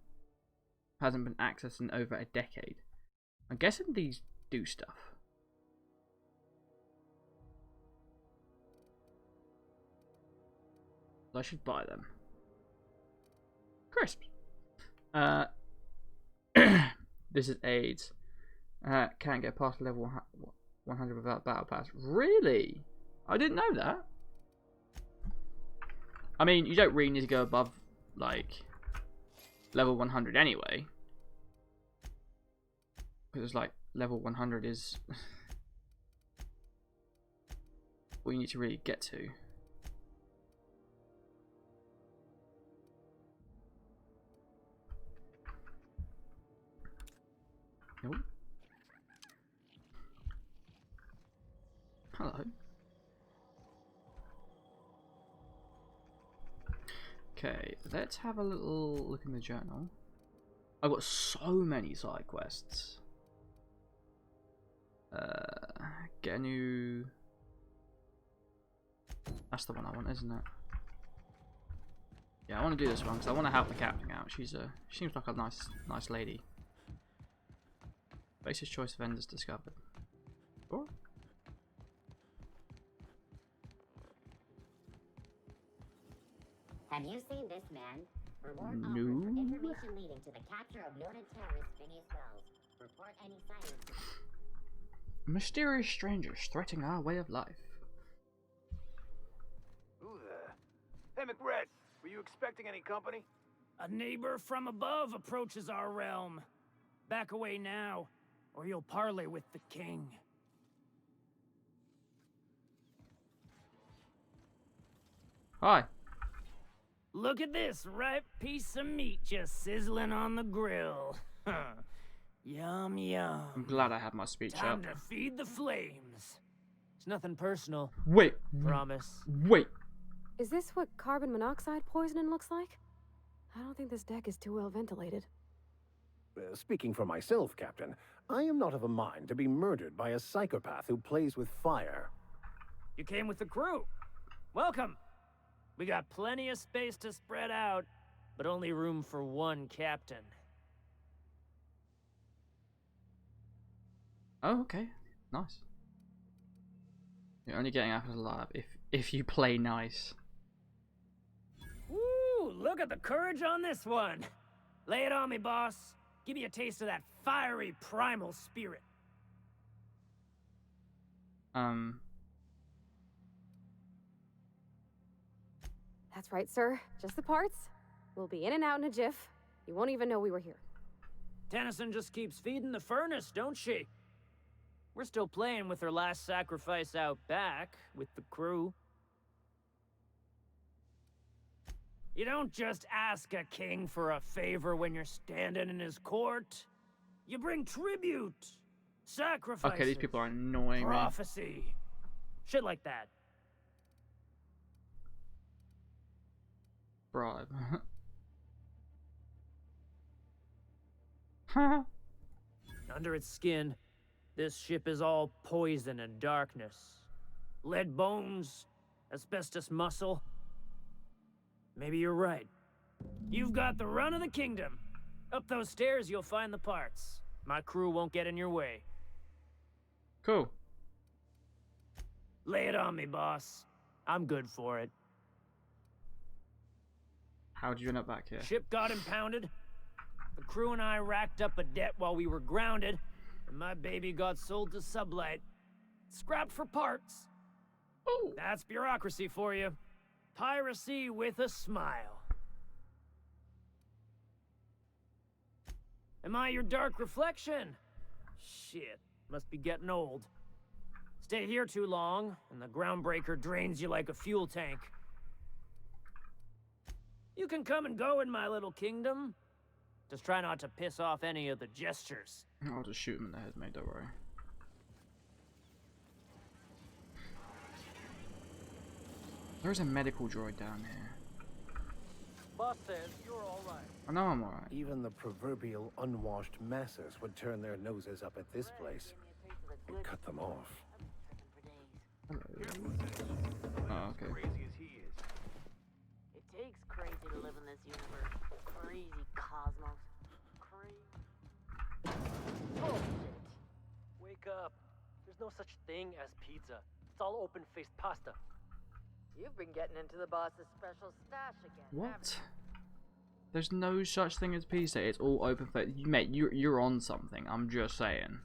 accessed in over a decade. I'm guessing these do stuff. I should buy them. Crisps. This is AIDS. Can't get past level 100 without battle pass. Really? I didn't know that. I mean, you don't really need to go above like level 100 anyway, because like level 100 is what you need to really get to. Nope. Hello. Okay, let's have a little look in the journal. I've got so many side quests. Get a new... That's the one I want, isn't it? Yeah, I want to do this one because I want to help the captain out. She seems like a nice lady. Basis choice vendors discovered. Or?
Have you seen this man? Reward
No.
offered for information leading to the capture of noted terrorist Phineas Wells. Report any sightings.
Mysterious strangers threatening our way of life.
Who the? Hey, McRed, were you expecting any company?
A neighbor from above approaches our realm. Back away now, or you'll parley with the king.
Hi.
Look at this ripe piece of meat just sizzling on the grill. Yum, yum.
I'm glad I have my speech
Time
up.
to feed the flames. It's nothing personal.
Wait.
Promise.
Wait.
Is this what carbon monoxide poisoning looks like? I don't think this deck is too well ventilated.
Speaking for myself, Captain, I am not of a mind to be murdered by a psychopath who plays with fire.
You came with the crew. Welcome. We got plenty of space to spread out, but only room for one captain.
Oh, okay. Nice. You're only getting out alive if you play nice.
Woo! Look at the courage on this one. Lay it on me, boss. Give me a taste of that fiery primal spirit.
That's right, sir. Just the parts. We'll be in and out in a jiff. You won't even know we were here.
Tennyson just keeps feeding the furnace, don't she? We're still playing with her last sacrifice out back, with the crew. You don't just ask a king for a favor when you're standing in his court. You bring tribute, sacrifice.
Okay, these people are annoying me.
Prophecy. Shit like that.
Bribe.
Under its skin, this ship is all poison and darkness. Lead bones, asbestos muscle. Maybe you're right. You've got the run of the kingdom. Up those stairs, you'll find the parts. My crew won't get in your way.
Cool.
Lay it on me, boss. I'm good for it.
How'd you end up back here?
Ship got impounded. The crew and I racked up a debt while we were grounded, and my baby got sold to Sublight. Scrapped for parts.
Oh.
That's bureaucracy for you. Piracy with a smile. Am I your dark reflection? Shit, must be getting old. Stay here too long, and the groundbreaker drains you like a fuel tank. You can come and go in my little kingdom. Just try not to piss off any of the gestures.
I'll just shoot him in the head, mate, don't worry. There's a medical droid down here.
Boss says you're all right.
I know I'm alright.
Even the proverbial unwashed masses would turn their noses up at this place. Would cut them off.
Oh, okay.
Crazy as he is.
It takes crazy to live in this universe. Crazy cosmos. Crazy.
Bullshit. Wake up. There's no such thing as pizza. It's all open-faced pasta.
You've been getting into the boss's special stash again.
What? There's no such thing as pizza. It's all open for mate. You're on something. I'm just saying.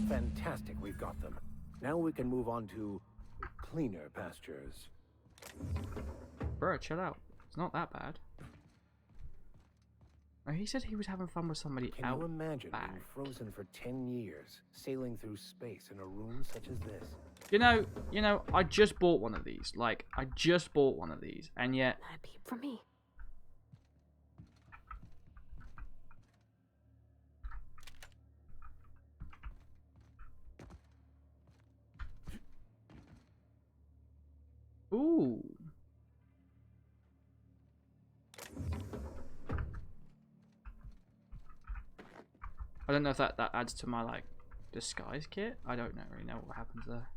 Fantastic, we've got them. Now we can move on to cleaner pastures.
Bro, chill out. It's not that bad. Oh, he said he was having fun with somebody
Can
out
you imagine
back.
being frozen for 10 years, sailing through space in a room such as this?
You know, I just bought one of these. Like, I just bought one of these, and yet...
Not a peep from me.
Ooh. I don't know if that adds to my, like, disguise kit. I don't really know what happens there.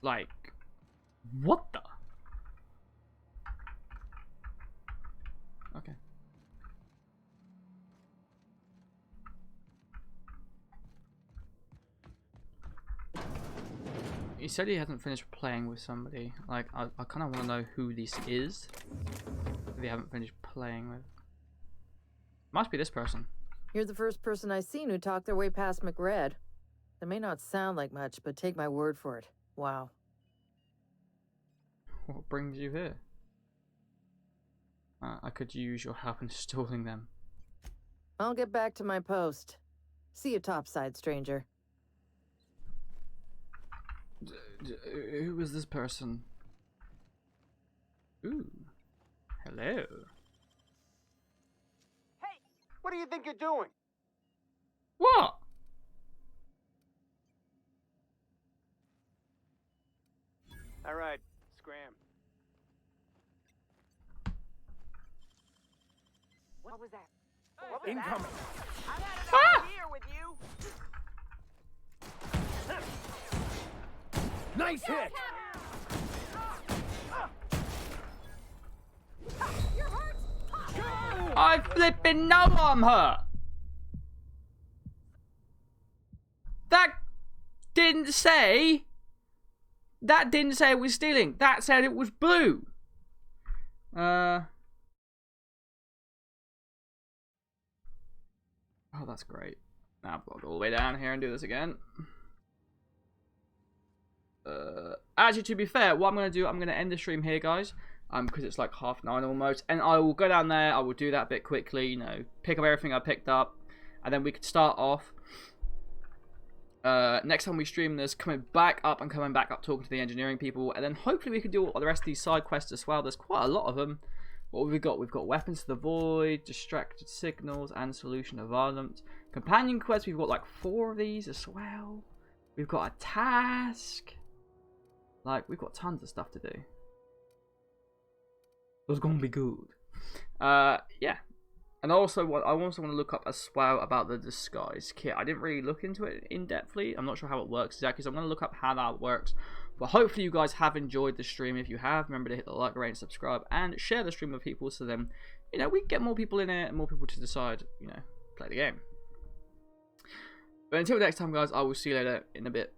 Like, what the? Okay. He said he hasn't finished playing with somebody. Like, I kind of want to know who this is. If they haven't finished playing with. Must be this person.
You're the first person I've seen who talked their way past McRed. They may not sound like much, but take my word for it. Wow.
What brings you here? I could use your help in installing them.
I'll get back to my post. See you topside, stranger.
Who is this person? Ooh. Hello.
Hey, what do you think you're doing?
What?
All right, scram.
What was that?
Incoming.
I've had enough here with you.
Nice hit.
You're hurt.
I flipping know I'm hurt. That didn't say. That didn't say it was stealing. That said it was blue. Oh, that's great. Now I've got to go all the way down here and do this again. Actually, to be fair, what I'm going to do, I'm going to end the stream here, guys. Because it's like 9:30 almost. And I will go down there. I will do that bit quickly, you know. Pick up everything I picked up. And then we could start off. Next time we stream this, coming back up talking to the engineering people. And then hopefully we can do all the rest of these side quests as well. There's quite a lot of them. What have we got? We've got Weapons to the Void, Distracted Signals, and Solution of Violence. Companion quests, we've got like 4 of these as well. We've got a task. Like, we've got tons of stuff to do. It's gonna be good. Yeah. And also, I also want to look up as well about the disguise kit. I didn't really look into it in-depthly. I'm not sure how it works exactly, so I'm going to look up how that works. But hopefully you guys have enjoyed the stream. If you have, remember to hit the like, rate, and subscribe, and share the stream with people so then, you know, we can get more people in it and more people to decide, you know, play the game. But until next time, guys, I will see you later in a bit.